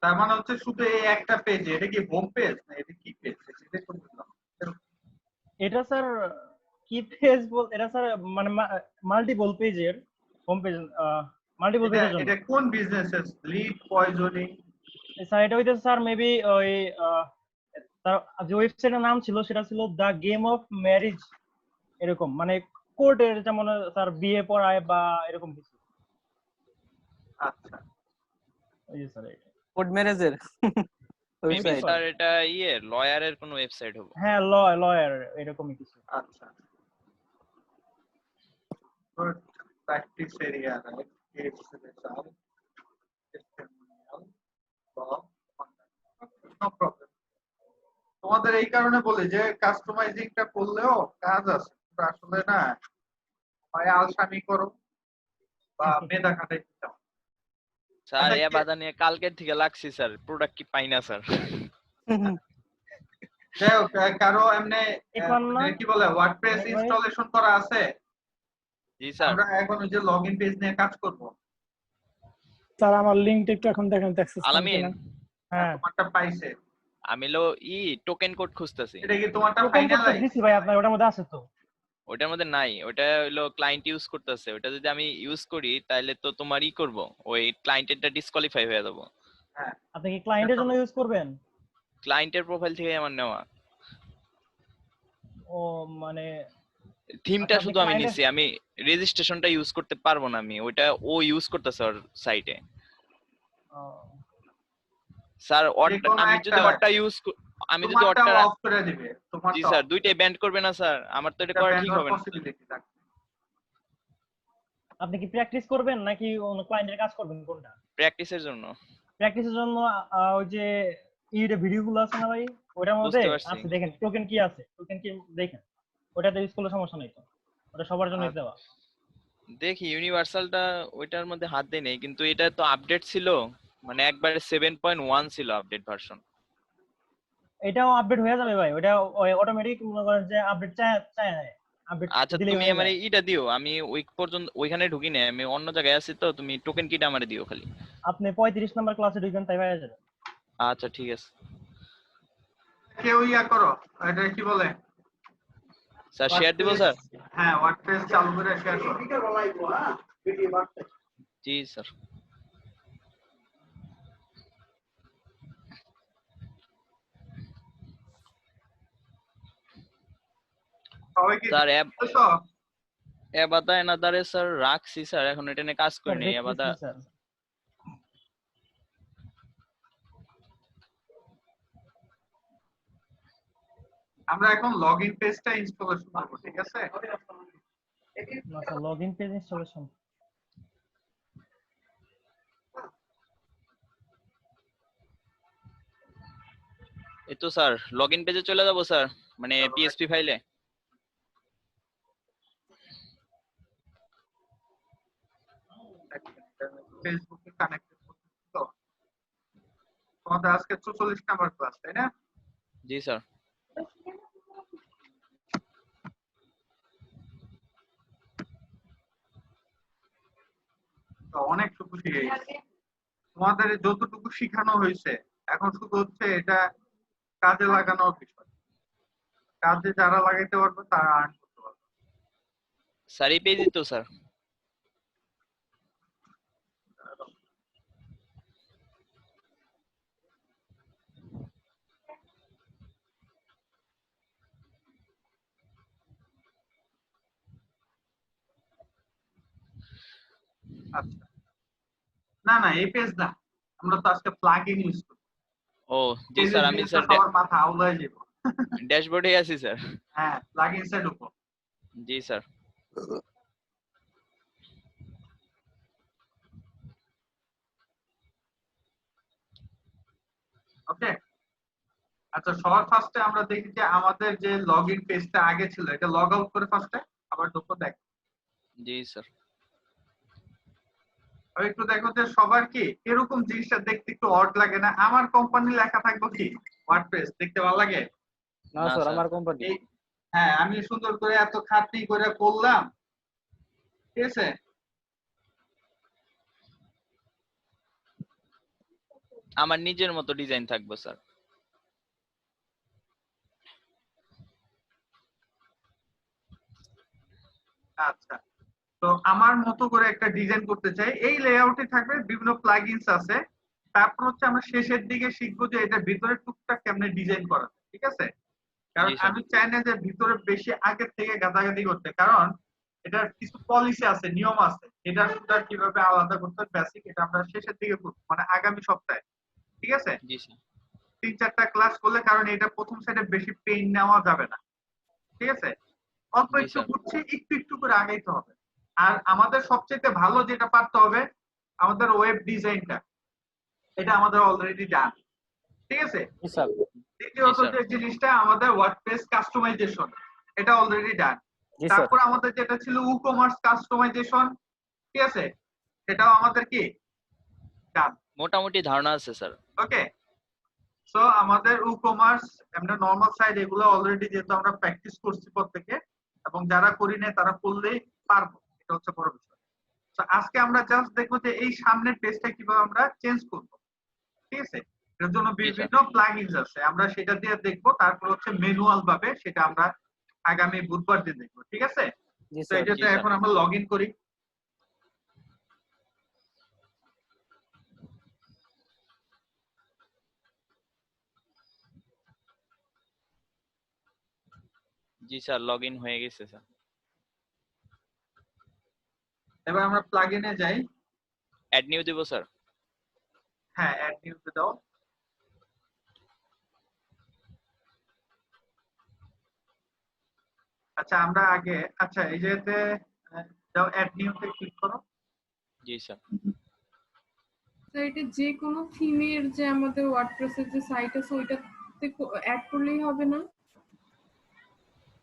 তার মানে হচ্ছে শুধু এই একটা পেজ, এটা কি হোম পেজ না এটা কি পেজ সেটা তো বুঝলাম। এটা স্যার কি পেজ বল, এটা স্যার মানে মাল্টিপল পেজের হোম পেজ, মাল্টিপল পেজের জন্য। এটা কোন বিজনেসের লিড পয়জনিং? স্যার এটা হইতেছে স্যার মেবি ওই তার যে ওয়েবসাইটের নাম ছিল সেটা ছিল দ্য গেম অফ ম্যারেজ, এরকম মানে কোর্টের যেমন স্যার বিয়ে পড়ায় বা এরকম কিছু। আচ্ছা এই যে স্যার এটা কোড ম্যারেজের ওয়েবসাইট। স্যার এটা লয়ারের কোন ওয়েবসাইট হবে। হ্যাঁ লয়ার এরকমই কিছু। আচ্ছা good practice area right case result testimonial blog no problem. তোমাদের এই কারণে বলি যে কাস্টমাইজিংটা করলেও কাজ আছে, আসলে না হয় আলসামি করো বা মেধা খাটাই দাও। স্যার এ বাধা নিয়ে কালকের থেকে লাগছি স্যার, প্রোডাক্ট কি পাই না স্যার। যাই হোক, কারো এমনি কি বলে ওয়ার্ডপ্রেস ইনস্টলেশন করা আছে? জি স্যার। আমরা এখন ওই যে লগইন পেজ নিয়ে কাজ করব। স্যার আমার লিংকটা একটু এখন দেখেন তো অ্যাক্সেস আলামিন, হ্যাঁ তোমারটা পাইছে? আমি টোকেন কোড খুঁজতেছি। এটা কি তোমারটা টোকেন ফাইনাল? কোড দিছি ভাই, আপনার ওটার মধ্যে আছে তো? ওটার মধ্যে নাই, ওটা হলো ক্লায়েন্ট ইউজ করতেছে। ওটা যদি আমি ইউজ করি তাহলে তো তোমারই করব, ওই ক্লায়েন্টেরটা ডিসকোয়ালিফাই হয়ে যাব। হ্যাঁ আপনি কি ক্লায়েন্টের জন্য ইউজ করবেন? ক্লায়েন্টের প্রোফাইল থেকে আমার নেওয়া ও মানে থিমটা শুধু আমি নিছি, আমি রেজিস্ট্রেশনটা ইউজ করতে পারবো না। আমি ওটা ও ইউজ করতেছে ওর সাইটে। স্যার আমি যদি ওটা ইউজ আমি যদি ওটা অফ করে দিবে তোমারটা। জি স্যার, দুইটাই ব্যান্ড করবে না স্যার? আমার তো এটা করা ঠিক হবে না। আপনি কি প্র্যাকটিস করবেন নাকি অন্য ক্লায়েন্টের কাজ করবেন, কোনটা? প্র্যাকটিসের জন্য। প্র্যাকটিসের জন্য ওই যে ইউটিউব ভিডিওগুলো আছে না ভাই, ওটার মধ্যে আছে দেখেন টোকেন কি আছে, টোকেন কি দেখেন, ওটাতে ইউজ করলে সমস্যা নেই তো, ওটা সবার জন্যই দেওয়া। দেখি ইউনিভার্সালটা ওইটার মধ্যে হাত দেই নাই, কিন্তু এটা তো আপডেট ছিল, মানে একবারে 7.1 ছিল আপডেট ভার্সন। এটাও আপডেট হয়ে যাবে ভাই, ওটা অটোমেটিক মনে করেন যে আপডেট চায় না। আচ্ছা তুমি আমারে এটা দিও, আমি ওই পর্যন্ত ওইখানে ঢুকি না, আমি অন্য জায়গায় আছি তো, তুমি টোকেন কিটা আমারে দিও খালি। আপনি 35 নাম্বার ক্লাসে ঢুকবেন তাই হয়ে যাবে। আচ্ছা ঠিক আছে। কেউ করো, এটা কি বলে স্যার শেয়ার দিব স্যার? হ্যাঁ ওয়ার্ডপ্রেস চালু করে শেয়ার করো। জি স্যার। স্যার এবাদা এনাদারে স্যার রাখছি স্যার, এখন এটা নিয়ে কাজ করি নাই। এবাদা আমরা এখন লগইন পেজটা ইনস্টলেশন করব, ঠিক আছে? না স্যার, লগইন পেজ ইনস্টলেশন এই তো স্যার লগইন পেজে চলে যাব স্যার, মানে পিএসপি ফাইলে। ফেসবুকে কানেক্টেড করতে তো তোমাদের আজকে 44 নাম্বার ক্লাস, তাই না? জি স্যার। তো অনেকটুকু শিখে গেছি। তোমাদের যতটুকু শিখানো হয়েছে এখন শুধু হচ্ছে এটা কাজে লাগানোর বিষয়। কাজে যারা লাগাইতে পারবে তারা আর্ন করতে পারবে। স্যার এই পেজই তো স্যার। আচ্ছা না না এই পেজ না, আমরা তো আজকে প্লাগইন ইউজ করি। ও জি স্যার, আমি স্যার সবার মাথা আউলায় যাব। ড্যাশবোর্ডে আছি স্যার। হ্যাঁ প্লাগইনসে ঢুকো। জি স্যার। ওকে আচ্ছা, সবার ফার্স্টে আমরা দেখি যে আমাদের যে লগইন পেজটা আগে ছিল এটা লগ আউট করে ফার্স্টে আবার ঢুকো দেখ। জি স্যার। আর একটু দেখো যে সবার কি এরকম জিনিসটা দেখতে একটু অড লাগে না? আমার কোম্পানি লেখা থাকবো কি ওয়ার্ডপ্রেস দেখতে ভালো লাগে না স্যার আমার কোম্পানি। হ্যাঁ আমি সুন্দর করে এত খাটনি করে করলাম, ঠিক আছে? আমার নিজের মতো ডিজাইন থাকবে স্যার। আচ্ছা, তো আমার মতো করে একটা ডিজাইন করতে চাই, এই লেআউটে থাকবে, বিভিন্ন প্লাগইনস আছে। তারপর হচ্ছে আমরা শেষের দিকে শিখবো যে এটার ভিতরে টুকটাক কেমনে ডিজাইন করা যায়, ঠিক আছে? কারণ জি স্যার। আমি চাই না যে ভিতরে বেশি আগের থেকে গাদাগাদি করতে, কারণ এটার কিছু পলিসি আছে, নিয়ম আছে, এটা শুধু কিভাবে আলাদা করতে হবে বেসিক, এটা আমরা শেষের দিকে করবো, মানে আগামী সপ্তাহে, ঠিক আছে? জি স্যার। 3-4টা ক্লাস করলে, কারণ এটা প্রথম সাইডে বেশি পেইন নেওয়া যাবে না, ঠিক আছে? অল্প জি একটু স্যার। বুঝছি, একটু একটু করে আগাইতে হবে। আর আমাদের সবচেয়ে ভালো যেটা পারতে হবে, আমাদের ওয়েব ডিজাইনটা, এটা আমাদের অলরেডি ডান, ঠিক আছে? জি স্যার। দ্বিতীয়ত স্যার। যে জিনিসটা আমাদের ওয়ার্ডপ্রেস কাস্টমাইজেশন, এটা অলরেডি ডান। জি স্যার। তারপর আমাদের যেটা ছিল ই-কমার্স কাস্টমাইজেশন, ঠিক আছে, এটাও আমাদের কি ডান। মোটামুটি ধারণা আছে স্যার। ওকে, সো আমাদের ই-কমার্স, আমরা নরমাল সাইট, এগুলো অলরেডি যেহেতু আমরা প্র্যাকটিস করছি প্রত্যেকে, এবং যারা করি না তারা করলেই পারবো, এটা হচ্ছে বড় বিষয়। তো আজকে আমরা জাস্ট দেখবো যে এই সামনের পেজটা কিভাবে আমরা চেঞ্জ করব, ঠিক আছে? এর জন্য বিভিন্ন প্লাগইনস আছে, আমরা সেটা দিয়ে দেখবো। তারপর হচ্ছে ম্যানুয়াল ভাবে সেটা আমরা আগামী বুধবার দিন দেখবো, ঠিক আছে? জি তো স্যার। এটাতে জি স্যার। এখন আমরা লগ ইন করি। জি স্যার, লগ ইন হয়ে গেছে স্যার। এবার আমরা প্লাগইনে যাই। অ্যাড নিউ দেব স্যার। হ্যাঁ, অ্যাড নিউতে দাও। আচ্ছা, আমরা আগে, আচ্ছা এই যেতে দাও, অ্যাড নিউতে ক্লিক করো। জি স্যার। তো এটা যে কোনো থিমের যে আমাদের ওয়ার্ডপ্রেসের যে সাইট আছে ওইটাতে অ্যাড করলেই হবে না?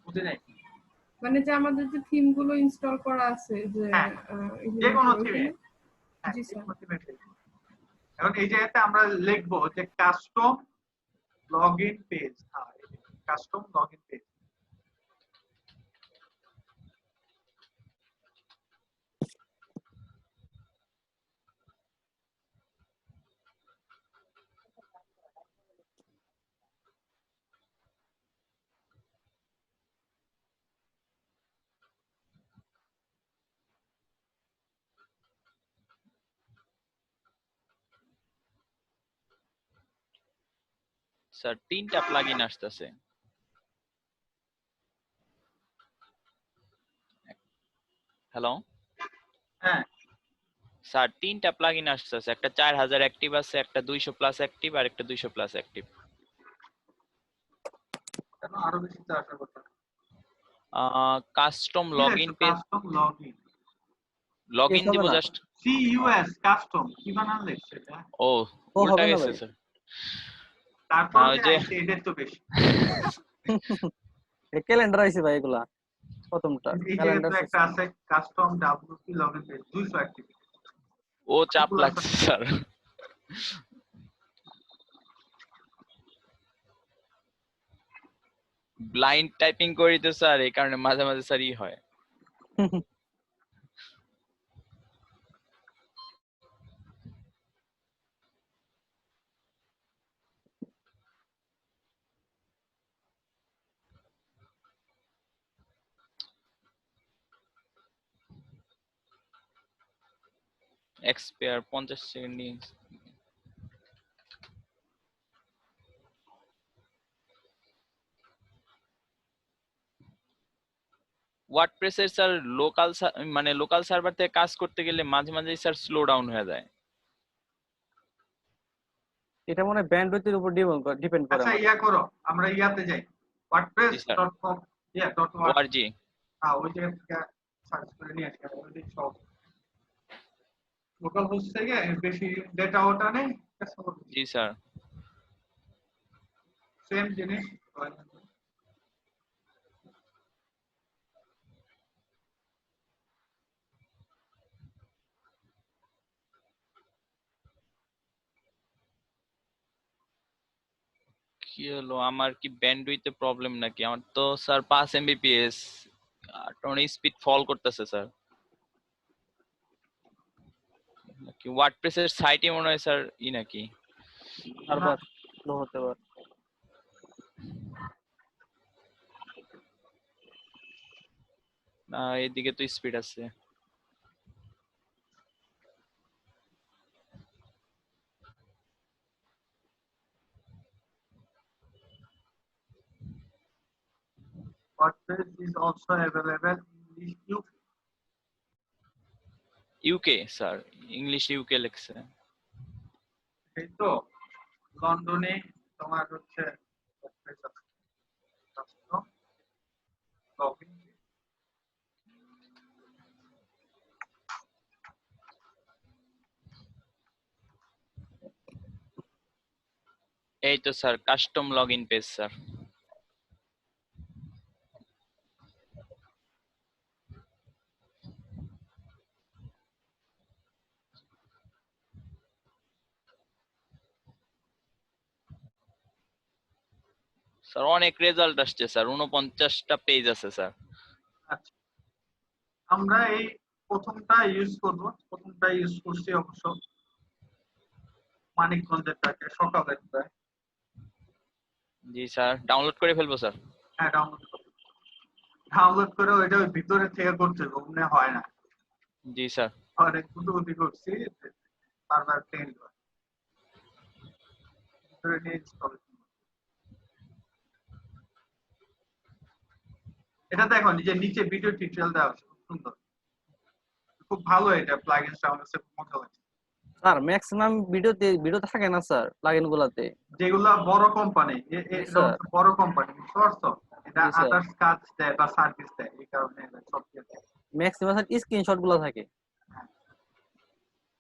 বুঝে নাই। মানে যে আমাদের যে থিম গুলো ইনস্টল করা আছে যে হ্যাঁ, যে কোনো থিমে। ওইখানে? হ্যাঁ, জি যে স্যার। কোনো থিমে। এখন এই জায়গাতে আমরা লিখবো যে কাস্টম লগইন পেজ। হ্যাঁ, কাস্টম লগইন পেজ। স্যার 3টা প্লাগইন আসতেছে। হ্যালো হ্যাঁ, স্যার, 3টা প্লাগইন আসতেছে, একটা 4000 অ্যাক্টিভ আছে, একটা 200 প্লাস অ্যাক্টিভ, আর একটা 200 প্লাস অ্যাক্টিভ। কেন আরো বেশি তো আশা করতাম। Custom login page. Custom login. Login দিব হবে না। জাস্ট। CUS কাস্টম কি বানান লিখছে এটা? ও, ও উল্টা হবে না গেছে ভাই। স্যার। তারপর ওই যে যে আইছে এটার তো বেশি। ক্যালেন্ডার আইছে ভাই এগুলা প্রথমটা এই জায়গায় ক্যালেন্ডার তো একটা আছে custom WP login page 200 active. ও চাপ লাগছে স্যার। ব্লাইন্ড টাইপিং করি তো স্যার, এই কারণে মাঝে মাঝে স্যার হয়। এক্সপায়ার 50 সেকেন্ড নিয়ে। ওয়ার্ডপ্রেসের স্যার লোকাল, মানে লোকাল সার্ভার থেকে কাজ করতে গেলে মাঝে মাঝে স্যার স্লো ডাউন হয়ে যায়। এটা মনে হয় ব্যান্ডউইথের উপর ডিপেন্ড করে আচ্ছা, আমাদের। ইয়া করো, আমরা ইয়াতে যাই, জি স্যার। wordpress.com, .org। ওআরজি। হ্যাঁ, ওই জায়গা থেকে সার্চ করে নিয়ে আসি, ওই দিক সব লোকাল হোস্ট থেকে বেশি ডেটা ওটা নেই। জি স্যার। সেম জিনিস। কি হলো, আমার কি ব্যান্ডউইথে প্রবলেম নাকি? আমার তো স্যার 5 এমবিপিএস, আর স্পিড ফল করতেছে স্যার। নাকি ওয়ার্ডপ্রেসের সাইটে মনে হয় স্যার নাকি? সার্ভার স্লো হতে পারে। না এদিকে তো স্পিড আছে। WordPress is also available in English UK. UK sir, English UK লেখছে। এই তো লন্ডনে তোমার হচ্ছে WordPress আছে। login এই তো sir custom login page sir. Sir অনেক রেজাল্ট আসছে স্যার, 49টা পেজ আছে স্যার। আচ্ছা, আমরা এই প্রথমটা ইউজ করব। প্রথমটা ইউজ করছি অবশ্য মানিকগঞ্জেরটাকে সকালেরটা। জি স্যার, ডাউনলোড করে ফেলবো স্যার। হ্যাঁ, ডাউনলোড করে ওইটা ওই ভিতরে থেকে করতে হবে, ওখানে হয় না। জি স্যার। অনেক বুদ্ধি করছি, বারবার ফেল হয়। ভিতরে নিয়ে install করতে হবে। এটা দেখো নিজে নিচে ভিডিও টিউটোরিয়াল দেওয়া আছে, খুব সুন্দর, খুব ভালো। এটা প্লাগইনসটা আমার কাছে খুব মজা লাগছে। স্যার ম্যাক্সিমাম ভিডিও থাকে না স্যার প্লাগইন গুলাতে। যেগুলা বড় কোম্পানি, স্যার বড় কোম্পানি বুঝতে পারছো, এটা জি স্যার, আদার্স কাজ দেয় বা সার্ভিস দেয়, এই কারণে এরা সব দিয়ে দেয়। ম্যাক্সিমাম স্ক্রিনশট গুলা থাকে।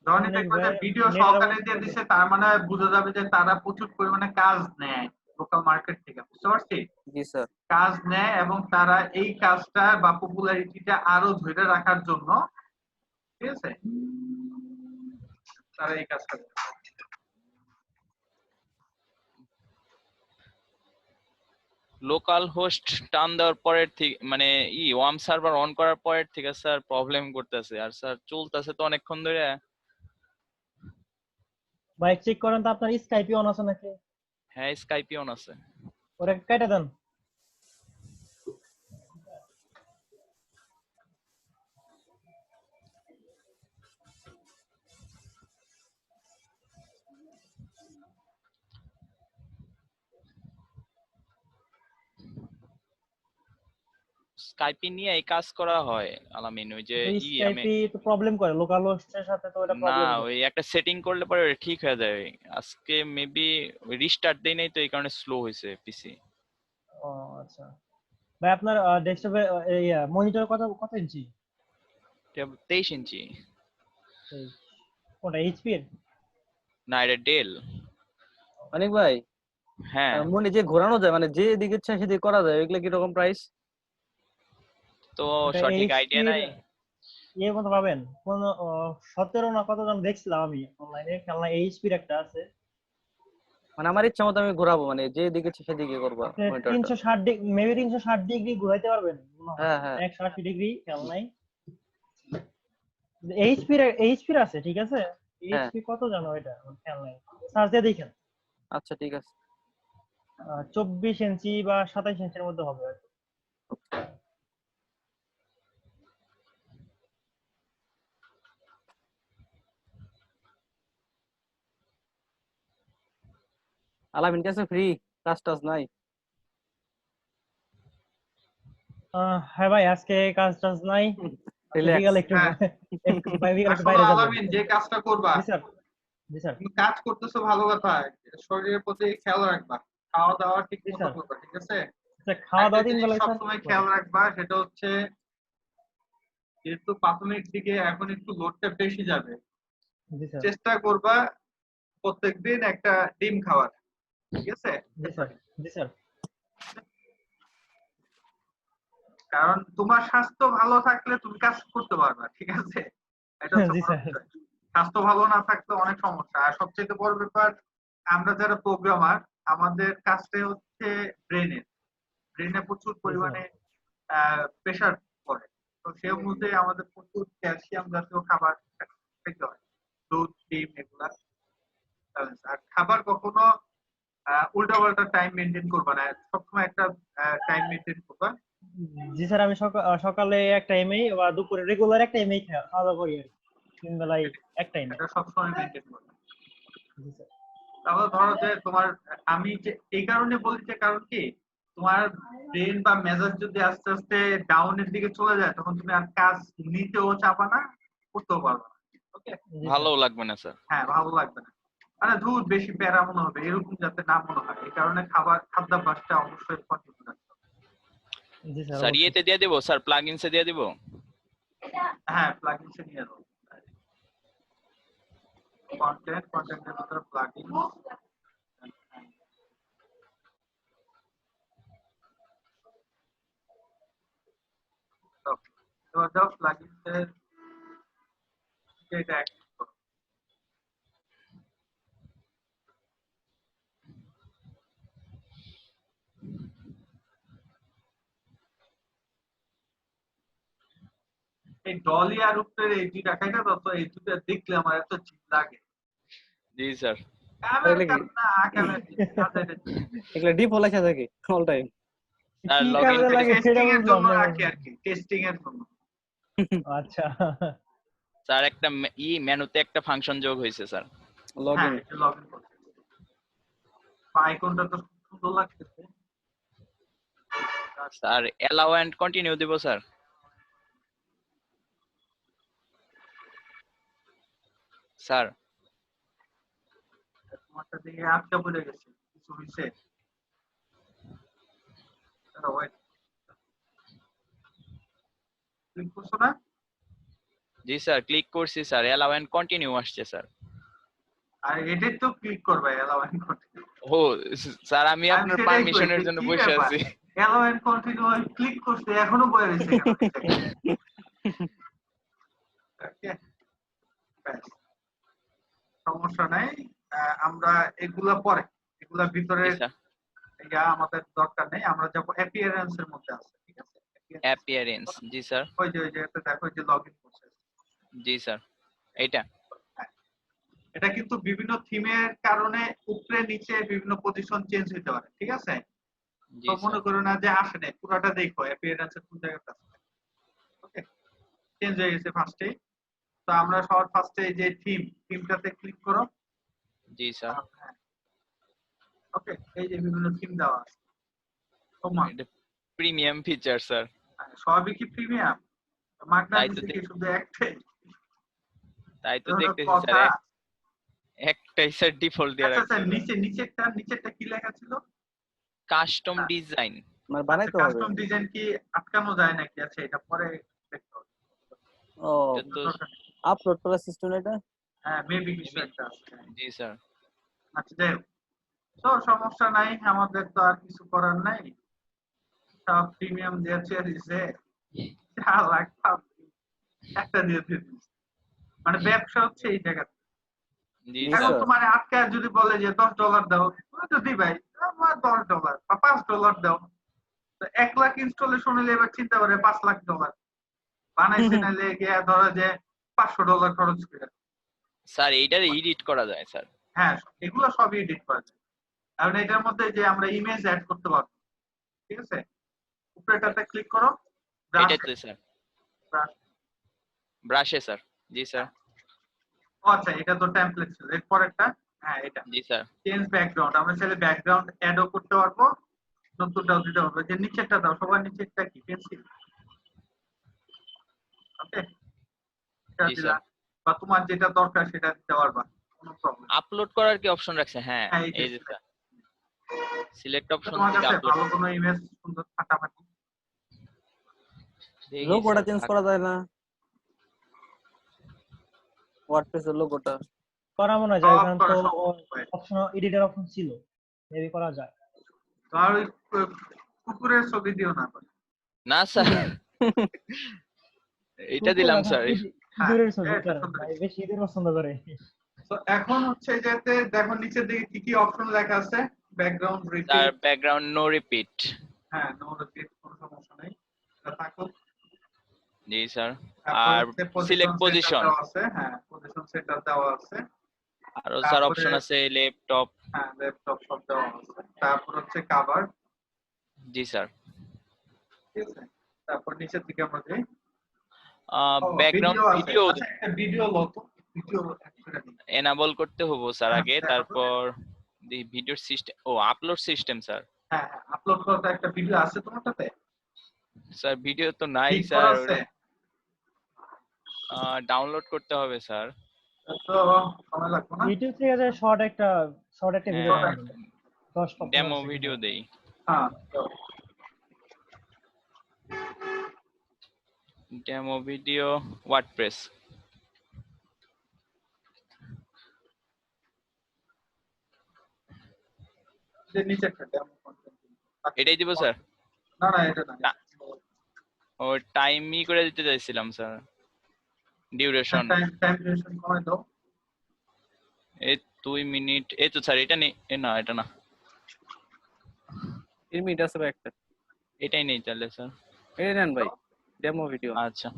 যখন অনেক দেখবে যে ভাই ভিডিও নেটের সহকারে অবস্থা দিয়ে দিচ্ছে, তার মানে বোঝা যাবে যে তারা প্রচুর পরিমাণে কাজ নেয় লোকাল মার্কেট থেকে, বুঝতে পারছি। জি স্যার। কাজ নেয় এবং তারা এই কাজটা বা পপুলারিটিটা আরো ধরে রাখার জন্য, ঠিক আছে, তারা এই কাজটা করে। লোকাল হোস্ট টান দেওয়ার পরের থেকে মানে ওয়ার্ম সার্ভার অন করার পরের থেকে স্যার প্রবলেম করতেছে, আর স্যার চলতেছে তো অনেকক্ষণ ধরে। বাইক চেক করেন তো আপনার স্কাইপি অন আছে নাকি? হ্যাঁ স্কাইপি অন আছে। ওটা কেটে দেন। স্কাইপি নিয়ে এই কাজ করা হয় আলামিন, ওই যে আমি স্কাইপি তো প্রবলেম করে, লোকাল হোস্টের সাথে তো এটা না প্রবলেম করে। ওই একটা সেটিং করলে পরে ওটা ঠিক হয়ে যায়। আজকে মেবি রিস্টার্ট দেই নাই তো এই কারণে স্লো হয়েছে পিসি। ও আচ্ছা ভাই, আপনার ডেস্কটপে এই মনিটর কত কত ইঞ্চি? 23 ইঞ্চি। এই কোনটা, এইচপি এর? না এটা ডেল। অনেক ভাই, হ্যাঁ মনে যে ঘোরানো যায় মানে যে দিকে ইচ্ছা সেদিকে করা যায়, এগুলো কি রকম প্রাইস? তো এটা সঠিক এইচপি আইডিয়া এর নাই। কত পাবেন, কোন 17 না কত জন দেখছিলাম আমি অনলাইনে, খেলনা এইচপি এর একটা আছে। মানে আমার ইচ্ছা মতো আমি ঘোরাবো, মানে যে দিকে ইচ্ছা সেদিকে করবো আপনি মনিটরটা। 360 ডিগ্রি, মেবি 360 ডিগ্রি ঘুরাইতে পারবেন মনে হয়। হ্যাঁ হ্যাঁ 180 ডিগ্রি খেলনাই এইচপি এর আছে, ঠিক আছে। হ্যাঁ। এইচপি কত জানো এটা খেলনাই, সার্চ দিয়ে দেখেন। আচ্ছা ঠিক আছে। 24 ইঞ্চি বা 27 ইঞ্চির মধ্যে হবে হয়তো। আলামিন কাছে ফ্রি, কাজ টাজ নাই? হ্যাঁ ভাই, আজকে কাজ টাজ নাই, রিল্যাক্স। বিকালে একটু হ্যাঁ, একটু বিকালে একটু আসলে বাইরে যাবো। আলামিন যে কাজটা করবা, জি স্যার, জি স্যার, তুমি কাজ করতেছো ভালো কথা, শরীরের প্রতি খেয়াল রাখবা, খাওয়া দাওয়া ঠিক জি মতো স্যার। করবা, ঠিক আছে। আচ্ছা, খাওয়া একটা দাওয়া 3 জিনিস বেলা স্যার। সবসময় খেয়াল রাখবা, সেটা হচ্ছে যেহেতু প্রাথমিক দিকে এখন একটু লোডটা বেশি যাবে, জি স্যার, চেষ্টা করবা প্রত্যেকদিন একটা ডিম খাওয়ার, ঠিক আছে। জি স্যার, জি স্যার। কারণ তোমার স্বাস্থ্য ভালো থাকলে তুমি কাজ করতে পারবা, ঠিক আছে। এটা হচ্ছে জি বড় স্যার। বিষয়। স্বাস্থ্য ভালো না থাকলে অনেক সমস্যা। আর সবচেয়ে বড় ব্যাপার, আমরা যারা প্রোগ্রামার, আমাদের কাজটাই হচ্ছে ব্রেনে প্রচুর জি স্যার। পরিমাণে প্রেসার পড়ে। তো সেই অনুযায়ী আমাদের প্রচুর ক্যালসিয়াম জাতীয় খাবার খেতে হয়, দুধ, ডিম এগুলা। ব্যালেন্স। আর খাবার কখনো উল্টা পাল্টা টাইম মেনটেন করবা না, সবসময় একটা টাইম মেনটেন করবা। জি স্যার, আমি সকালে এক টাইমেই বা দুপুরে রেগুলার এক টাইমেই খাওয়া দাওয়া করি আর কি। 3 বেলায় এক টাইমে। এটা সবসময় মেনটেন করবা। জি স্যার। তাহলে ধরো যে তোমার, আমি যে এই কারণে বলি যে, কারণ কি তোমার ব্রেন বা মেজাজ যদি আস্তে আস্তে ডাউনের দিকে চলে যায়, তখন তুমি আর কাজ নিতেও চাপা না, করতেও পারবে না। ওকে, জি ভালো স্যার। লাগবে না স্যার। হ্যাঁ ভালো লাগবে না, মানে দুধ বেশি প্যারা মনে হবে, এরকম যাতে না মনে হয়, এই কারণে খাদ্যাভ্যাসটা অবশ্যই কন্টিনিউ রাখতে হবে। জি স্যার, স্যার অবশ্যই। ইয়েতে দিয়ে দিব স্যার, প্লাগইনসে দিয়ে দিব। হ্যাঁ প্লাগইনসে নিয়ে নাও, কন্টেন্টের ভিতরে প্লাগইন। এবার যাও প্লাগইনসের এটা অ্যাক্টিভ করো। এই ডলি আর উপরের এই দুইটা খাইটা তো এই দুইটা দেখলে আমার এত চিপ লাগে। জি স্যার। কামের তাহলে কি? কান্না কামের কাজের এগুলা ডিপ হলে থাকে অল টাইম। স্যার কি লগইন কাজে লাগে সেটা টেস্টিং এর বুঝলাম জন্য না। রাখি আর কি, টেস্টিং এর জন্য। আচ্ছা। স্যার একটা মেনুতে একটা ফাংশন যোগ হয়েছে স্যার। লগইন। হ্যাঁ এটা লগইন করতে। আইকনটা তো খুব সুন্দর লাগতেছে। স্যার অ্যালাউ এন্ড কন্টিনিউ দিব স্যার। স্যার তোমারটা দিকে আটকা পড়ে গেছে, কিছু হইছে? ওয়েট, ক্লিক করছো না? জি স্যার ক্লিক করছি স্যার, অ্যালাউ এন্ড কন্টিনিউ আসছে স্যার। আর এটাই তো ক্লিক করবে অ্যালাউ এন্ড কন্টিনিউ। ও স্যার আমি আমি আপনার সেটাই পারমিশনের কইছি, জন্য কি বসে ব্যাপার? আছি। অ্যালাউ এন্ড কন্টিনিউ ক্লিক করতে এখনো বয়ে রয়েছে কেন? ওকে, ব্যাস, সমস্যা নাই। আমরা এগুলা পরে, এগুলা ভিতরে জি স্যার। আমাদের দরকার নেই, আমরা যাবো অ্যাপিয়ারেন্স এর মধ্যে আছে, ঠিক আছে? অ্যাপিয়ারেন্স, জি স্যার। ওই যে দেখো যে লগইন প্রসেস। জি স্যার এইটা। এটা কিন্তু বিভিন্ন থিমের কারণে উপরে নিচে বিভিন্ন পজিশন চেঞ্জ হতে পারে, ঠিক আছে? জি তো মনে স্যার। করো না যে আসে নাই, পুরোটা দেখো অ্যাপিয়ারেন্স এর কোন জায়গাটা আছে। ওকে, চেঞ্জ হয়ে গেছে ফার্স্টে। তো আমরা সবার ফার্স্টে এই যে থিমটাতে ক্লিক করো। জি স্যার। ওকে, এই যে বিভিন্ন থিম দেওয়া আছে। তোমার এটা প্রিমিয়াম ফিচার স্যার। সবই কি প্রিমিয়াম? মাগনা তাই তো দিছে কি শুধু একটাই? তাই তো এটা হলো দেখতেছি কথা। স্যার, একটাই স্যার ডিফল্ট দিয়ে আচ্ছা রাখছে আচ্ছা, স্যার। নিচেরটা কি লেখা ছিল? Custom design. মানে আচ্ছা, বানাইতে হবে। কাস্টম ডিজাইন কি আটকানো যায় নাকি? আচ্ছা এটা পরে দেখতে হবে। ও এটা তো আপলোড করার সিস্টেম এটা। হ্যাঁ মেবি কিছু একটা আছে। জি স্যার। আচ্ছা যাই হোক, তো সমস্যা নাই, আমাদের তো আর কিছু করার নাই, সব প্রিমিয়াম দিয়েছে দিছে, একটা দিয়ে দিচ্ছে। মানে ব্যবসা হচ্ছে এই জায়গা। জি জি এখন স্যার। স্যার। তোমার আটকায় যদি বলে যে $10 দাও, তুমি তো দিবাই, আমার $10 বা $5 দাও। তো 1 লাখ ইনস্টলেশন হলে এবার চিন্তা করে $5 লাখ বানাইছে, নাহলে গিয়া ধরো যে $500 খরচ করে। স্যার এইটার এডিট করা যায় স্যার। হ্যাঁ এগুলো সবই এডিট করা যায়। কারণ এটার মধ্যে যে আমরা ইমেজ অ্যাড করতে পারবো, ঠিক আছে? উপরেটাতে ক্লিক করো, এটাতে স্যার, ব্রাশে স্যার। জি স্যার। আচ্ছা এটা তো টেমপ্লেট ছিল, এর পরেরটা হ্যাঁ এটা জি স্যার। চেঞ্জ ব্যাকগ্রাউন্ড, আমরা চাইলে ব্যাকগ্রাউন্ড অ্যাডও করতে পারবো, নতুনটাও দিতে পারবো। যে নিচেরটা দাও, সবার নিচেরটা কি পেন্সিল? ওকে, এটা জি দিলা, স্যার। বা তোমার যেটা দরকার সেটা দিতে পারবা, কোনো প্রবলেম। আপলোড করার কি অপশন রাখছে? হ্যাঁ হ্যাঁ এই যে স্যার, সিলেক্ট অপশন তোমার থেকে কাছে আপলোড। ভালো কোনো ইমেজ সুন্দর ফাটাফাটি লোগোটা চেঞ্জ করা যায় না? ওয়ার্ডপ্রেস এর লোগোটা করা মনে যায়, সব কারণ করা তো সম্ভব। অপশন, এডিটর অপশন ছিল, মেবি করা যায়। আর ওই কুকুরের ছবি দিও না। না স্যার, এটা দিলাম স্যার। ইঁদুরের ছবি হ্যাঁ, এটা স্যার, সুন্দর। ভাই বেশি ইঁদুর পছন্দ করে। তো এখন হচ্ছে যেতে দেখো নিচের দিকে কি কি অপশন লেখা আছে। Background sir repeat, background no repeat. হ্যাঁ নো রিপিট, কোনো সমস্যা নেই, এটা থাকুক। জি স্যার। তারপর আর হচ্ছে সিলেক্ট পজিশন সেটআপ পজিশন। দেওয়া আছে, হ্যাঁ পজিশন সেটআপ দেওয়া আছে। আরো স্যার তারপরে অপশন আছে ল্যাপটপ। হ্যাঁ ল্যাপটপ সব দেওয়া আছে। তারপর হচ্ছে কভার, জি স্যার। ঠিক আছে। তারপর নিচের দিকে আমরা যাই। ব্যাকগ্রাউন্ড ভিডিও আছে, ভিডিও আচ্ছা একটা ভিডিও লোক, ভিডিও একটা দিই। এনাবল করতে হবে স্যার হ্যাঁ, আগে, তারপর তারপর the video system O upload system sir. হ্যাঁ হ্যাঁ আপলোড করার একটা ভিডিও আছে তোমারটাতে, স্যার ভিডিও তো নাই ক্লিক স্যার, করা আছে, ডাউনলোড করতে হবে স্যার। তো সময় লাগবে না। ইউটিউব থেকে যে শর্ট একটা ভিডিও হ্যাঁ, বানাবেন 10-15 ডেমো সেকেন্ড। ভিডিও দেই। হ্যাঁ তো ডেমো ভিডিও ওয়ার্ডপ্রেস। যে নিচে একটা ডেমো কন্টেন্ট, এটাই দিব স্যার? না না এটা না, না। ও টাইমই করে দিতে চাইছিলাম স্যার, ডিউরেশন। টাইম ডিউরেশন কমাই দাও। এই 2 মিনিট, এই তো স্যার এটা নেই, এ না এটা না, 3 মিনিট আছে ভাই একটা। এটাই নেই তাহলে স্যার। এই নেন ভাই ডেমো ভিডিও। আচ্ছা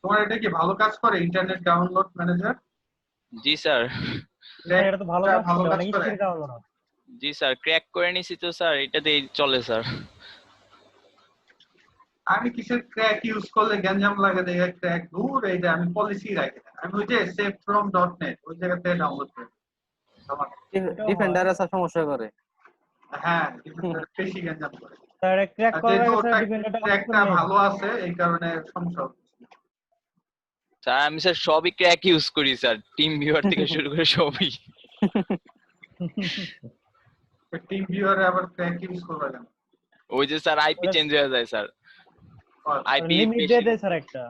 তোমার এটা কি ভালো কাজ করে ইন্টারনেট ডাউনলোড ম্যানেজার? জি স্যার। স্যার এটা তো ভালো কাজ ভালো করে, কাজ অনেক করে। স্পিড ডাউনলোড হয়। জি স্যার, ক্র্যাক করে নিছি তো স্যার, এটাতেই চলে স্যার। আমি কিসের ক্র্যাক ইউজ করলে গ্যাঞ্জাম লাগে, দেখে ক্র্যাক দূর, এই যে আমি পলিসি রাখি না। আমি ওই যে সেভ ফ্রম ডট নেট ওই জায়গা থেকে ডাউনলোড করি আমার। এটাও ডিফেন্ডার হয়। আছে সমস্যা করে। হ্যাঁ কিন্তু বেশি গ্যাঞ্জাম করে। স্যার ক্র্যাক আর করার যেহেতু আগে ওটা স্যার ডিপেন্ডেন্টটা অফ করে ক্র্যাকটা নিয়ে ভালো আছে এই কারণে সমস্যা হচ্ছে। স্যার আমি স্যার সবই ক্র্যাক ইউজ করি স্যার, টিম ভিউয়ার থেকে শুরু করে সবই। টিম ভিউয়ারে আবার ক্র্যাক ইউজ করবে কেন? ওই যে স্যার আইপি চেঞ্জ হয়ে যায় স্যার, আইপি লিমিট বেশি। দিয়ে দেয় স্যার একটা।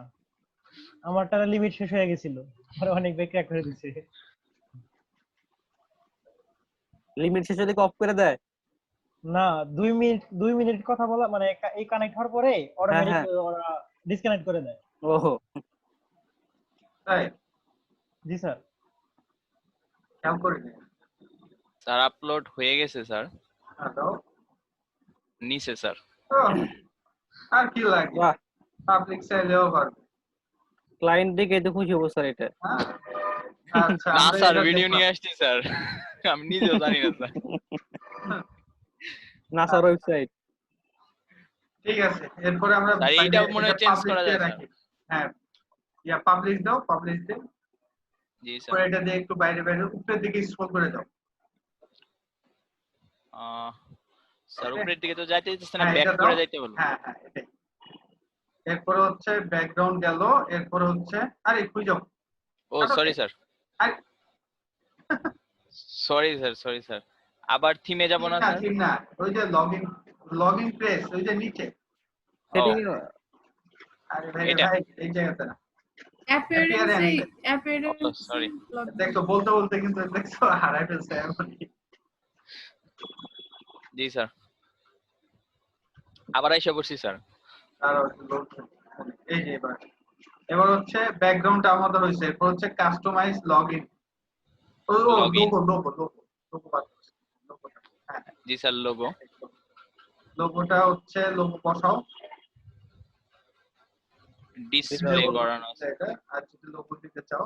আমারটা লিমিট শেষ হয়ে গেছিল, আর অনেক বেগ ক্র্যাক করে দিছে। লিমিট শেষ হলে অফ করে দেয়। না 2 মিনিট কথা বলা মানে এই কানেক্ট হওয়ার পরে অটোমেটিক হ্যাঁ। ওরা ডিসকানেক্ট করে দেয়। ওহো তাই জি স্যার। খেয়াল করিনি। স্যার আপলোড হয়ে গেছে স্যার, হ্যালো নিচে স্যার। আর কি লাগে, বাহ, পাবলিক চাইলেও পারবে। ক্লায়েন্ট দেখে তো খুশি হবো স্যার এটা। হ্যাঁ? আচ্ছা না আমরা স্যার এটা ভিডিও দেখলাম। নিয়ে আসছি স্যার, আমি নিজেও জানি না স্যার। নাসার ওয়েবসাইট। ঠিক আছে এরপরে আমরা স্যার side এইটা এ মনে হয় এটা চেঞ্জ publish করা দিয়ে যায় স্যার। রাখি। হ্যাঁ ইয়া পাবলিশ দাও, পাবলিশ দে। জি স্যার। পরে এটা দিয়ে একটু বাইরে বাইরে উপরের দিকে স্ক্রল করে দাও। স্যার উপরের দিকে তো যাইতে দিতেছে না, হ্যাঁ ব্যাক এটা দাও। করে যাইতে বলবো। হ্যাঁ হ্যাঁ এটাই। এরপরে হচ্ছে ব্যাকগ্রাউন্ড গেল, এরপরে হচ্ছে আরে খুঁজো। ও সরি স্যার, আরে সরি স্যার, আবার থিমে যাব না স্যার? ঠিক না, ওই যে লগইন প্রেস ওই যে নিচে। ও সেটিং আরে ভাই এটা? ভাই এই জায়গাতে না। Appearance sorry. দেখো বলতে বলতে কিন্তু দেখছো হারাই ফেলছে এমনই। জি স্যার, আবার আইসা পড়ছি স্যার। আর এই যে এবার হচ্ছে ব্যাকগ্রাউন্ডটা আমাদের হয়েছে, এরপর হচ্ছে কাস্টমাইজ লগইন। ও Login? লোগো হ্যাঁ জি স্যার, লোগো। লোগোটা হচ্ছে লোগো বসাও। ডিসপ্লে করানো আছে। এটা আর যদি লোগো দিতে চাও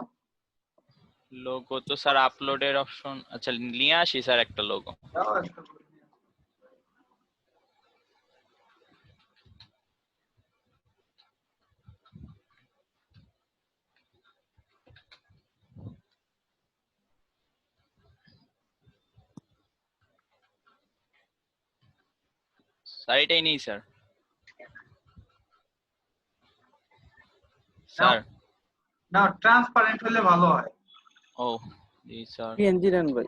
লোগো তো স্যার আপলোডের অপশন, আচ্ছা নিয়ে আসি স্যার একটা লোগো। দাও একটা করে নিয়ে আসো। স্যার এটাই নেই স্যার। স্যার না ট্রান্সপারেন্ট হলে ভালো হয়। ও জি স্যার, পিএনজি নেন ভাই।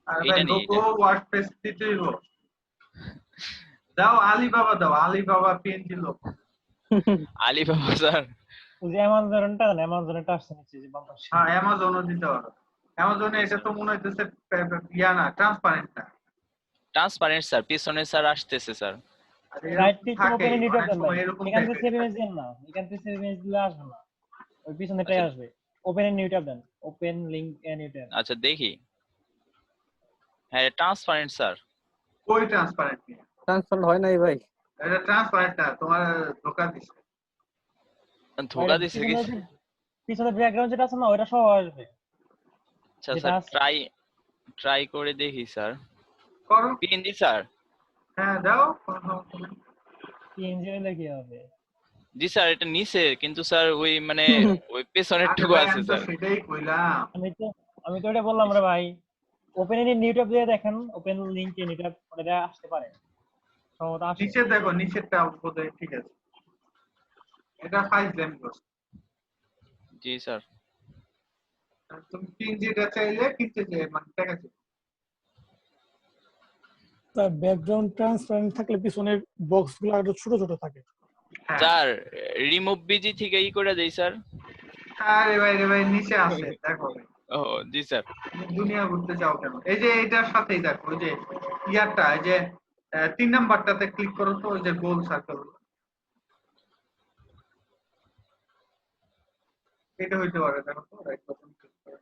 আর এইটা ভাই নেই, লোগো ওয়ার্ডপ্রেস দিতে হইব। দাও আলিবাবা দাও, Alibaba PNG logo. Alibaba sir. ওই যে অ্যামাজনটা আসছে নিচে যে বাম পাশে। হ্যাঁ অ্যামাজনও দিতে পারো। অ্যামাজনে এটা তো মনে হইতেছে ইয়া না ট্রান্সপারেন্ট না। ট্রান্সপারেন্ট স্যার, পিছনে স্যার আসতেছে স্যার। আর রাইট এরকম ক্লিক থাকে ওপেন ইন নিউটার অনেক দেন সময় ভাই। এরকম এখান থেকে থাকে। সেভ ইমেজ দেন না, এখান থেকে সেভ ইমেজ দিলে আসবে না, ওই পিছনেটাই আচ্ছা। আসবে। Open in new tab then, open link in new tab. আচ্ছা দেখি, হ্যাঁ ট্রান্সপারেন্ট স্যার। কই ট্রান্সপারেন্ট নিয়ে? ট্রান্সফার হয় নাই ভাই। এটা ট্রান্সপারেন্ট না, তোমার ধোকা দিছে। ধোকা দিছে কি? পিছনে ব্যাকগ্রাউন্ড যেটা আছে না ওটা সহ আসবে। আচ্ছা যেটা স্যার, আছে। ট্রাই করে দেখি স্যার। করো। PNG sir? হ্যাঁ দাও, কোনো সমস্যা নেই। পিএনজি হলে কি হবে? জি স্যার, এটা নিচে, কিন্তু স্যার ওই মানে ওই পেছনের আরে টুকু ভাই, আছে আমি তো স্যার। সেটাই কইলাম। আমি তো এটা বললাম রে ভাই, ওপেন ইন নিউ ট্যাব দিয়ে দেখেন, ওপেন লিংক ইন এটা ওটা আসতে পারে, সম্ভবত আসে। নিচে দেখো, নিচেরটা বোধহয় ঠিক আছে। এটা ফাইল ল্যাম করছে। জি স্যার। তুমি পিএনজিটা চাইলে কিনতে যে মানে টাকা দিবে। তার ব্যাকগ্রাউন্ড ট্রান্সপারেন্ট থাকলে পিছনের বক্স গুলো আরো ছোট ছোট থাকে। হ্যাঁ। স্যার রিমুভ বিজি থেকে ই করে দেই স্যার। আরে ভাই রে ভাই, নিচে আছে দেখো ভাই। ও জি স্যার। তুমি দুনিয়া ঘুরতে যাও কেন? এই যে এটার সাথেই দেখো, ওই যে ইয়ারটা, এই যে 3 নাম্বারটাতে ক্লিক করো তো, ওই যে গোল সার্কেল, এটা হইতে পারে, দেখো তো রাইট বাটন ক্লিক করো।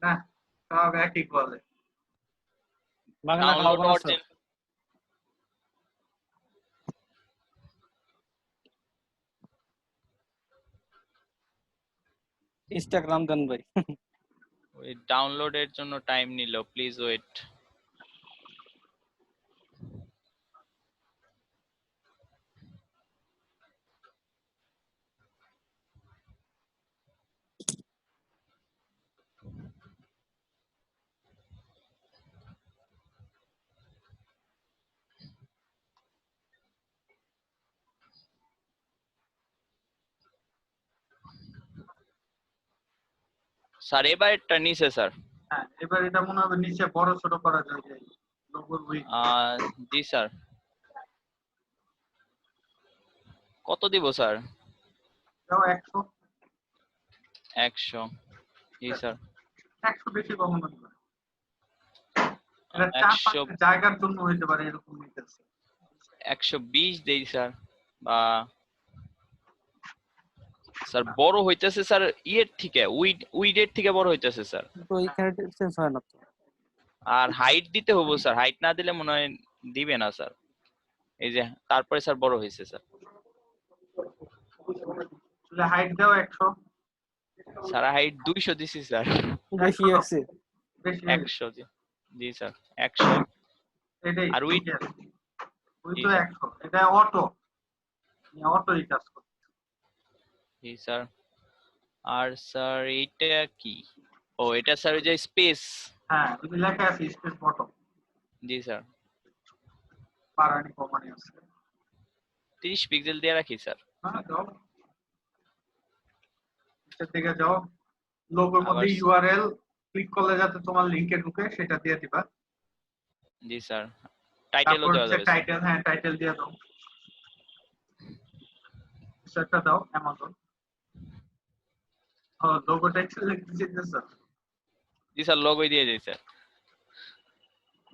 না, সব একই বলে। বাংলা খাওয়াবো ডাউনলোড না স্যার। অরিজিন। ইনস্টাগ্রাম দেন ভাই। ওই ডাউনলোডের জন্য টাইম নিল, প্লিজ ওয়েট। স্যার এবার এটা নিচে স্যার। হ্যাঁ, এবার এটা মনে হবে নিচে বড় ছোট করা যায়, যে লোগোর উইক। জি স্যার। কত দিব স্যার? দাও 100। 100। জি স্যার। 100 বেশি কখনো দিবে না। এটা 4-5 100। জায়গার জন্য হইতে পারে এরকম নিতেছে। 120 দেই স্যার। বা স্যার বড় হইতেছে স্যার, ইয়ের থেকে উইডের থেকে বড় হইতেছে স্যার। কিন্তু এইখানে ডিসটেন্স হয় না তো। আর হাইট দিতে হবে স্যার, হাইট না দিলে মনে হয় দিবে না স্যার। এই যে তারপরে স্যার বড় হয়েছে স্যার। তাহলে হাইট দাও 100। স্যার হাইট 200 দিছি স্যার। বেশি আছে। বেশি 100 জি। জি স্যার 100। এটাই আর উইড? ঠিক আছে। ওই জি তো স্যার। 100, এটা অটো, অটোই কাজ করে। জি স্যার। আর স্যার এইটা কি? ও এটা স্যার ওই যে স্পেস। হ্যাঁ, যদি লেখা আছে স্পেস বটম, জি স্যার। পারানি কোম্পানি আছে। 30 পিক্সেল দিয়ে রাখি স্যার। হ্যাঁ দাও, নিচের দিকে যাও, লোগোর আবার মধ্যে ইউআরএল ক্লিক করলে যাতে তোমার লিংকে ঢুকে সেটা দিয়ে দিবা। জি স্যার। টাইটেলও তারপর দেওয়া হচ্ছে যাবে স্যার। টাইটেল, হ্যাঁ টাইটেল দিয়ে দাও। সেটা দাও অ্যামাজন। ও লোগো টাইটেল লিখতে চাইতেছো? জি স্যার লোগোই দিয়ে দিই স্যার।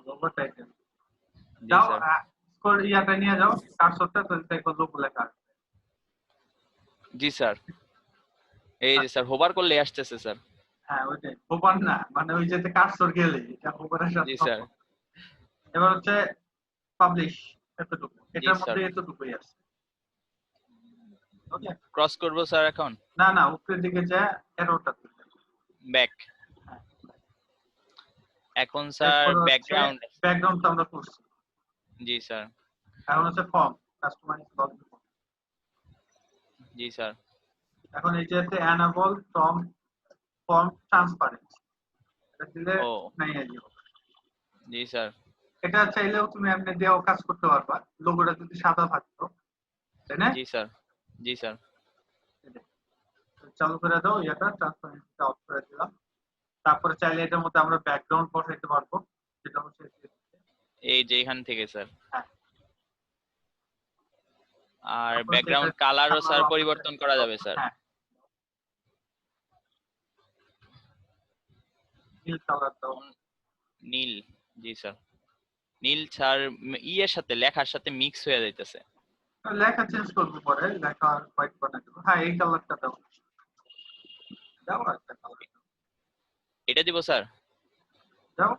লোগো টাইটেল জি দাও, স্যার। স্কোর ইয়াটা নিয়ে যাও, কার্সরটা, তো দেখো লোগো লেখা আছে। জি স্যার। এই যে স্যার হোভার করলে আসতেছে স্যার। হ্যাঁ ওইটাই, হোভার না, মানে ওই যেতে কার্সর গেলে এটা হোভারের সাথে জি স্যার। সম্পর্ক। এবার হচ্ছে পাবলিশ, এতটুকু, জি এটার স্যার। মধ্যে এতটুকুই আছে। ওকে, ক্রস করব স্যার এখন। না না, উপরের দিকে যা এরোটা তুলবে। ব্যাক। এখন স্যার ব্যাকগ্রাউন্ড। ব্যাকগ্রাউন্ডটা আমরা করছি। জি স্যার। এখন হচ্ছে ফর্ম, কাস্টমাইজ লগইন। জি স্যার। এখন এই যে এনেবল ফর্ম ট্রান্সপারেন্ট, এটা দিলে ও নাই আইও। জি স্যার। এটা চাইলেও তুমি এমনি দিয়েও কাজ করতে পারবা, লোগোটা যদি সাদা থাকতো, তাই না? জি স্যার। জি স্যার। চালু করে দাও, এটা ট্রান্সপারেন্সিটা অফ করে দিলাম। তারপরে চাইলে এটার মধ্যে আমরা ব্যাকগ্রাউন্ড বসাইতে পারবো, যেটা হচ্ছে এই যে এখান থেকে স্যার। হ্যাঁ। আর তারপরে ব্যাকগ্রাউন্ড যেটা কালারও স্যার আমরা পরিবর্তন করা যাবে স্যার। হ্যাঁ, নীল কালার দাও। নীল। জি স্যার। নীল স্যার ইয়ের সাথে লেখার সাথে মিক্স হয়ে যাইতেছে। লেখা চেঞ্জ করবো পরে, লেখা হোয়াইট বানাই দেবো। হ্যাঁ, এই কালারটা দাও। যাও একটা কালার এটা দিব স্যার। যাও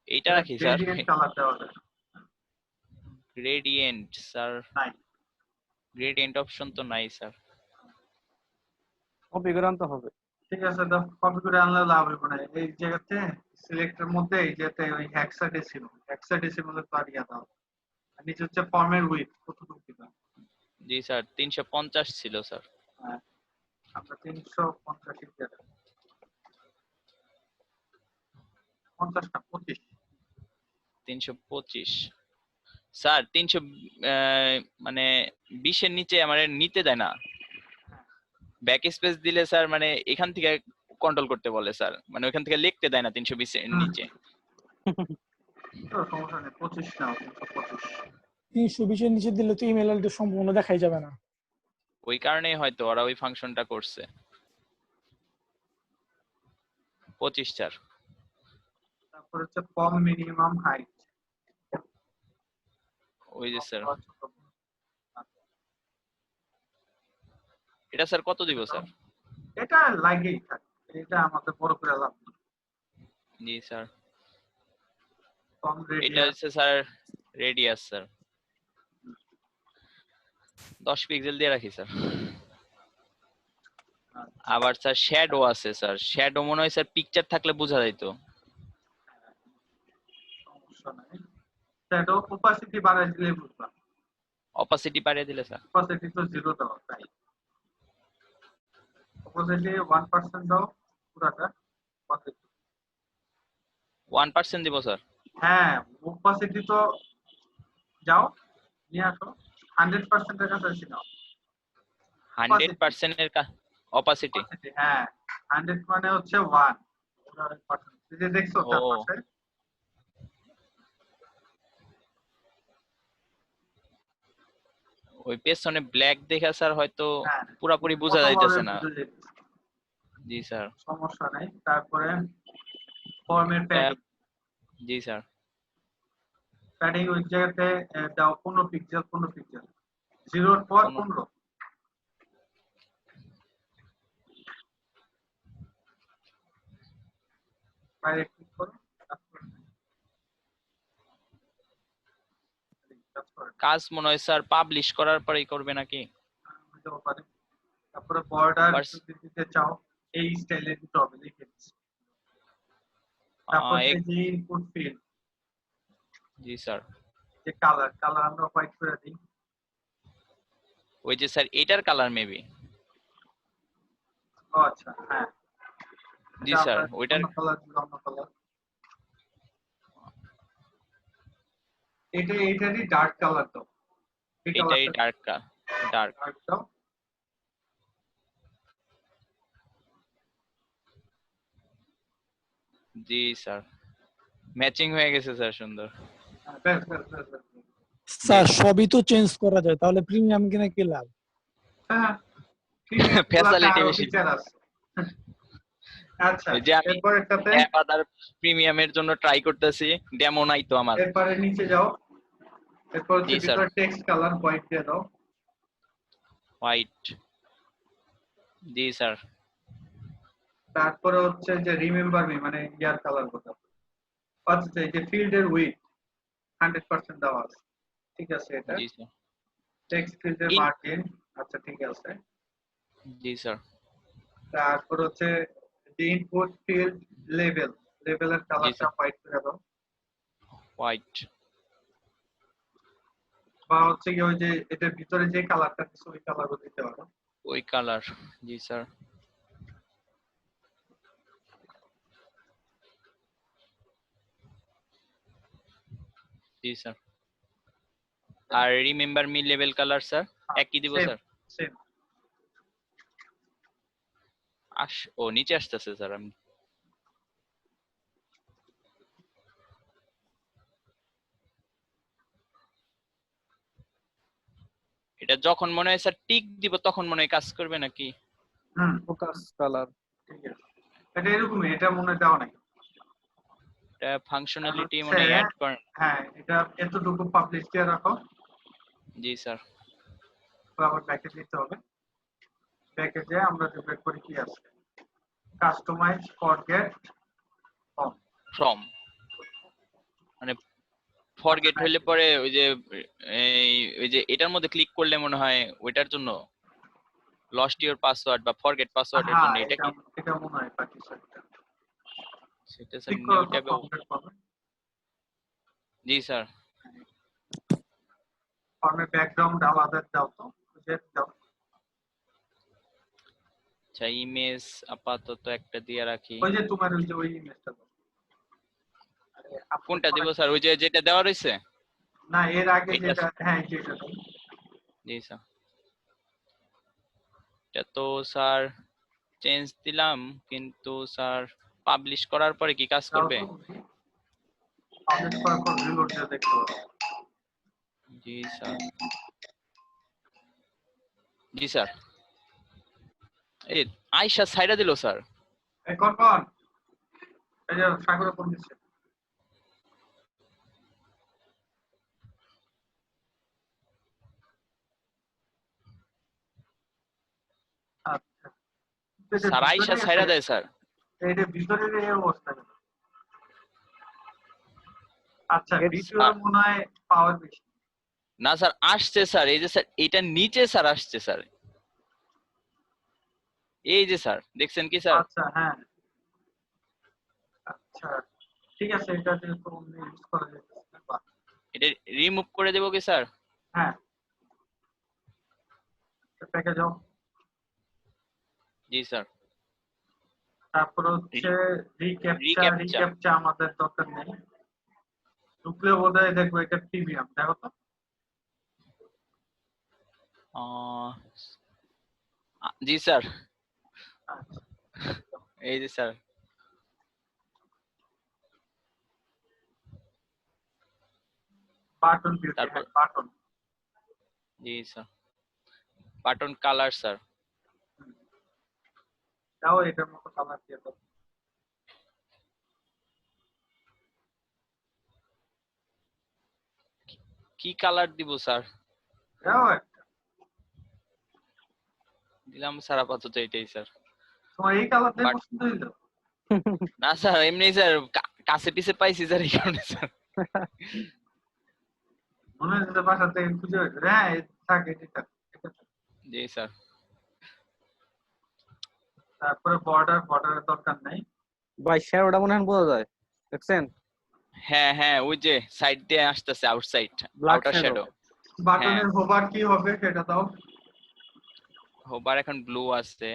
এইটা রাখি স্যার। গ্রেডিয়েন্ট কালার দেওয়া যায় গ্রেডিয়েন্ট স্যার, নাই গ্রেডিয়েন্ট অপশন তো নাই স্যার। কপি করে আনতে হবে। ঠিক আছে তো কপি করে আনলে লাভ হবে না এই জায়গাতে সিলেক্টের মধ্যে এই যেতে ওই হেক্সাডেসিমাল তো আর ইয়া দাও আর নিচে হচ্ছে ফর্মের উইথ কতটুকু দিবা জি স্যার 350 ছিল স্যার। হ্যাঁ আমরা 350 দিয়ে দেব 50 না 25 325 স্যার। 300 মানে 20 এর নিচে আমার নিতে দেয় না। ব্যাক স্পেস দিলে স্যার মানে এখান থেকে কন্ট্রোল করতে বলে স্যার, মানে ওখান থেকে লিখতে দেয় না 320 এর নিচে। তো সমস্যা নেই 25 নাও 325 320 এর নিচে দিলে তো ইমেল আইডি সম্পূর্ণ দেখাই যাবে না। ওই কারণেই হয়তো ওরা ওই ফাংশনটা করছে। 25 স্যার। তারপর হচ্ছে ফর্ম মিনিমাম হাইট ওই যে স্যার, এটা স্যার কত দিব স্যার? এটা লাগেই থাকে এটা আমাদের বড় করে লাভ নেই জি স্যার। ফর্ম এটা রেডিয়াস হচ্ছে স্যার রেডিয়াস স্যার 10 পিক্সেল দিয়ে রাখি স্যার। আবার স্যার শ্যাডো আছে স্যার, শ্যাডো মনে হয় স্যার পিকচার থাকলে বোঝা যাইতো। সমস্যা নাই শ্যাডো ওপাসিটি বাড়াই দিলে বুঝবা অপাসিটি বাড়িয়ে দিলে স্যার। ওপাসিটি তো 0 দাও তাই ওপাসিটি 1% দাও পুরাটা opacity 1% দিব স্যার। হ্যাঁ ওপাসিটি তো যাও নিয়ে আসো 100% এর কাছে নাও 100% এর অপাসিটি। opacity, হ্যাঁ 100 মানে হচ্ছে 1 এই যে দেখছো ও। তার পাশে ওই পেছনে ব্ল্যাক দেখা স্যার হয়তো হ্যাঁ পুরোপুরি বোঝা যাইতেছে না। বুঝে যেতেছে। জি স্যার। সমস্যা নাই তারপরে ফর্মের প্যাডিং জি স্যার। প্যাডিং ওই জায়গাতে দাও 15 পিক্সেল 0 এর পর 15 বাইরে ক্লিক করো কাজ মনে হয় স্যার পাবলিশ করার পরেই করবে নাকি? তারপরে বর্ডার Bars- দিতে চাও এই স্টাইলে দিতে হবে লিখে দিচ্ছি তারপর এই যে ইনপুট ফিল্ড জি স্যার। যে কালার আমরা হোয়াইট করে দিই ওই যে স্যার এটার কালার মেবি। ও আচ্ছা হ্যাঁ জি স্যার ওইটার কালার এটারই ডার্ক কালার দাও এটাই ডার্ক ডার্ক। দাও জি স্যার ম্যাচিং হয়ে গেছে স্যার সুন্দর। ব্যাস স্যার সবই তো চেঞ্জ করা যায়, তাহলে প্রিমিয়াম কিনে কি লাভ? হ্যাঁ ফ্যাসিলিটি বেশি। ফিচার আছে আচ্ছা এই যে আমি এরপর একটাতে আদার প্রিমিয়ামের জন্য ট্রাই করতেছি, ডেমো নাই তো আমার। এরপরে নিচে যাও এরপর হচ্ছে জি, স্যার। ভিতরে টেক্সট কালার হোয়াইট দিয়ে দাও হোয়াইট। জি স্যার। তারপরে হচ্ছে যে রিমেম্বার মি মানে ইয়ার কালার কথা আচ্ছা এই যে ফিল্ডের উইথ 100% দেওয়া আছে ঠিক আছে এটা জি স্যার। টেক্সট ফিল্ডের এই- মার্জিন আচ্ছা ঠিক আছে জি স্যার। তারপর হচ্ছে যে ইনপুট ফিল্ড লেভেলের কালারটা স্যার। হোয়াইট করে দাও হোয়াইট। বা হচ্ছে কি ওই যে এটার ভিতরে যে কালারটা আছে ওই কালারও দিতে পারো ওই কালার। জি স্যার। জি স্যার। আর remember me level colour sir একই দিব স্যার। সেম ও নিচে আসতেছে স্যার। আমি এটা যখন মনে হয় স্যার টিক দিব তখন মনে হয় কাজ করবে নাকি? Focus colour. ঠিক আছে এটা এরকমই এটা মনে হয় দেওয়া নাই এটা ফাংশনালিটি মনে হয় অ্যাড করেন। হ্যাঁ এটা এতটুকু পাবলিশ দিয়ে রাখো জি স্যার। আবার ব্যাকে দিতে হবে প্যাকেজে আমরা যে বের করি কি আছে কাস্টমাইজ ফরগেট ফ্রম মানে ফরগেট হইলে পরে ওই যে এটার মধ্যে ক্লিক করলে মনে হয় ওইটার জন্য লস্ট ইওর পাসওয়ার্ড বা ফরগেট পাসওয়ার্ডের হ্যাঁ জন্য এটা কি এটা মনে হয় বাকি সেটা সেটা স্যার ক্লিক নিউ করো তো ট্যাবে ফরগেট পাবে জি স্যার ফর্মের ব্যাকগ্রাউন্ড আলাদা দাও তো সেট দাও আচ্ছা ইমেজ আপাতত একটা দিয়ে রাখি ওই যে তোমার ওই যে ওই ইমেজটা দাও আরে, upload কোনটা দিব করা- স্যার ওই যে যেটা দেওয়া রয়েছে না এর আগে এইটা যেটা হ্যাঁ যেটা দাও জি স্যার এটা তো স্যার চেঞ্জ দিলাম কিন্তু স্যার পাবলিশ করার পরে কি কাজ দাও করবে তো পাবলিশ করার পর রিলোড দিয়ে দেখতে পারো জি স্যার জি স্যার এই আয়শা সাইডা দিল স্যার এই কোন এই যে সাগরে ফোন দিচ্ছে আচ্ছা এটা স্যার আয়শা ভিতরে সাইডা আছে? দেয় স্যার এটা ভিতরের এই অবস্থা কেন? আচ্ছা It's- ভিডিওর মনে হয় পাওয়ার বেশি না স্যার আসছে স্যার এই যে স্যার এটা নিচে স্যার আসছে স্যার এই যে স্যার দেখছেন কি স্যার আচ্ছা হ্যাঁ আচ্ছা ঠিক আছে এটা দিয়ে তো অন্য ইউজ করা যেতেছে বাহ, এটা রিমুভ করে দেবো কি স্যার হ্যাঁ প্যাকেজ যাও জি স্যার তারপর হচ্ছে রিক্যাপচা Recaptcha। রিক্যাপচা আমাদের দরকার নেই ঢুকলে বোধহয় দেখবো এটা প্রিমিয়াম দেখো তো জি স্যার আচ্ছা এই যে স্যার বাটন বিউটি তারপর বাটন জি স্যার বাটন কালার স্যার দাও এটার মতো কালার দিয়ে দাও কি কালার দিব স্যার দাও একটা দিলাম স্যার আপাতত এটাই স্যার তোমার এই কালারটাই But- পছন্দ হইলো না স্যার এমনি স্যার কাছে পিছে পাইছি স্যার এই কারণে স্যার মনে হচ্ছে বাসা থেকে খুঁজে হয়েছে হ্যাঁ থাক এটা থাক, এটা থাক। জি স্যার তারপরে বর্ডারের দরকার নাই ভাই শ্যাডোটা মনে হয় বোঝা যায় দেখছেন হ্যাঁ হ্যাঁ ওই যে সাইড দিয়ে আসতেছে outside Black outer shadow। Shadow বাটনের হোভার কি হবে সেটা দাও হোবার এখন ব্লু আছে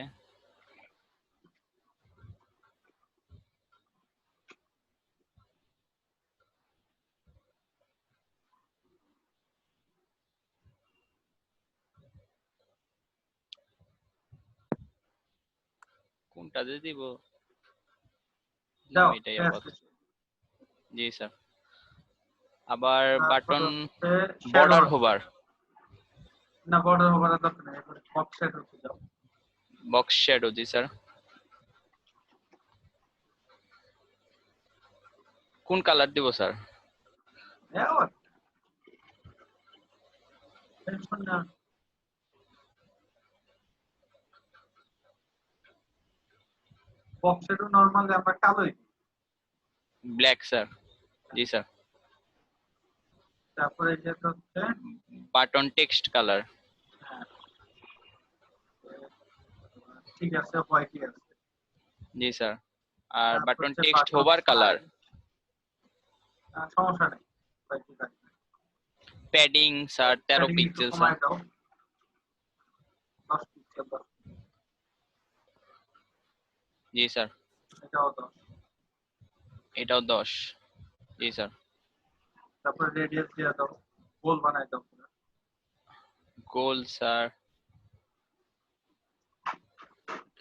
কোনটা দিয়ে দিব দাও এটাই ব্যাস, আপাতত জি স্যার আবার তারপর বাটন হচ্ছে বর্ডার shadow। হোবার না বর্ডার হোভারের দরকার নেই এবার বক্স সেট হচ্ছে দাও বক্স শ্যাডো জি স্যার কোন কালার দিব স্যার দাও টেনশন না বক্স সেটও নরমাল আমরা কালোই দিই। ব্ল্যাক স্যার জি স্যার তারপরে যেটা হচ্ছে বাটন টেক্সট কালার হ্যাঁ, ঠিক আছে হোয়াইটই আছে জি স্যার আর তারপর বাটন হচ্ছে text button hover style। Colour সমস্যা নেই হোয়াইটই থাকবে প্যাডিং স্যার 13 Padding একটু পিক্সেল স্যার কমায় দাও 10 পিক্সেল দাও জি স্যার এটাও দাও এটাও 10 জি স্যার তারপরে রেডিয়াস দিয়ে দাও গোল বানাই দাও পুরো। গোল স্যার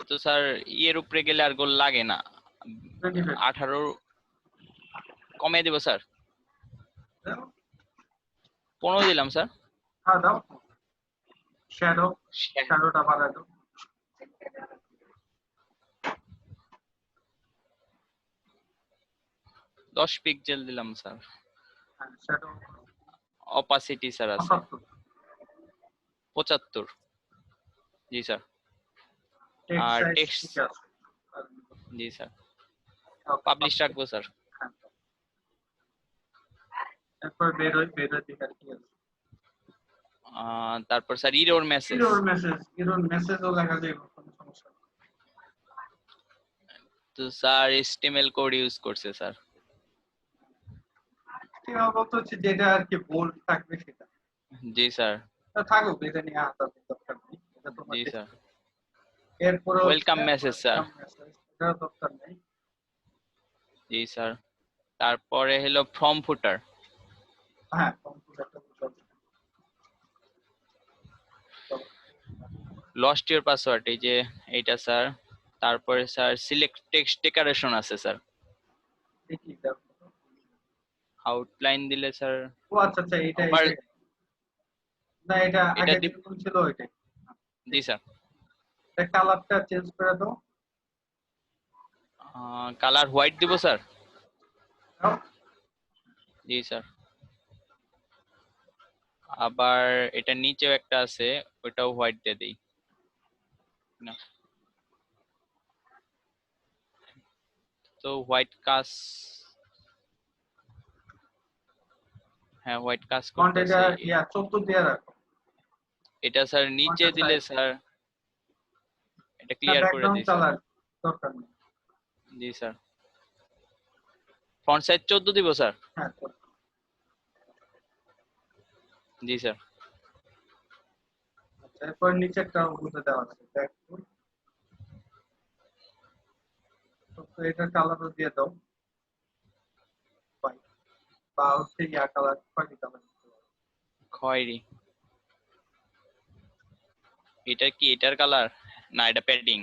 তো স্যার ইয়ের উপরে গেলে আর গোল লাগে না 25 18 কমে দেব স্যার দাও 15 দিলাম স্যার হ্যাঁ দাও শ্যাডোটা বাড়ায় দাও 10 পিক্সেল দিলাম স্যার হ্যাঁ শ্যাডো অপাসিটি স্যার আছে 75 জি স্যার টেক্সট আর সাইজ text- ঠিক আছে। জি স্যার, পাবলিশ রাখবো স্যার। হ্যাঁ। তারপর বেরোয় দিকে আর কি আছে? তারপর স্যার ইরর মেসেজ। এরর মেসেজও লেখা যায়, কোনো সমস্যা নেই। তো স্যার HTML কোড ইউজ করছে স্যার। ঠিক আছে, বলতে হচ্ছে যেটা আর কি বোল্ড থাকবে সেটা জি স্যার। তা থাকুক, এটা নিয়ে হাতার দরকার নেই, এটা তোমার জি text। স্যার। এরপরে Welcome message, sir. এটার দরকার নেই। জি স্যার। তারপরে হলো ফর্ম ফুটার। হ্যাঁ, কম্পিউটারটা বুঝাবো। লস্ট ইওর পাসওয়ার্ড, এই যে এইটা স্যার। তারপরে স্যার সিলেক্ট টেক্সট ডেকোরেশন আছে স্যার। দেখি দেখো। আউটলাইন দিলে স্যার। ও আচ্ছা আচ্ছা, এটা আবার- এটা না, এটা এটা আগে দিপ- যেরকম ছিল ওইটাই। জি স্যার। এটা কালারটা চেঞ্জ করে দাও। কালার হোয়াইট দিব স্যার। দাও। জি স্যার। আবার এটা নিচেও একটা আছে, ওটাও হোয়াইট দিয়ে দেই না। তো হোয়াইট কাজ, হ্যাঁ হোয়াইট কাজ ফন্ট এটা করতেছে। ইয়া 14 দিয়ে রাখো। এটা স্যার নিচে Font-এর দিলে size। স্যার এটা ক্লিয়ার করে ব্যাকগ্রাউন্ড দিই স্যার। কালার দরকার নেই। জি স্যার। ফন্ট সাইজ 14 দিব স্যার। হ্যাঁ তো। জি স্যার। আচ্ছা, এরপর নিচেরটা বুঝতে দেওয়া আছে, দেখো। তো এটার কালারও দিয়ে দাও। White। বা হচ্ছে ইয়া কালার, খয়েরি কালার। খয়েরি। এটা কি এটার কালার? না এটা প্যাডিং।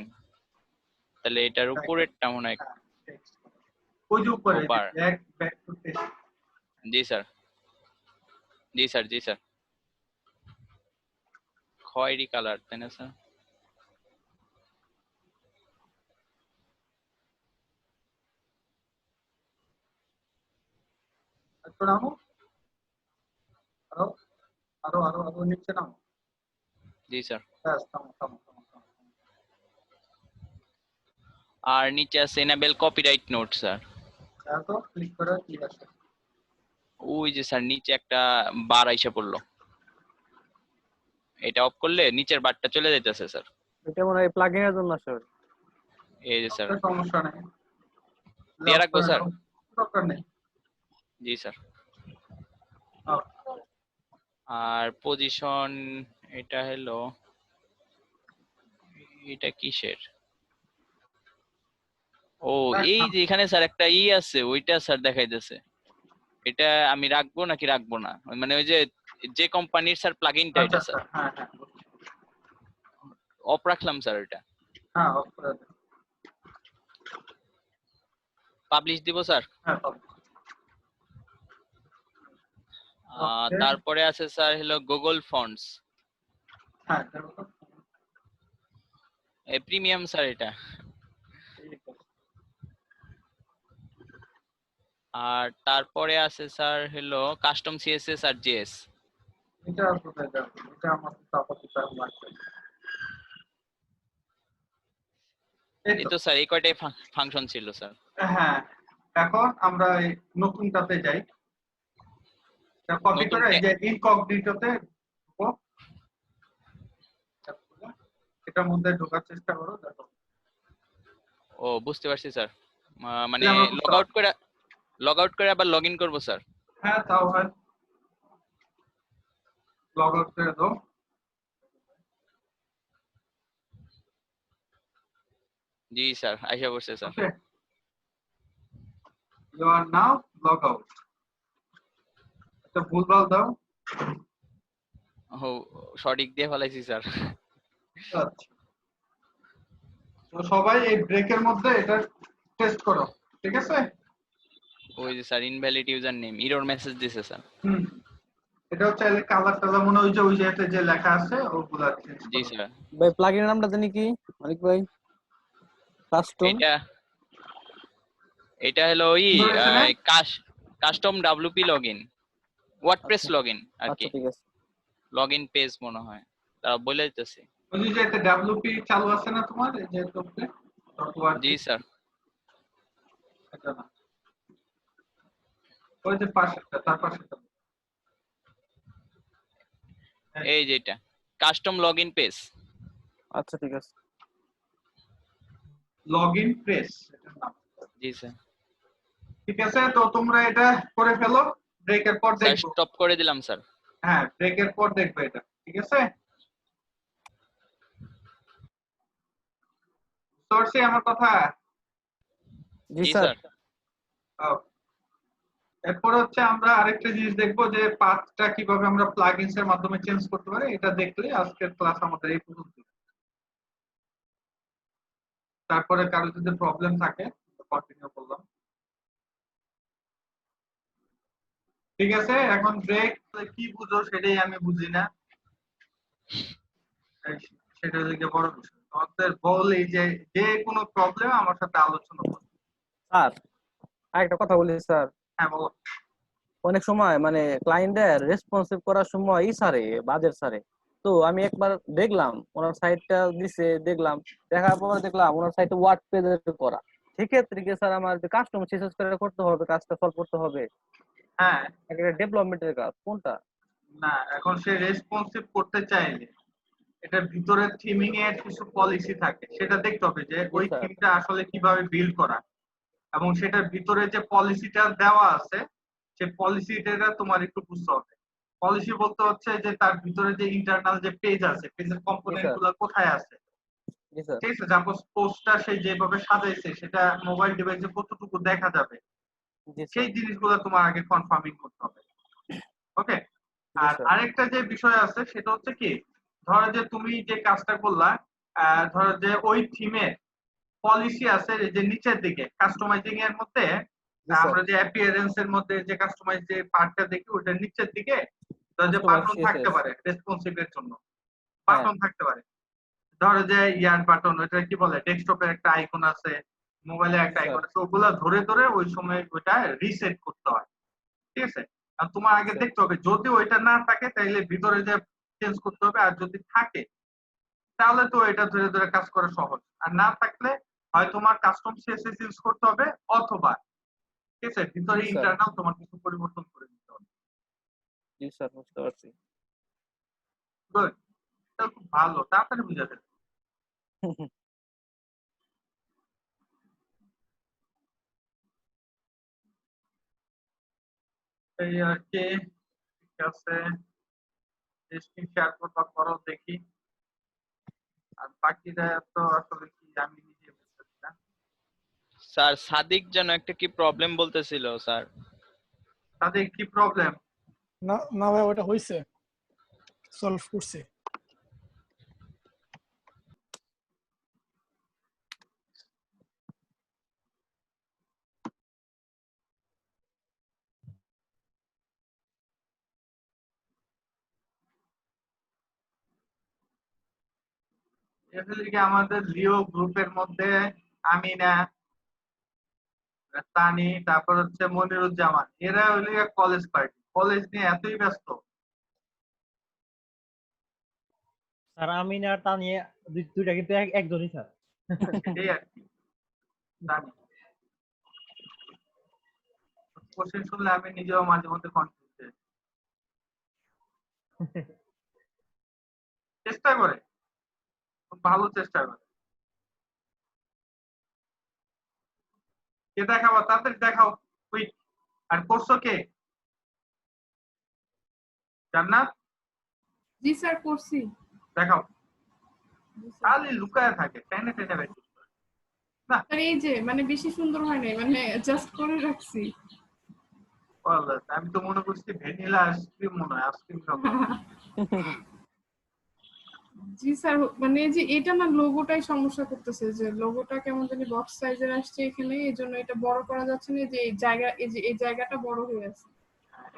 তাহলে এটার উপরেরটা মনে হয়। হ্যাঁ, text। ওই যে উপরে Over। Back to text. G sir. জি স্যার, জি স্যার। খয়েরি কালার তাই না স্যার? একটু নামো। আরো আরো আরো আরো নিচে নামো। জি স্যার। ব্যাস, থামো থামো থামো থামো। আর নিচে আছে এনাবেল কপিরাইট নোট স্যার। তো ক্লিক করে কি আসে? ওই যে স্যার নিচে একটা বার আইসা পড়লো। এটা অফ করলে নিচের বারটা চলে যাইতেছে স্যার। এটা মনে হয় প্লাগইনের জন্য স্যার। এই যে স্যার। কোনো সমস্যা নেই। দিয়ে রাখবো স্যার? দরকার নেই। জি স্যার। আহ, আর পজিশন এটা হলো, এটা কিসের? ও এই যে এখানে স্যার একটা আছে, ওইটা স্যার দেখাইতেছে। এটা আমি রাখবো নাকি রাখবো না, মানে ওই যে যে কোম্পানির স্যার প্লাগইনটা আচ্ছা এটা আচ্ছা, স্যার হ্যাঁ হ্যাঁ অফ রাখলাম স্যার। এটা হ্যাঁ, অফ করে দেন। পাবলিশ দিব স্যার। হ্যাঁ পাবো। Okay। তারপরে আছে স্যার হলো গুগল ফন্টস হ্যাঁ দেখো তো। প্রিমিয়াম স্যার এটা। ঠিক আছে। আর তারপরে আছে স্যার হলো কাস্টম সিএসএস আর জেএস। এটা কোথায় যাবে? এটা আমার তো আপাতত আর লাগবে না। এই এই তো। তো স্যার এই কয়টাই ফাংশন ছিল স্যার। হ্যাঁ, এখন আমরা এই নতুনটাতে যাই। কপি করে এই যে ইনকগনিটোতে ঢুকো। এটার মধ্যে ঢোকার চেষ্টা করো, দেখো। ও বুঝতে পারছি স্যার। মানে এটা আমরা বুঝতে লগ আউট করে আবার লগ ইন করবো স্যার। হ্যাঁ তাও হয়। লগ আউট করে দাও। জি স্যার আইসা পড়ছে sir. Okay, you are now log out. একটা ভুলভাল দাও। ও সঠিক দিয়ে ফেলাইছি স্যার। আচ্ছা, তো সবাই এই ব্রেকের মধ্যে এটা টেস্ট করো, ঠিক আছে? ওই যে sir invalid user name error message দিছে স্যার। হুম, এটাও চাইলে কালারটা যেমন ওই জায়গাতে যে লেখা আছে ওগুলা চেঞ্জ জি করো। স্যার। ভাই প্লাগইনের নামটা জানি কি মালিক ভাই? কাস্টম। এটা হলো ওই ধরেছে না? Custom WP login, WordPress login আর আচ্ছা কি। ঠিক আছে। লগইন পেজ মনে হয়, তারা বলে দিতেছে। ওই যে একটা ডাব্লিউপি চালু আছে না তোমার এই যে তোমরা জি স্যার। এটা না ওই যে পাশেরটা তার পাশেরটা এই যে এটা কাস্টম লগইন পেজ। আচ্ছা ঠিক আছে। লগইন প্রেস এটার নাম। জি স্যার। ঠিক আছে, তো তোমরা এটা করে ফেলো, ব্রেকের পর স্যার দেখবো। স্টপ করে দিলাম স্যার। হ্যাঁ, ব্রেকের পর দেখবো এটা, ঠিক আছে? সরছি আমার কথা? জি জি স্যার। স্যার। এরপর হচ্ছে আমরা আরেকটা জিনিস দেখবো যে পাথটা কিভাবে আমরা প্লাগইনস এর মাধ্যমে চেঞ্জ করতে পারি। এটা দেখলে আজকের ক্লাস আমাদের এই পর্যন্ত। তারপরে কারো যদি প্রবলেম থাকে কন্টিনিউ করলাম। ঠিক আছে, এখন ব্রেক কি বুঝো সেটাই আমি বুঝি না, সেটা দিকে বড় বিষয়। তোমাদের বলি যে যে কোনো প্রবলেম আমার সাথে আলোচনা করো। স্যার আরেকটা কথা বলি স্যার। হ্যাঁ বলো। অনেক সময় মানে ক্লায়েন্টদের রেসপন্সিভ করার সময় সারে বাজেট সারে। তো আমি একবার দেখলাম ওনার সাইটটা দিছে, দেখলাম, দেখার পর দেখলাম ওনার সাইটে ওয়ার্ড পেজের করা। সেক্ষেত্রে কি স্যার আমার কাস্টমার সাকসেস করে করতে হবে, কাজটা সলভ করতে হবে, হ্যাঁ, একটা ডেভেলপমেন্টের কাজ কোনটা? না এখন সে রেসপন্সিভ করতে চাইলে এটার ভিতরে থিমিং এর কিছু পলিসি থাকে, সেটা দেখতে হবে যে জি ওই স্যার। থিমটা আসলে কিভাবে বিল্ড করা, এবং সেটার ভিতরে যে পলিসিটা দেওয়া আছে সে পলিসিটা তোমার একটু বুঝতে হবে। পলিসি বলতে হচ্ছে যে তার ভিতরে যে ইন্টারনাল যে পেজ আছে, পেজের জি কম্পোনেন্ট স্যার। গুলো কোথায় আছে। জি স্যার। ঠিক আছে, সাপোজ পোস্টটা সে যেভাবে সাজাইছে সেটা মোবাইল ডিভাইসে কতটুকু দেখা যাবে, জি সেই স্যার। জিনিসগুলো তোমার আগে কনফার্মিং করতে হবে। ওকে। জি আর স্যার। আরেকটা যে বিষয় আছে সেটা হচ্ছে কি, ধরো যে তুমি যে কাজটা করলা, ধরো যে ওই থিমের পলিসি আছে এই যে নিচের দিকে কাস্টমাইজিং এর মধ্যে, জি স্যার। আমরা যে অ্যাপিয়ারেন্স এর মধ্যে যে কাস্টমাইজ যে পার্টটা দেখি ওটার নিচের দিকে ধরো যে কাস্টমার বাটন থাকতে সিএসএস। পারে রেসপন্সিভ এর জন্য, হ্যাঁ। বাটন থাকতে পারে। ধরো যে ইয়ার বাটন, ওটা কি বলে, ডেস্কটপের একটা আইকন আছে, মোবাইলে জি একটা স্যার। আইকন আছে, ওগুলা ধরে ধরে ওই সময় ওইটা রিসেট করতে হয়। ঠিক আছে, আর তোমার আগে স্যার। দেখতে হবে যদি ওইটা না থাকে তাহলে ভিতরে যে চেঞ্জ করতে হবে, আর যদি থাকে তাহলে তো এটা ধরে ধরে কাজ করা সহজ, আর না থাকলে হয় তোমার কাস্টম সিএসএস ইউজ করতে হবে, অথবা ঠিক আছে ভিতরে জি স্যার। ইন্টারনাল তোমার কিছু পরিবর্তন করে দিতে হবে। জি স্যার বুঝতে পারছি। গুড, এটা খুব ভালো, তাড়াতাড়ি বুঝে যাবে। এই আর কি, ঠিক আছে, স্ক্রিন শেয়ার করবা করো দেখি। আর বাকিটা তো আসলে কি আমি নিজে বুঝতেছি না। স্যার সাদিক যেন একটা কি প্রবলেম বলতেছিল স্যার। তাদের কি প্রবলেম? না না ভাই, ওটা হয়েছে, সলভ করছে। এদিকে আমাদের লিও গ্রুপের মধ্যে আমিনা, তানি, তারপর হচ্ছে মনিরুজ্জামান, এরা হইলে কলেজ পার্টি, কলেজ নিয়ে এতই ব্যস্ত। স্যার আমি আর তা নিয়ে দুইটা কিন্তু একজনই স্যার। এটাই আর কি জানি। কোশ্চেন শুনলে আমি নিজেও মাঝে মধ্যে কনফিউজ হই। চেষ্টা করে, খুব ভালো চেষ্টা করে। কে দেখাবো, তাড়াতাড়ি দেখাও, কুইক। আর করছো কে? জান্নাত, জি স্যার করছি। দেখাও। জি স্যার। খালি লুকায় থাকে, টেনে টেনে বের করতে হয়। না আর এই যে মানে বেশি সুন্দর হয় নাই, মানে জাস্ট করে রাখছি। বল, আমি তো মনে করছি ভ্যানিলা আইসক্রিম, মনে হয় আইসক্রিম সব। জি স্যার, মানে এই যে এটা না লোগোটাই সমস্যা করতেছে, যে লোগোটা কেমন জানি বক্স সাইজের আসছে এখানে, এই জন্য এটা বড় করা যাচ্ছে না, যে এই জায়গা, এই যে এই জায়গাটা বড় হয়ে আছে।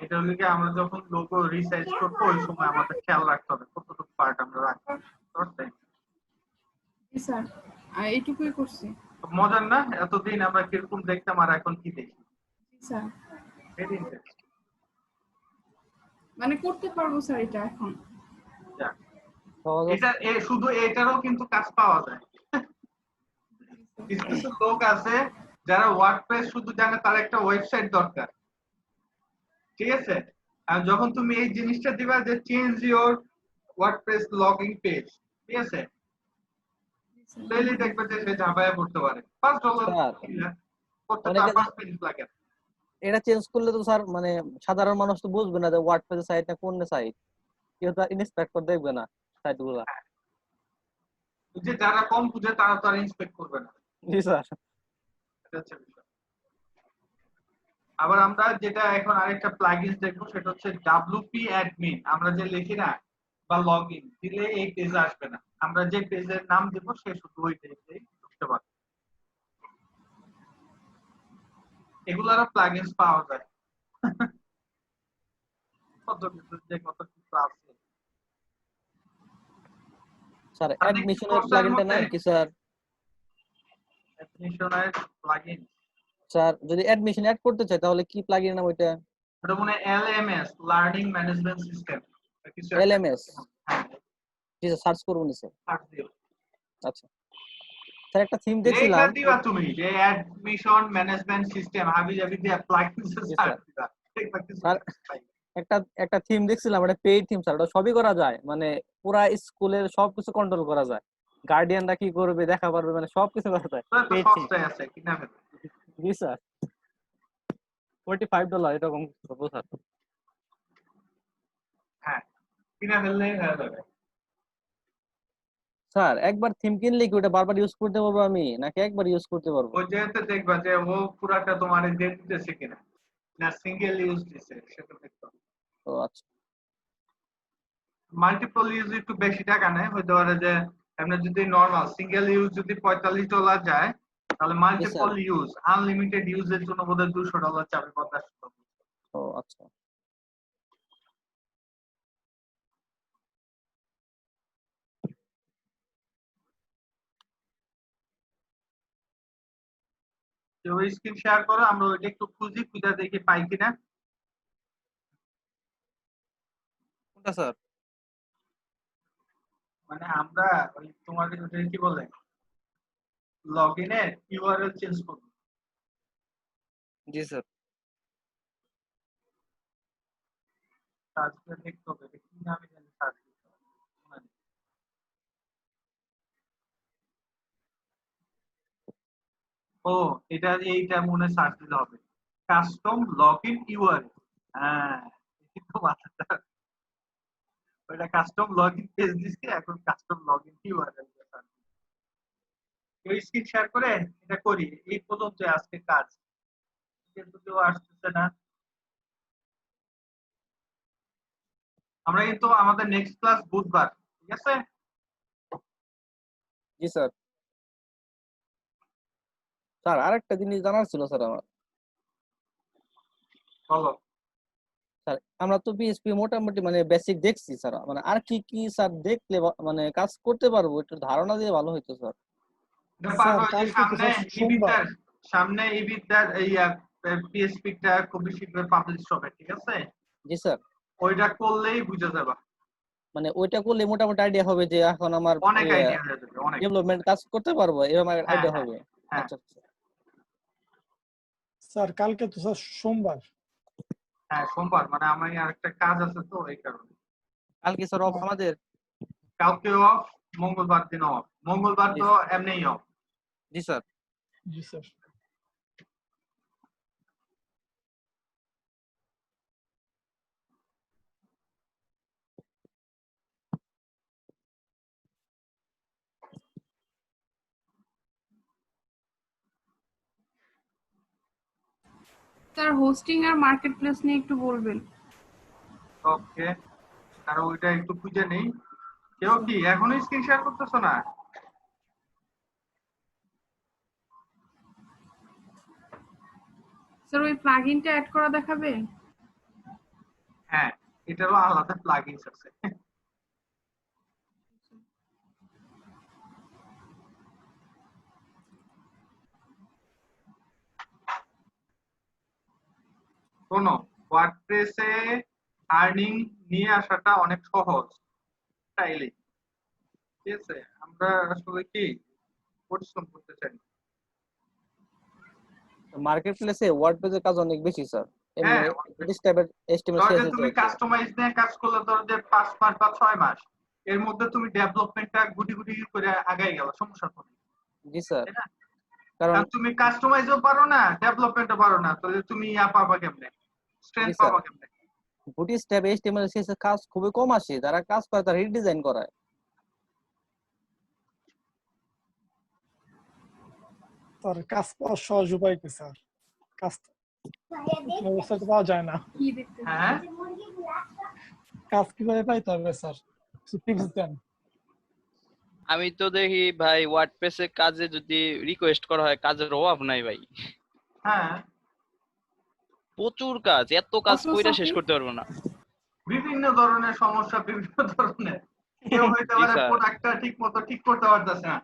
এটা হলে কি, আমরা যখন লোগো রিসাইজ করবো ওই সময় আমাদের খেয়াল রাখতে হবে কতটুকু পার্ট আমরা রাখবো। বুঝতে পারছেন? জি স্যার, আর এইটুকুই করছি। মজার না, এতদিন আমরা কিরকম দেখতাম আর এখন কি দেখি। জি স্যার, ভেরি ইন্টারেস্টিং। মানে করতে পারবো স্যার এটা এখন। যাক, সহজ আছে। এটা শুধু এটারও কিন্তু কাজ পাওয়া যায়। কিছু কিছু লোক আছে যারা ওয়ার্ডপ্রেস শুধু জানে, তার একটা ওয়েবসাইট দরকার, ঠিক আছে? আর যখন তুমি এই জিনিসটা দিবা যে change your WordPress login page, ঠিক আছে, তাহলে দেখবে যে সে ঝাঁপায়া করতে পারে। $5 স্যার করতে তার অনেকে 5 মিনিট লাগে না। এটা চেঞ্জ করলে তো স্যার মানে সাধারণ মানুষ তো বুঝবে না যে ওয়ার্ডপ্রেস সাইটটা কোন সাইট, কেউ তো ইন্সপেক্টর দেখবে না সাইট গুলা। যে যারা কম বুঝে তারা তো আর ইন্সপেক্ট করবে না, জি স্যার। এটা হচ্ছে বিষয়। আবার আমরা যেটা এখন আরেকটা প্লাগইন দেখবো, সেটা হচ্ছে WP অ্যাডমিন। আমরা যে লিখি না বা লগইন দিলে এই পেজে আসবে না, আমরা যে পেজের নাম দেব সে শুধু ওই পেজেই ঢুকতে পারবে। এগুলারও প্লাগইনস পাওয়া যায়। কত কিছু যে কত কিছু আছে। স্যার আপনি কি অ্যাডমিশনের কোর্সের প্লাগইনটার মধ্যে নাম কি স্যার? অ্যাডমিশনের প্লাগইন, স্যার যদি অ্যাডমিশন অ্যাড করতে চাই তাহলে কি প্লাগইন নাম ওইটা? ওটা মনে হয় LMS, লার্নিং ম্যানেজমেন্ট সিস্টেম কিছু একটা। LMS। হ্যাঁ, জি স্যার, সার্চ করব নি স্যার। সার্চ দিও। আচ্ছা স্যার, একটা থিম এইটা দেখছিলাম। দিবা তুমি যে অ্যাডমিশন ম্যানেজমেন্ট সিস্টেম হাবি জাবি দিয়ে প্লাগইনস জি সার্চ স্যার। দিবা, দেখবা কিছু স্যার পাই। একটা একটা থিম দেখছিলাম, এটা পেইড থিম স্যার, ওটা সবই করা যায়, মানে পুরা স্কুলের সবকিছু কন্ট্রোল করা যায়, গার্ডিয়ানরা কি করবে দেখা পারবে, মানে সবকিছু করা যায় ওটা তো পেইড থিম। সস্তায় আছে, কিনা ফেলো। জি স্যার, $45 এরকম হবো স্যার। হ্যাঁ, কিনা ফেললেই হয়ে যাবে। স্যার একবার থিম কিনলে কি ওটা বারবার ইউজ করতে পারবো আমি, নাকি একবার ইউজ করতে পারবো? ওই যেতে দেখবা যে ও পুরাটা তোমার দিয়ে দিতেছে কিনা, না সিঙ্গেল ইউজ দিছে সেটা দেখতে হবে। ও আচ্ছা। মাল্টিপল ইউজ একটু বেশি টাকা নেয়, হইতে পারে যে এমনি যদি নরমাল সিঙ্গেল ইউজ যদি $45 যায়, তাহলে জি স্যার। মাল্টিপল ইউজ আনলিমিটেড ইউজের জন্য বোধহয় $200 চাবে, $50। ও আচ্ছা। ওই স্ক্রিন শেয়ার করো, আমরা ওইটা একটু খুঁজি, খুঁজে দেখি পাই কিনা। কোনটা স্যার? মানে আমরা ওই তোমাদের ওটা কি বলে লগ ইনে ইউআরএল চেঞ্জ করবো। জি স্যার। সার্চ করে দেখতে হবে এটা কি নামে জানি সার্চ করতে হবে। ও এটা এইটা মনে সার্চ দিতে হবে, কাস্টম লগ ইন ইউআরএল। হ্যাঁ, এই তো মাথাটা, ওইটা কাস্টম লগ ইন পেজ দিচ্ছি, এখন কাস্টম লগ ইন ইউআরএল। কেউ স্ক্রিন শেয়ার করে এটা করি, এই পর্যন্ত আজকে কাজ, কিন্তু কেউ আসতেছে না। আমরা কিন্তু আমাদের নেক্সট ক্লাস বুধবার, ঠিক আছে? জি স্যার। স্যার আরেকটা জিনিস জানার ছিল স্যার আমার। বলো। স্যার আমরা তো পিএইচপি মোটামুটি মানে বেসিক দেখছি স্যার, মানে আর কি কি স্যার দেখলে মানে কাজ করতে পারবো একটু ধারণা দিয়ে ভালো হইতো স্যার। ব্যাপার স্যার ওই যে কালকে তো স্যার সোমবার। সামনে ইবিটার এই পিএসপি টা খুবই শীঘ্রই পাবলিশ হবে, ঠিক আছে? জি স্যার। ওইটা করলেই বুঝে যাবা, মানে ওইটা করলে মোটামুটি আইডিয়া হবে যে এখন আমার অনেক আইডিয়া হয়ে যাবে, অনেক। ডেভেলপমেন্ট কাজ করতে পারবো, এরকম হ্যাঁ আইডিয়া হ্যাঁ হবে। হ্যাঁ। আচ্ছা আচ্ছা। স্যার কালকে তো স্যার সোমবার। হ্যাঁ সোমবার, মানে আমার আরেকটা কাজ আছে তো এই কারণে। কালকে স্যার অফ আমাদের? কালকে অফ, মঙ্গলবার দিন অফ। মঙ্গলবার জি তো এমনিই অফ। জি স্যার। জি স্যার। স্যার হোস্টিং আর মার্কেটপ্লেস নিয়ে একটু বলবেন। ওকে, কারণ ওইটা একটু খুঁজে নেই। কেউ কি এখনো স্ক্রিন শেয়ার করতেছো না? স্যার ওই প্লাগইনটা অ্যাড করা দেখাবে? হ্যাঁ, এটারও আলাদা প্লাগইনস আছে। শোনো, ওয়ার্ডপ্রেসে আর্নিং নিয়ে আসাটা অনেক সহজ চাইলে, ঠিক আছে, আমরা আসলে কি পরিশ্রম করতে চাই না। মার্কেট প্লেসে ওয়ার্ডপ্রেসের কাজ অনেক বেশি স্যার। এমনি হ্যাঁ, দিস টাইপের এস্টিমেট ধরো যে সিএসএস তুমি কাস্টমাইজ নিয়ে কাজ করলে ধরো যে 5 মাস বা 6 মাস, এর মধ্যে তুমি ডেভেলপমেন্টটা গুটি গুটি করে আগাই গেল, সমস্যা কোথায়? জি স্যার। তাই না? কারণ কারণ তুমি কাস্টমাইজও পারো না, ডেভেলপমেন্টও পারো না, তাহলে তুমি পাবা কেমনে, জি স্ট্রেংথ স্যার, পাবা কেমনে? বুটি স্টেপ এস্টিমেট সিএসএস কাজ খুবই কম আসে, যারা কাজ করে তারা রিডিজাইন করায়। স্যার কাজ পাওয়ার সহজ উপায় কি স্যার? কাজ ওয়েবসাইটে পাওয়া যায় না। কি দেখতে হ্যাঁ, কাজ কিভাবে পাইতে হবে স্যার? কিছু টিপস দেন। আমি তো দেখি ভাই ওয়ার্ডপ্রেসে কাজে যদি রিকোয়েস্ট করা হয় কাজের অভাব নাই ভাই, হ্যাঁ, প্রচুর কাজ, এত কাজ অথচ কইরা শেষ কি? করতে পারবো না। বিভিন্ন ধরনের সমস্যা, বিভিন্ন ধরনের, কেউ হইতে জি পারে স্যার, প্রোডাক্টটা ঠিক মতো ঠিক করতে পারতেছে না,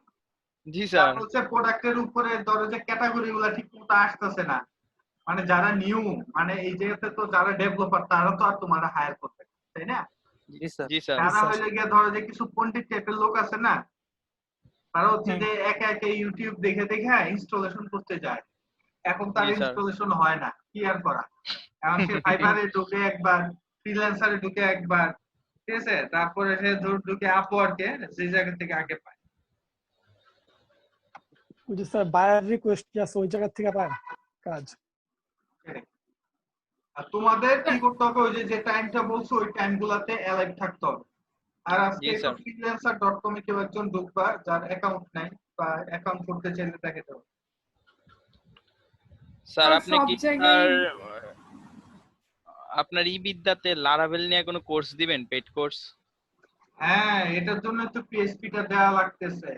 জি স্যার, তারপর হচ্ছে প্রোডাক্টের উপরে ধরো যে ক্যাটাগরি গুলা ঠিক মতো আসতেছে না, মানে যারা নিউ, মানে এই জায়গাতে তো যারা ডেভেলপার তারা তো আর তোমার হায়ার করবে না, তাই না? জি স্যার। জি স্যার, তারা স্যার। হইলে গিয়ে ধরো যে কিছু পন্ডিত টাইপের লোক আছে না, তারা হচ্ছে হুম। যে একা একা ইউটিউব দেখে দেখে ইনস্টলেশন করতে যায়, এখন তার জি স্যার। ইনস্টলেশন হয় না, কি আর করা। এখন সে ফাইবারে ঢুকে একবার, ফ্রিল্যান্সারে ঢুকে একবার, ঠিক আছে, তারপরে সে ঢুকে আপওয়ার্কে, যে জায়গা থেকে আগে পায়। ওই যে স্যার বায়ার রিকোয়েস্ট কি আছে ওই জায়গা থেকে পায় কাজ? সেটাই। আর তোমাদের কি করতে হবে, ওই যে যে টাইমটা বলছো ওই টাইম গুলাতে অ্যালাইভ থাকতে হবে। আর আজকে জি একটু স্যার। freelancer.com এ কেউ একজন ঢুকবা যার অ্যাকাউন্ট নাই বা অ্যাকাউন্ট করতে চাইলে তাকে দাও। স্যার আর আপনি সব কি জায়গায় স্যার আপনার ই বিদ্যাতে লারাভেল নিয়ে কোনো কোর্স দিবেন, পেড কোর্স? হ্যাঁ, এটার জন্য তো পিএইচপিটা দেওয়া লাগতেছে।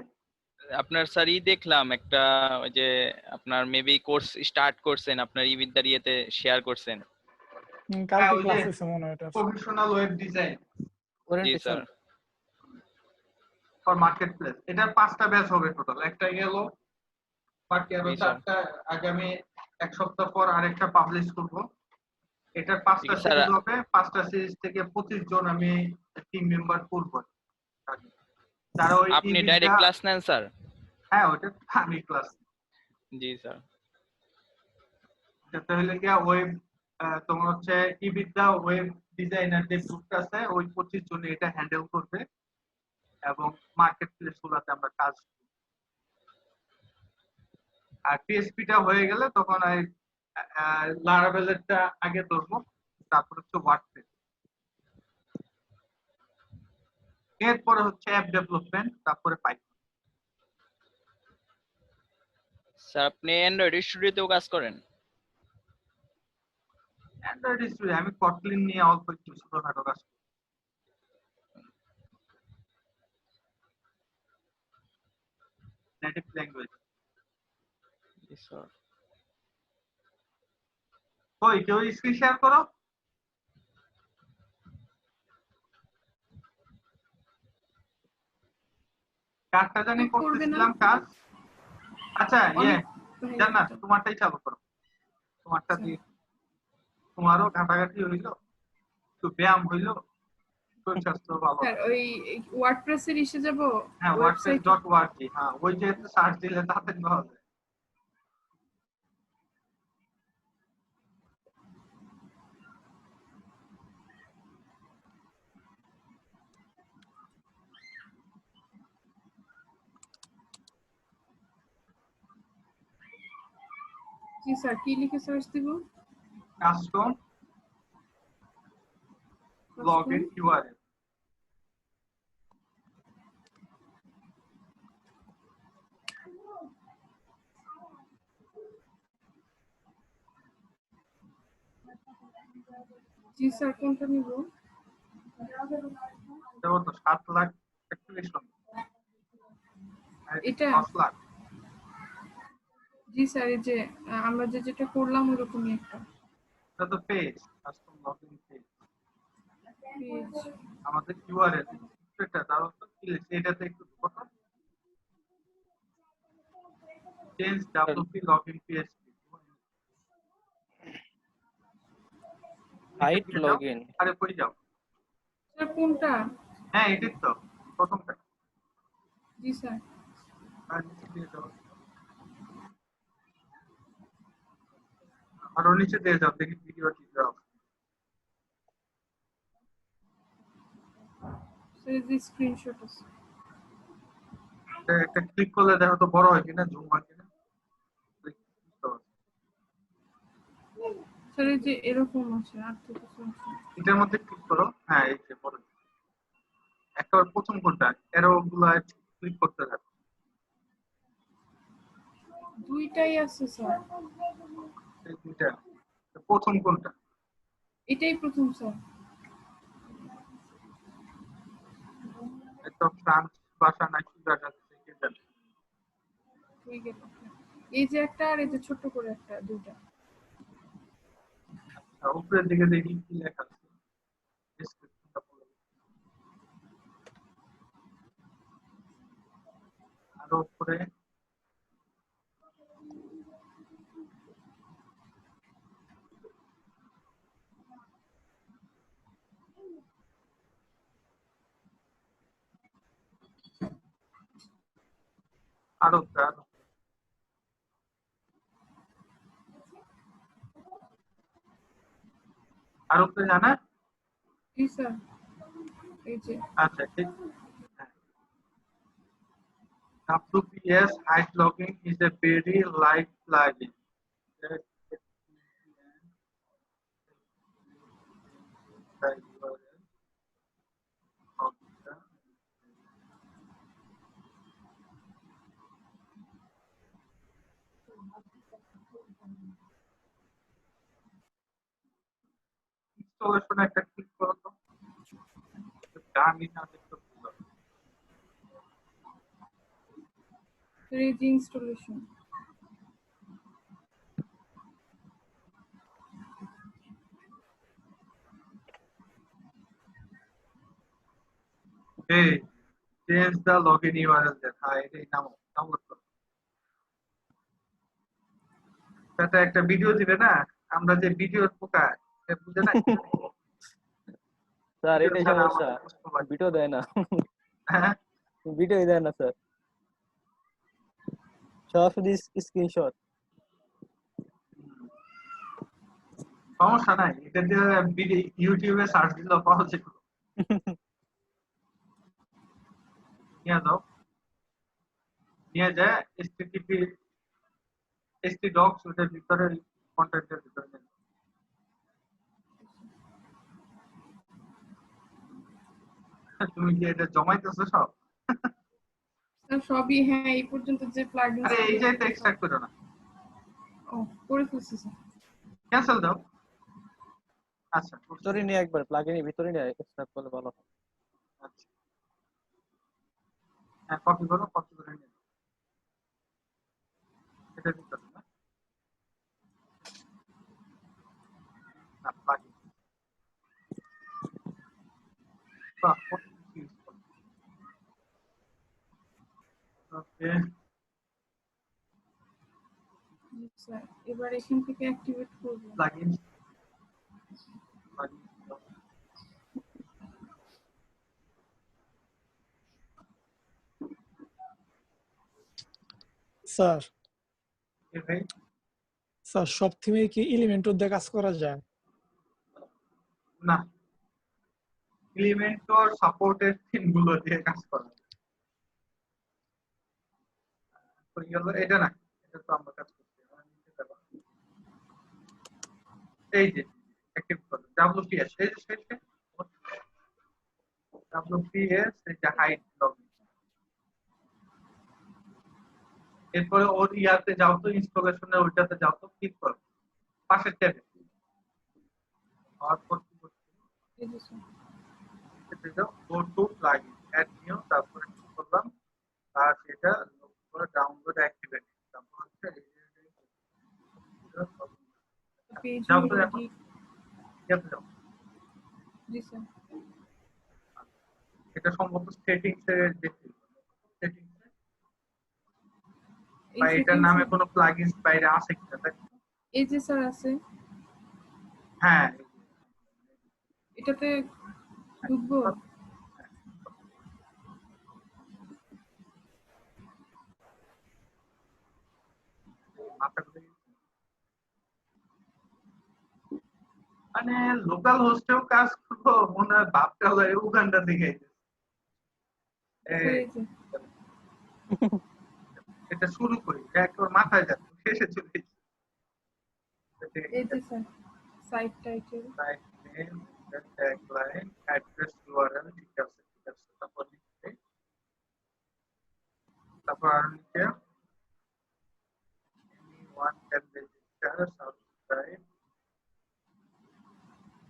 আপনার স্যার ই দেখলাম একটা, ওই যে আপনার মেবি কোর্স স্টার্ট করছেন, আপনার ই বিদ্যার ইয়েতে শেয়ার করছেন। হ্যাঁ, কালকে ওই যে ক্লাস হয়েছে মনে হয় এটার। Professional web design G orientation. Sir. For market place, এটার 5টা ব্যাচ হবে টোটাল, একটা গেল, বাকি আরো জি স্যার। 4টা আগামী এক সপ্তাহ পর আরেকটা পাবলিশ করব। এটার 5টা স্যার সিরিজ হবে, 5টা সিরিজ থেকে 25 জন আমি টিম মেম্বার করব, যারা ওই আপনি ইবিটা। ডাইরেক্ট ক্লাস নেন স্যার? হ্যাঁ, ওটা আমি ক্লাস, জি স্যার। যেটা হলে গিয়া ওয়েব, তোমার হচ্ছে ইবিটা ওয়েব ডিজাইনার যে গ্রুপটা আছে ওই 25 জন এটা হ্যান্ডেল করবে, এবং মার্কেট প্লেস গুলাতে আমরা কাজ করব। আর পিএসপিটা হয়ে গেলে তখন লারাভেলেরটা আগে ধরবো, তারপর হচ্ছে ওয়ার্ডপ্রেস, এরপরে হচ্ছে অ্যাপ ডেভেলপমেন্ট, তারপরে পাইথন। স্যার আপনি অ্যান্ড্রয়েড স্টুডিওতেও কাজ করেন? অ্যান্ড্রয়েড স্টুডিও আমি কটলিন নিয়ে অল্প একটু ছোটখাটো কাজ করি, নেটিভ ল্যাঙ্গুয়েজ। জি স্যার। ওই কেউ স্ক্রিন শেয়ার করো। কাজটা জানি করবে না করতেছিলাম কাজ। আচ্ছা, অনেক জান্নাত তোমারটাই চালু করো, তোমারটা দিয়ে তোমারও ঘাটাঘাটি হইলো, একটু ব্যায়াম হইলো, শরীর স্বাস্থ্য ভালো। স্যার ওই ওয়ার্ডপ্রেসের ইসে যাব, হ্যাঁ, ওয়েবসাইট। wordpress.org, হ্যাঁ ওই যে সার্চ দিলে তাতে পাওয়া যায়। জি স্যার, কি লিখে সার্চ দিব? Custom login URL. জি স্যার, কোনটা নিব? দেখো তো 7,41,00,000, আর এটা? 10,00,000। জি স্যার, এই যে আমরা যেটা করলাম ওরকমই একটা এটা তো page, custom login page, page. আমাদের ইউআরএল এটা দাও তো, কি লিখছে এটাতে একটু কত, change WP login PSP, site login. আরে কই যাও? স্যার কোনটা? হ্যাঁ, এটাই তো প্রথমটা। জি স্যার। আর নিচে দিয়ে যাও, আরো নিচে দিয়ে যাও, দেখি ভিডিও টিডিও স্যার এই যে স্ক্রিনশট আছে। একটা ক্লিক করলে দেখো তো বড় হয় কিনা, জুম হয় কিনা। স্যার এই যে এরকম আছে, আর তো কিছু আছে না। এটার মধ্যে ক্লিক করো, হ্যাঁ এই যে বড়। একবার প্রথম কোনটা এরো গুলা ক্লিক করতে থাকো। দুইটাই আছে স্যার। এই দুইটা, প্রথম কোনটা? এটাই প্রথম স্যার। একটা ফ্রান্স ভাষা না কি ভাষা থেকে জানি। ঠিক আছে। এই যে একটা আর এই যে ছোট করে একটা, দুইটা। আর উপরের দিকে দেখি কি লেখা আছে, ডেসক্রিপশনটা পড়ো। আরো উপরে আরো উপরে, আরো উপরে জানা। জি স্যার। এই যে আচ্ছা ঠিক। WPS hide logging is a very light plugin that the URL of the installation একটা ক্লিক করো তো, গানই না দেখতে পারো। স্যার এই যে installation. Hey, change the login URL there. হ্যাঁ এটাই নামো, ডাউনলোড করো। এটা একটা ভিডিও দিবে না, আমরা যে ভিডিওর পোকা, এটা বুঝে না। স্যার ভিডিও এটাই ছাড়া সমস্যা, আমাদের কষ্ট লাগে। ভিডিও দেয় না, হ্যাঁ ভিডিও দেয় না স্যার, সব শুধু স্ক্রিনশট। সমস্যা নাই, এটা দিয়ে ইউটিউবে সার্চ দিলেও পাওয়া যাবে। নিয়ে যাও, নিয়ে যায় HTTP docs ওটার ভিতরে, কন্টেন্টের ভিতরে নিয়ে যাও। তুমি কি এটা জমাইতেছো সব? স্যার সবই, হ্যাঁ এই পর্যন্ত যে প্লাগইনস আরে এই যে এক্সট্রাক্ট করো না, ও করে ফেলছি স্যার। ক্যান্সেল দাও। আচ্ছা ভিতরে নিয়ে একবার প্লাগইনের ভিতরে নিয়ে স্টার্ট করলে ভালো হয়। আচ্ছা হ্যাঁ, কপি করো, কপি করে নিয়ে যাও। এটা ভিতরে না, plugin। বাহ, কত কিছু use করো। ওকে, স্যার এবার এখান থেকে অ্যাক্টিভেট করব। প্লাগইন স্যার ভাই। স্যার সব থিমে কি এলিমেন্টর দিয়ে কাজ করা যায়? না, এলিমেন্টর সাপোর্টের থিমগুলো দিয়ে কাজ করা। তো গেল এটা না, এটা তো আমরা কাজ করছি। আমরা নিচে যাবো। এই যে অ্যাক্টিভ করো WPS, এই যে শেষে WPS, এই যে হাইড লগইন। এরপরে ওর ইয়াতে যাও তো, ইনস্টলেশনের ওইটাতে যাও তো, ক্লিক করো পাশের ট্যাবে। আর পর কি করতে এই যে স্যার। হবে, যাও গো টু প্লাগইন, অ্যাড নিও, তারপরে কি করলাম, আর সেটা ডাউনলোড অ্যাক্টিভেট, তারপর হচ্ছে এই যে পেজ যাও তো এখন, এডিট। ইয়াতে যাও। জি স্যার। এটা সম্ভবত সেটিংস এর যে সেটিংস, এই বা এটার সেটিংস নামে কোনো প্লাগইনস বাইরে আছে কিনা দেখ। এই যে স্যার আছে, হ্যাঁ এটাতে ঢুকবো। মাথা ঘুরে গেছে। মানে লোকাল হোস্টেও কাজ করবো মনে হয় বাপটা হলো উগান্ডা থেকে স্যার এই যে এটা শুরু করি একবার মাথায় যাচ্ছে শেষে চলে গেছি। এই যে sir site title Site name, the tagline, address, URL, ঠিক আছে। তারপর লিখতে, তারপর আর লিখতে, anyone can register, subscribe,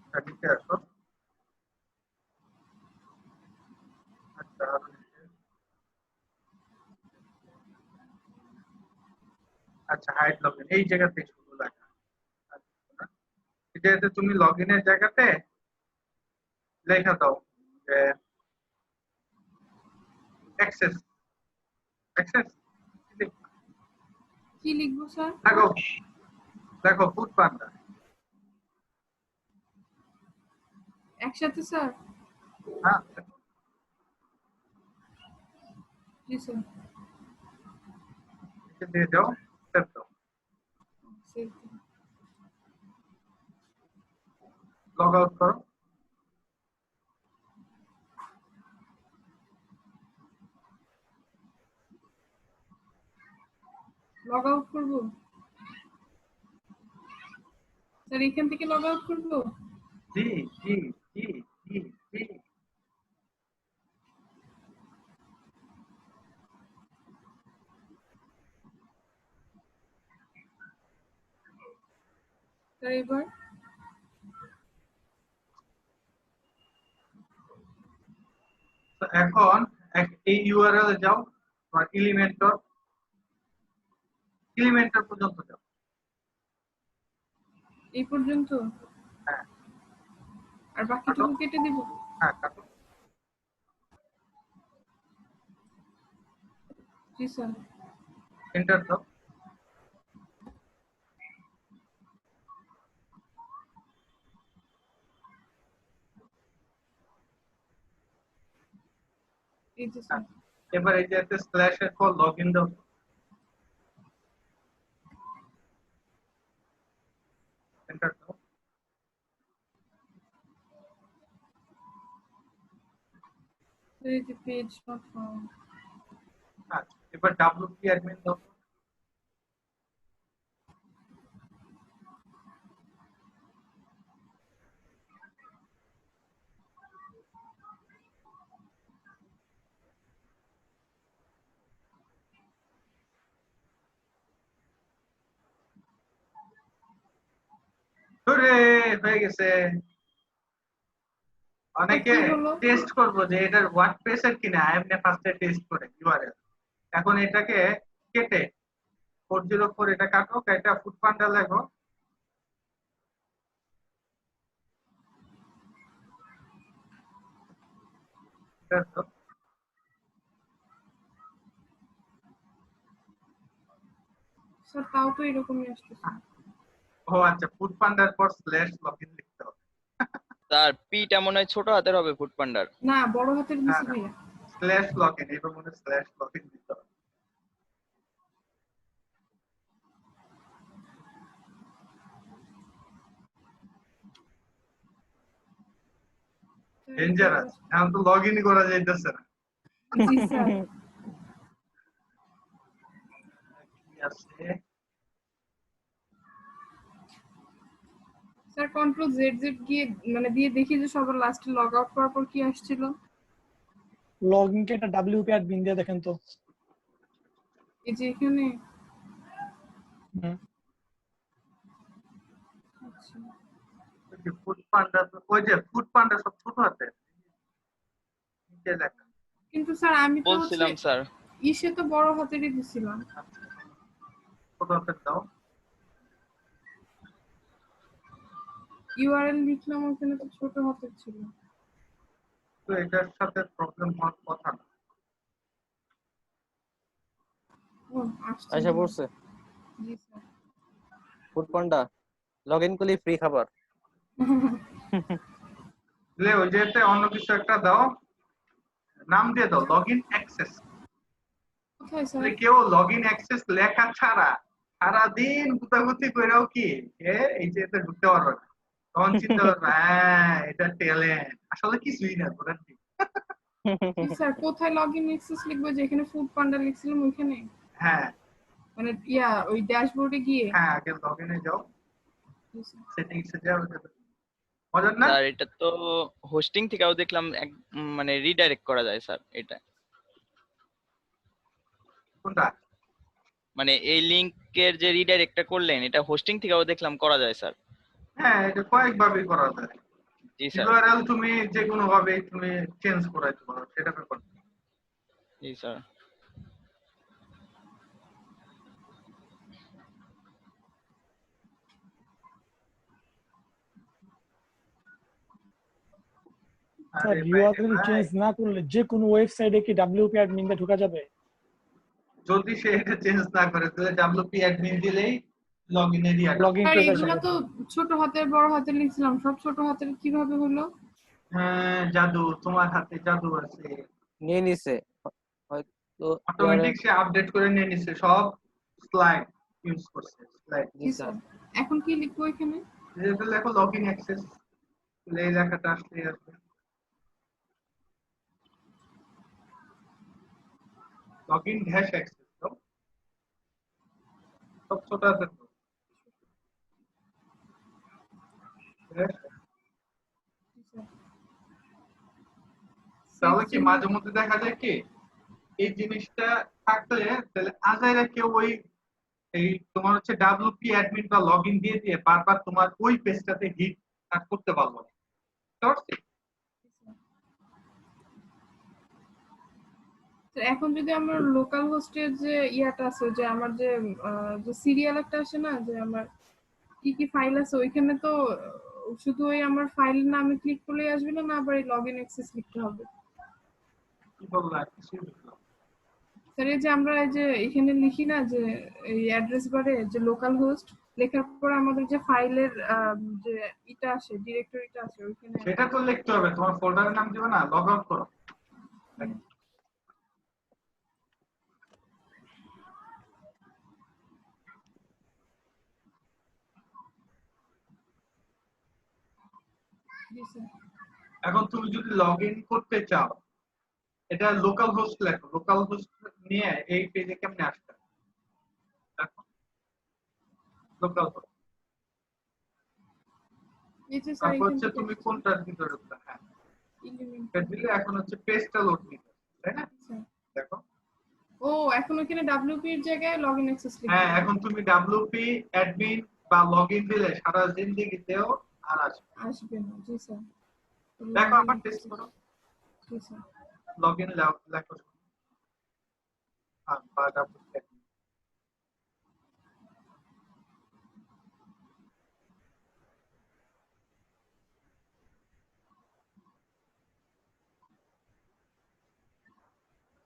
এটা লিখে আসো। আচ্ছা, আর লিখতে, আচ্ছা হাইড লগইন এই জায়গাতে শুরু লেখা। এই জায়গাতে তুমি লগইনের জায়গাতে লেখা দাও যে অ্যাক্সেস অ্যাক্সেস কি লিখবো স্যার? দেখো দেখো ফুড পান্ডা একসাথে স্যার? হ্যাঁ জি স্যার। এটা দিয়ে দাও সেভ দাও সেভ লগ আউট করো লগ আউট করবো স্যার? এখান থেকে লগ আউট করবো? জি জি জি জি জি স্যার এবার তো এখন এই ইউআরএল এ যাও তোমার এলিমেন্টর পর্যন্ত যাও এই পর্যন্ত? হ্যাঁ আর বাকিটুকু কেটে দিব? হ্যাঁ কাটো জি স্যার। এন্টার দাও এই যে স্যার। এবার এই যে স্ল্যাশ এর পর লগইন দাও এন্টার দাও এই যে পেজ নট ফাউন্ড। আচ্ছা এবার ডব্লিউপি অ্যাডমিন দাও ধরে হয়ে গেছে অনেকে কি হলো? টেস্ট করবো যে এটার ওয়ার্ডপ্রেস এর কিনা এমনি ফার্স্টে টেস্ট করে ইউআরএল এখন এটাকে কেটে 404 এটা কাটো এটা ফুড পান্ডা লেখো স্যার তাও তো এরকমই আসতেছে। ও আচ্ছা ফুড পান্ডার পর স্ল্যাশ লগইন লিখতে হবে স্যার পিটা মনে হয় ছোট হাতের হবে ফুড পান্ডার। না বড় হাতের না নিচে না ভাইয়া। স্ল্যাশ লগইন এবার মনে স্ল্যাশ লগইন দিতে হবে ডেঞ্জারাস এখন তো লগইন করা যাইতেছে না জি স্যার। কি আছে স্যার কন্ট্রোল জেড জেড গিয়ে মানে দিয়ে দেখি যে সবার লাস্টে লগ আউট করার পর কি আসছিল। লগইন কে একটা ডব্লিউপি অ্যাডমিন দিয়ে দেখেন তো। এই যে এখানে হুম। আচ্ছা ফুড পান্ডা ওই যে ফুড পান্ডা সব ছোট হাতে নিচে লেখা কিন্তু স্যার আমি তো হচ্ছে বলছিলাম স্যার ইসে তো বড় হাতেরই দিছিলাম। ছোট হাতের দাও ইউআরএল লিখলাম ওখানে তো ছোট হাতের ছিল। তো এটার সাথে প্রবলেম হওয়ার কথা না ও আসছে। আচ্ছা পড়ছে জি স্যার। ফুড পান্ডা লগইন করলে ফ্রি খাবার দিলে ওই যেতে অন্য কিছু একটা দাও নাম দিয়ে দাও লগইন অ্যাক্সেস কোথায় স্যার? কেউ লগইন অ্যাক্সেস লেখা ছাড়া সারাদিন গুতাগুতি কইরাও কি এই যে এতে ঢুকতে পারবে না, তখন চিন্তা করবে হ্যাঁ এটা ট্যালেন্ট, আসলে কিছুই না বুঝেন কি। জি স্যার, কোথায় লগইন অ্যাক্সেস লিখবো? যেখানে ফুড পান্ডা লিখছিলাম ওইখানে, হ্যাঁ মানে ওই ড্যাশবোর্ডে গিয়ে? হ্যাঁ, আগে লগ ইনে যাও, জি স্যার। সেটিংসে যাও, মজার না? স্যার এটা তো হোস্টিং থেকেও দেখলাম মানে রিডাইরেক্ট করা যায় স্যার এটা, কোনটা? মানে এই লিংকের যে রিডাইরেক্টটা করলেন এটা হোস্টিং থেকেও দেখলাম করা যায় স্যার। হ্যাঁ, এটা কয়েকভাবে করা যায়। জি স্যার। ইউআরএল তুমি যে কোনো ভাবে তুমি চেঞ্জ করাইতে পারো, সেটা ব্যাপার না। জি স্যার। আর স্যার এই বাইরে ইউআরএল ভাই, চেঞ্জ না করলে যে কোনো ওয়েবসাইটে কি ডব্লিউপি অ্যাডমিন দিয়ে ঢোকা যাবে? যদি সে এটা চেঞ্জ না করে তাহলে ডব্লিউপি অ্যাডমিন দিলেই লগ ইনে দিয়ে আসবে। লগইন আর পেজ আসে এগুলা তো ছোট হাতের বড় হাতের লিখছিলাম, সব ছোট হাতের কিভাবে হলো? হ্যাঁ, জাদু, তোমার হাতে জাদু আছে। নিয়ে নিছে হয়তো অটোমেটিক সে আপডেট করে নিয়ে নিছে, সব স্লাইড ইউজ করছে, স্লাইড। জি জি স্যার। স্যার। এখন কি লিখবো এখানে? যেটা লেখো লগ ইন অ্যাক্সেস, এই লেখাটা আসলে আসবে লগ ইন ড্যাশ অ্যাক্সেস, সব ছোট আছে তো। dash। জি স্যার। তাহলে কি মাঝে মধ্যে দেখা যায় কি এই জিনিসটা থাকলে তাহলে আজাইরা কেউ ওই এই তোমার হচ্ছে ডাব্লিউপি অ্যাডমিন বা লগইন দিয়ে দিয়ে বারবার তোমার ওই পেজটাতে হিট করতে পারবো না, বুঝতে পারছি? তো এখন যদি আমার লোকাল হোস্টের যে ইয়াটা আছে, যে আমার যে যে সিরিয়াল একটা আসে না, যে আমার কি কি ফাইল আছে ওইখানে, তো শুধু ওই আমার ফাইল নামে ক্লিক করলেই আসবে না, না আবার এই লগইন অ্যাক্সেস লিখতে হবে? কি বললাম কিছুই বুঝলাম না। স্যার এই যে আমরা এই যে এখানে লিখি না যে এই অ্যাড্রেস বারে যে লোকাল হোস্ট লেখার পর আমাদের যে ফাইলের যে এটা আসে, ডিরেক্টরিটা আছে ওইখানে। সেটা তো লিখতে হবে, তোমার ফোল্ডারের নাম দিবে না, লগ আউট করো। জি স্যার। এখন তুমি যদি লগ ইন করতে চাও, এটা লোকাল হোস্ট লেখো, লোকাল হোস্ট নিয়ে এই পেজে কেমনে আসবে দেখো, লোকাল হোস্ট, এই যে স্যার তারপর এখান হচ্ছে থেকে তুমি কোনটার ভিতরে ঢুকবে, হ্যাঁ element। এটা দিলে এখন হচ্ছে পেজটা লোড নিতে, তাই না? স্যার, দেখো, ও এখন ওখানে ডব্লিউপি এর জায়গায় লগইন অ্যাক্সেস হ্যাঁ লিখতে এখন তুমি ডাব্লিউপি অ্যাডমিন বা লগ ইন দিলে সারা জিন্দেগিতেও আর আসবে। আসবে না। জি স্যার। দেখো লগইন আবার টেস্ট অ্যাক্সেস। করো, জি স্যার। লগ ইন লেখো বা ডাব্লিউপি।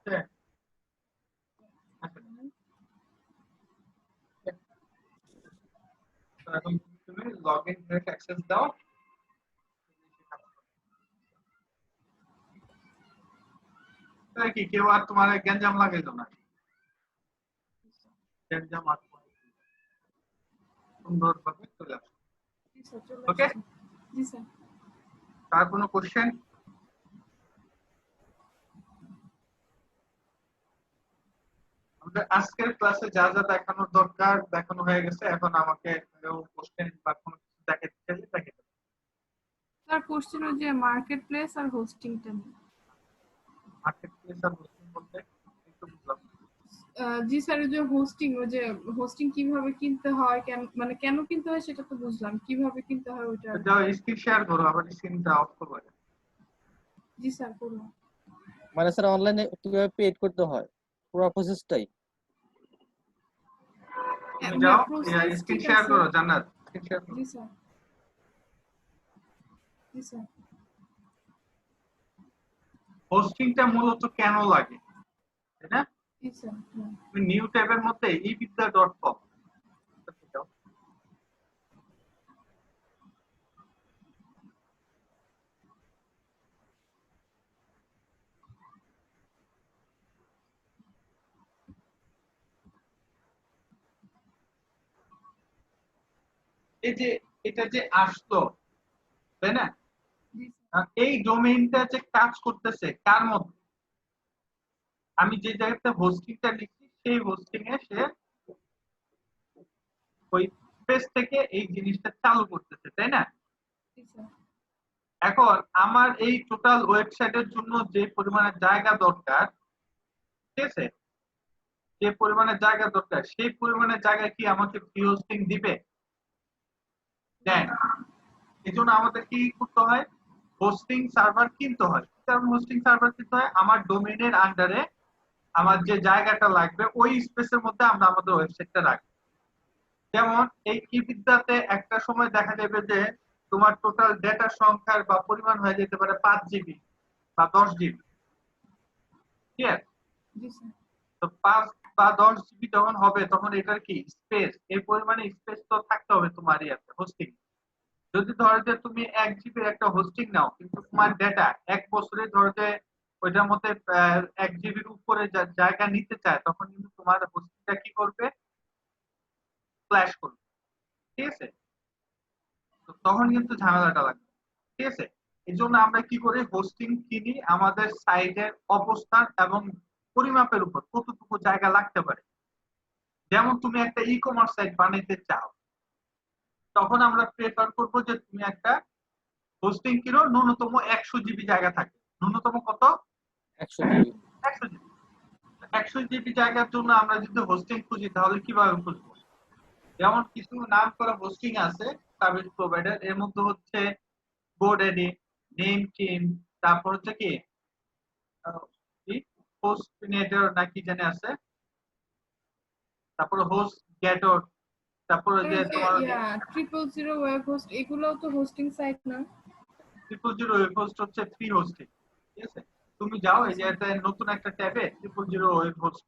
হ্যাঁ, তো এখন তুমি লগ ইন অ্যাক্সেস দাও। তাই কি কেউ আর তোমার গ্যাঞ্জাম লাগাইলো না, গ্যাঞ্জাম আর সুন্দরভাবে চলে আসবে। জি স্যার, চলে ওকে, আসছে। জি স্যার। তার কোনো কোশ্চেন? আমাদের আজকের ক্লাসে যা যা দেখানোর দরকার দেখানো হয়ে গেছে, এখন আমাকে কোশ্চেন বা কোনো কিছু দেখাতে চাইলে দেখাতে। স্যার কোশ্চেন যে মার্কেট প্লেস আর হোস্টিংটা নিয়ে। মার্কেট প্লেস আর হোস্টিং বলতে একটু বুঝলাম না। জি স্যার, ওই যে হোস্টিং, ওই যে হোস্টিং কিভাবে কিনতে হয়, কেন মানে কেন কিনতে হয় সেটা তো বুঝলাম, কিভাবে কিনতে হয় ওইটা। তো যাও স্ক্রিন শেয়ার করো, আবার স্ক্রিনটা অফ করো। জি স্যার, করুন। মানে স্যার অনলাইনে কিভাবে পেড করতে হয় পুরো প্রসেসটাই? তুমি যাও প্রসেস স্ক্রিন ঠিক শেয়ার আছে। করো, জান্নাত স্ক্রিন শেয়ার করো। জি স্যার। জি স্যার। হোস্টিংটা মূলত কেন লাগে, তাই না? জি স্যার। হ্যাঁ। তুমি নিউ ট্যাবের মধ্যে ebiddha.com যাও। এই যে এটা যে আসলো, তাই না? জি আর এই ডোমেইনটা যে কাজ করতেছে কার মধ্যে, আমি যে জায়গাতে হোস্টিংটা লিখছি সেই হোস্টিং এ সে ওই স্পেস থেকে এই জিনিসটা চালু করতেছে, তাই না? স্যার। এখন আমার এই টোটাল ওয়েবসাইটের জন্য যে পরিমাণে জায়গা দরকার, ঠিক আছে, যে পরিমাণে জায়গা দরকার সেই পরিমাণে জায়গা কি আমাকে ফ্রি হোস্টিং দিবে? দেন এই জন্য আমাদের কি করতে হয়, হোস্টিং সার্ভার কিনতে হয়। কারণ হোস্টিং সার্ভার কিনতে হয় আমার ডোমেইনের আন্ডারে আমার যে জায়গাটা লাগবে ওই স্পেসের মধ্যে আমরা আমাদের ওয়েবসাইটটা রাখবো। যেমন এই বিদ্যাতে একটা সময় দেখা যাবে যে তোমার টোটাল ডেটা সংখ্যার বা পরিমাণ হয়ে যেতে পারে 5 জিবি বা 10 জিবি, ঠিক আছে? জি স্যার। তো 5 বা 10 জিবি যখন হবে তখন এটার কি স্পেস, এই পরিমাণে স্পেস তো থাকতে হবে তোমার ইয়াতে হোস্টিং। যদি ধরো যে তুমি 1 জিবির একটা হোস্টিং নাও কিন্তু তোমার ডেটা 1 বছরে ধরো যে ওইটার মধ্যে 1 জিবির উপরে জায়গা নিতে চায়, তখন কিন্তু তোমার হোস্টিংটা কি করবে, ক্ল্যাশ করবে, ঠিক আছে? তো তখন কিন্তু ঝামেলাটা লাগবে, ঠিক আছে? এই জন্য আমরা কি করি, হোস্টিং কিনি আমাদের সাইটের অবস্থান এবং পরিমাপের উপর কতটুকু জায়গা লাগতে পারে। যেমন তুমি একটা ই কমার্স সাইট বানাইতে চাও, তখন আমরা প্রেফার করব যে তুমি একটা হোস্টিং কিনো, ন্যূনতম 100 জিবি জায়গা থাকে। ন্যূনতম কত? 100 জিবি। 100 জিবি। 100 জিবি জায়গার জন্য আমরা যদি হোস্টিং খুঁজি তাহলে কিভাবে খুঁজবো? যেমন কিছু নাম করা হোস্টিং আছে সার্ভিস প্রোভাইডার, এর মধ্যে হচ্ছে গোডেডি, নেমটিম, তারপর হচ্ছে কি হোস্টনেটর নাকি জানে আছে, তারপর হোস্ট গেটর, তারপর যে তোমার ইয়া 000 ওয়েব হোস্ট এগুলোও তো হোস্টিং সাইট না? 000 ওয়েব হোস্ট হচ্ছে ফ্রি হোস্টিং, ঠিক আছে? তুমি যাও এই যে একটা নতুন একটা ট্যাবে 000 ওয়েব হোস্ট,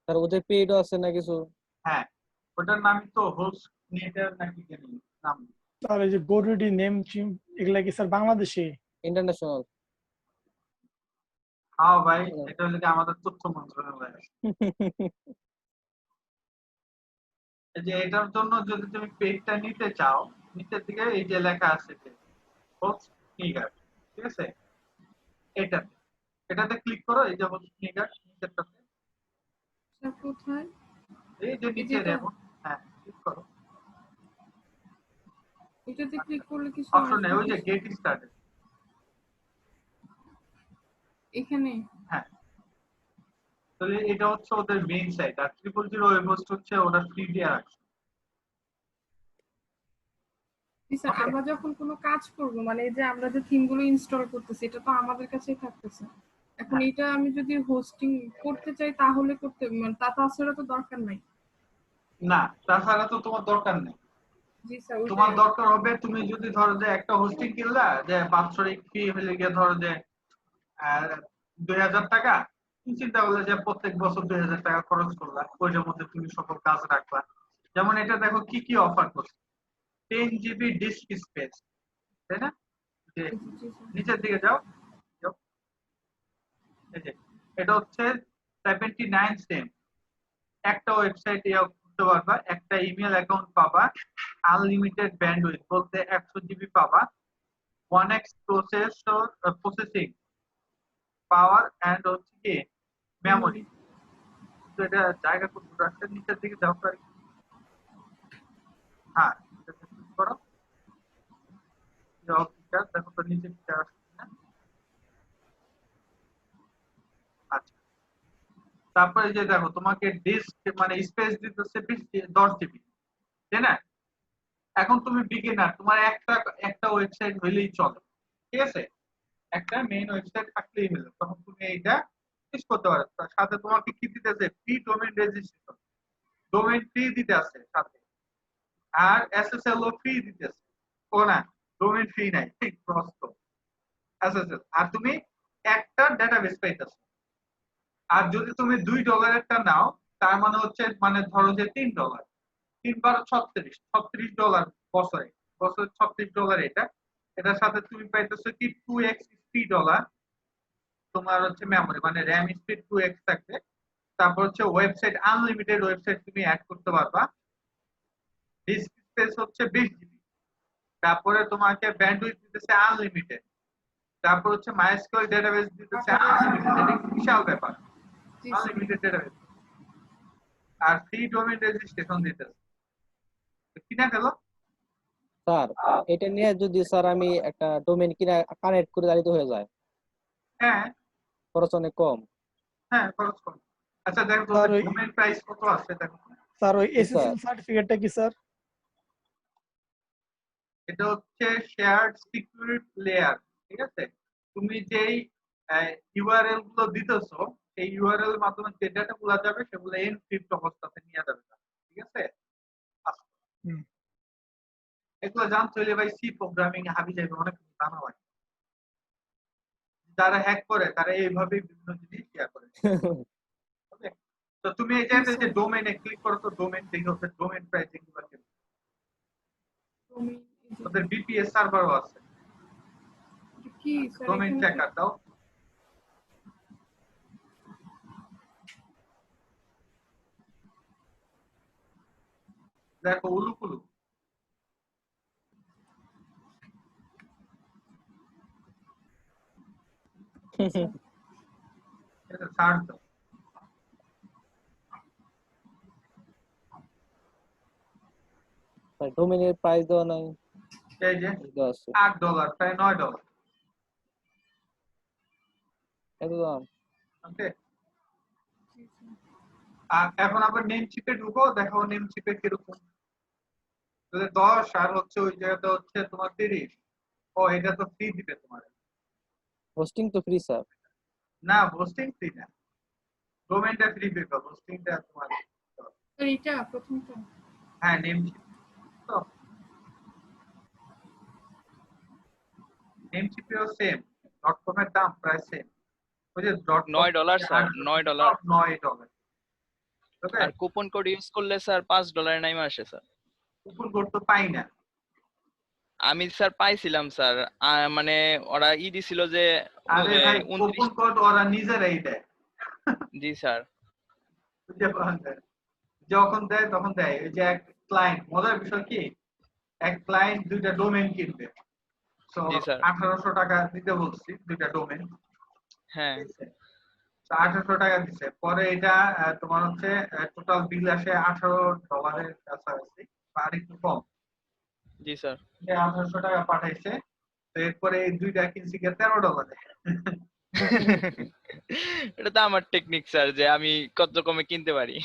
আর ওদের পেইডও আছে না কিছু? হ্যাঁ ওটার নামই তো হোস্টনেটর নাকি জানি নাম। স্যার এই যে গোডেডি, নেমচিম এগুলা কি স্যার বাংলাদেশে? ইন্টারন্যাশনাল। হ্যাঁ ভাই, এটা হলো কি আমাদের তথ্য মন্ত্রণালয়। এই যে এটার জন্য যদি তুমি পেজটা নিতে চাও, নিচের দিকে এই যে লেখা আছে যে হোস্ট নিগার, ঠিক আছে, এটাতে এটাতে ক্লিক করো, এই যে হোস্ট নিগার নিচেরটাতে, স্যার কোথায়? এই যে এই নিচে যেটা? দেখো, হ্যাঁ ক্লিক করো, এটাতে ক্লিক করলে কিছু অপশনে আসবে ওই কি যে স্যার? গেট স্টার্টেড, এখানে? হ্যাঁ। তাহলে এটা হচ্ছে ওদের মেইন সাইট, আর 000 ওয়েব হোস্ট হচ্ছে ওরা ফ্রি দিয়ে রাখছে। জি স্যার, Okay? আমরা যখন কোনো কাজ করব মানে এই যে আমরা যে থিমগুলো ইনস্টল করতেছি এটা তো আমাদের কাছেই থাকতেছে। এখন হ্যাঁ। এটা আমি যদি হোস্টিং করতে চাই তাহলে করতে মানে তা তাছাড়া তো দরকার নাই। না, তাছাড়া তো তোমার দরকার নেই। জি স্যার তোমার ওইটাই। দরকার হবে তুমি যদি ধরো যে একটা হোস্টিং কিনলা, যে বাৎসরিক ফি হলে গিয়ে ধরো যে 2000 টাকা, তুমি চিন্তা করলে যে প্রত্যেক বছর 2000 টাকা খরচ করলা, ওইটার মধ্যে তুমি সকল কাজ রাখবা। যেমন এটা দেখো কি কি অফার করছে, 10 জিবি ডিস্ক স্পেস, তাই না? যে জি জি স্যার। নিচের দিকে যাও, যাও, এই যে এটা হচ্ছে 79 সেন্ট, একটা ওয়েবসাইট করতে পারবা, একটা ইমেল অ্যাকাউন্ট পাবা, আনলিমিটেড ব্যান্ডউইথ বলতে 100 জিবি পাবা, 1x প্রসেসিং পাওয়ার এন্ড হচ্ছে কি মেমোরি। তো এটা জায়গা খুব রাখতে নিচের দিকে যাও পারি, হ্যাঁ এটাতে ক্লিক করো, যাও ফিচার দেখো তো নিচে ফিচার আসছে না? আচ্ছা, তারপরে এই যে দেখো তোমাকে ডিস্ক মানে স্পেস দিতেছে 10 জিবি, তাই না? এখন তুমি বিগিনার, তোমার একটা একটা ওয়েবসাইট হইলেই চলে, ঠিক আছে, একটা মেইন ওয়েবসাইট থাকলেই হলো, তখন তুমি এইটা ইউজ করতে পারো। তার সাথে তোমাকে কি দিতেছে, free domain registration, domain free দিতে আছে সাথে, আর এসএসএল ও ফ্রি দিতেছে। ও না, ডোমেইন ফ্রি নাই, ঠিক প্রস্ত এসএসএল, আর তুমি একটা ডেটাবেস পাইতেছো। আর যদি তুমি $2 নাও, তার মানে হচ্ছে মানে ধরো যে $3, 3 বার 36 $36 বছরে, বছরে $36 এটা। এটার সাথে তুমি পাইতেছো কি 2x স্পিড তোমার হচ্ছে মেমোরি, মানে র্যাম স্পিড 2x থাকবে। তারপর হচ্ছে ওয়েবসাইট, আনলিমিটেড ওয়েবসাইট তুমি অ্যাড করতে পারবা, ডিস্ক স্পেস হচ্ছে 20 জিবি, তারপরে তোমাকে ব্যান্ডউইথ দিতেছে আনলিমিটেড, তারপর হচ্ছে মাইস্কুয়েল ডেটাবেস দিতেছে আনলিমিটেড, এটা একটু বিশাল ব্যাপার, জি স্যার। আনলিমিটেড ডেটাবেস, আর ফ্রি ডোমেইন রেজিস্ট্রেশন দিতেছে। তো কিনা ফেলো। স্যার এটা নিয়ে যদি স্যার আমি একটা ডোমেইন কিনা কানেক্ট করে দিলে তো হয়ে যায়, হ্যাঁ খরচ অনেক কম। হ্যাঁ, খরচ কম। আচ্ছা দেখো স্যার তোমাদের ওই ডোমেইন প্রাইস কত আছে দেখো। স্যার ওই জি স্যার। এসএসএল সার্টিফিকেটটা কি স্যার? এটা হচ্ছে শেয়ার্ড সিকিউরিটি লেয়ার, ঠিক আছে? তুমি যেই ইউআরএল গুলো দিতেছো, সেই ইউআরএল এর মাধ্যমে যে ডেটা গুলো যাবে সেগুলো এনক্রিপ্ট অবস্থাতে নিয়ে যাবে, ঠিক আছে? আচ্ছা, হুম। এগুলো জানতে হলে ভাই সি প্রোগ্রামিং হাবি যাবে, অনেক কিছু জানা হয়। যারা হ্যাক করে তারা এইভাবে বিভিন্ন জিনিস শেয়ার করে। ওকে, তো তুমি এই যে ডোমেইনে ক্লিক করো, তো ডোমেইন দেখো, ডোমেইন প্রাইসিং গুলো কেমন। Domain, এই যে ওদের বিপিএস সার্ভারও আছে, এটা কি স্যার? ডোমেইন এখানে ট্র্যাকার দাও। দেখো উলুকুলু, এটা ছাড় দাও। স্যার ডোমেইনের প্রাইস দেওয়া নাই, এই যে দেওয়া আছে। $8, প্রায় $9। এত দাম? ওকে, আর এখন আবার নেম চিপে ঢুকো, দেখো নেম চিপে কিরকম। তাহলে 10 আর হচ্ছে ওই জায়গাটা হচ্ছে তোমার 30। ও এটা তো ফ্রি দিবে তোমার। হোস্টিং তো ফ্রি স্যার। না, হোস্টিং ফ্রি না, ডোমেইনটা ফ্রি পেবে, হোস্টিংটা তোমার। স্যার এটা প্রথমটা। হ্যাঁ, নেম চিপ তো, নেম চিপেও সেম, .com এর দাম প্রায় সেম। ওই যে $9 স্যার, $9। $9। ওকে, আর কুপন কোড ইউজ করলে স্যার $5 নাইমা আসে স্যার। কুপন কোড তো পাই না। আমি স্যার পাইছিলাম স্যার, মানে ওরা দিছিল যে আরে ভাই, 29। কুপন কোড ওরা নিজেরাই দেয়। জি স্যার। বুঝতে পারছেন? যখন দেয় তখন দেয়। ওই যে এক ক্লায়েন্ট, মজার বিষয় কি, এক ক্লায়েন্ট 2টা ডোমেইন কিনবে, তো জি স্যার। 1800 টাকা দিতে বলছি 2টা ডোমেইন। হ্যাঁ 1800 টাকা দিছে, পরে এটা তোমার হচ্ছে টোটাল বিল আসে $18 কাছাকাছি বা আরেকটু কম। জি স্যার। 1800 টাকা পাঠাইছে, তো এরপরে এই 2টা কিনছি $13। এটা তো আমার টেকনিক স্যার, যে আমি কত কমে কিনতে পারি।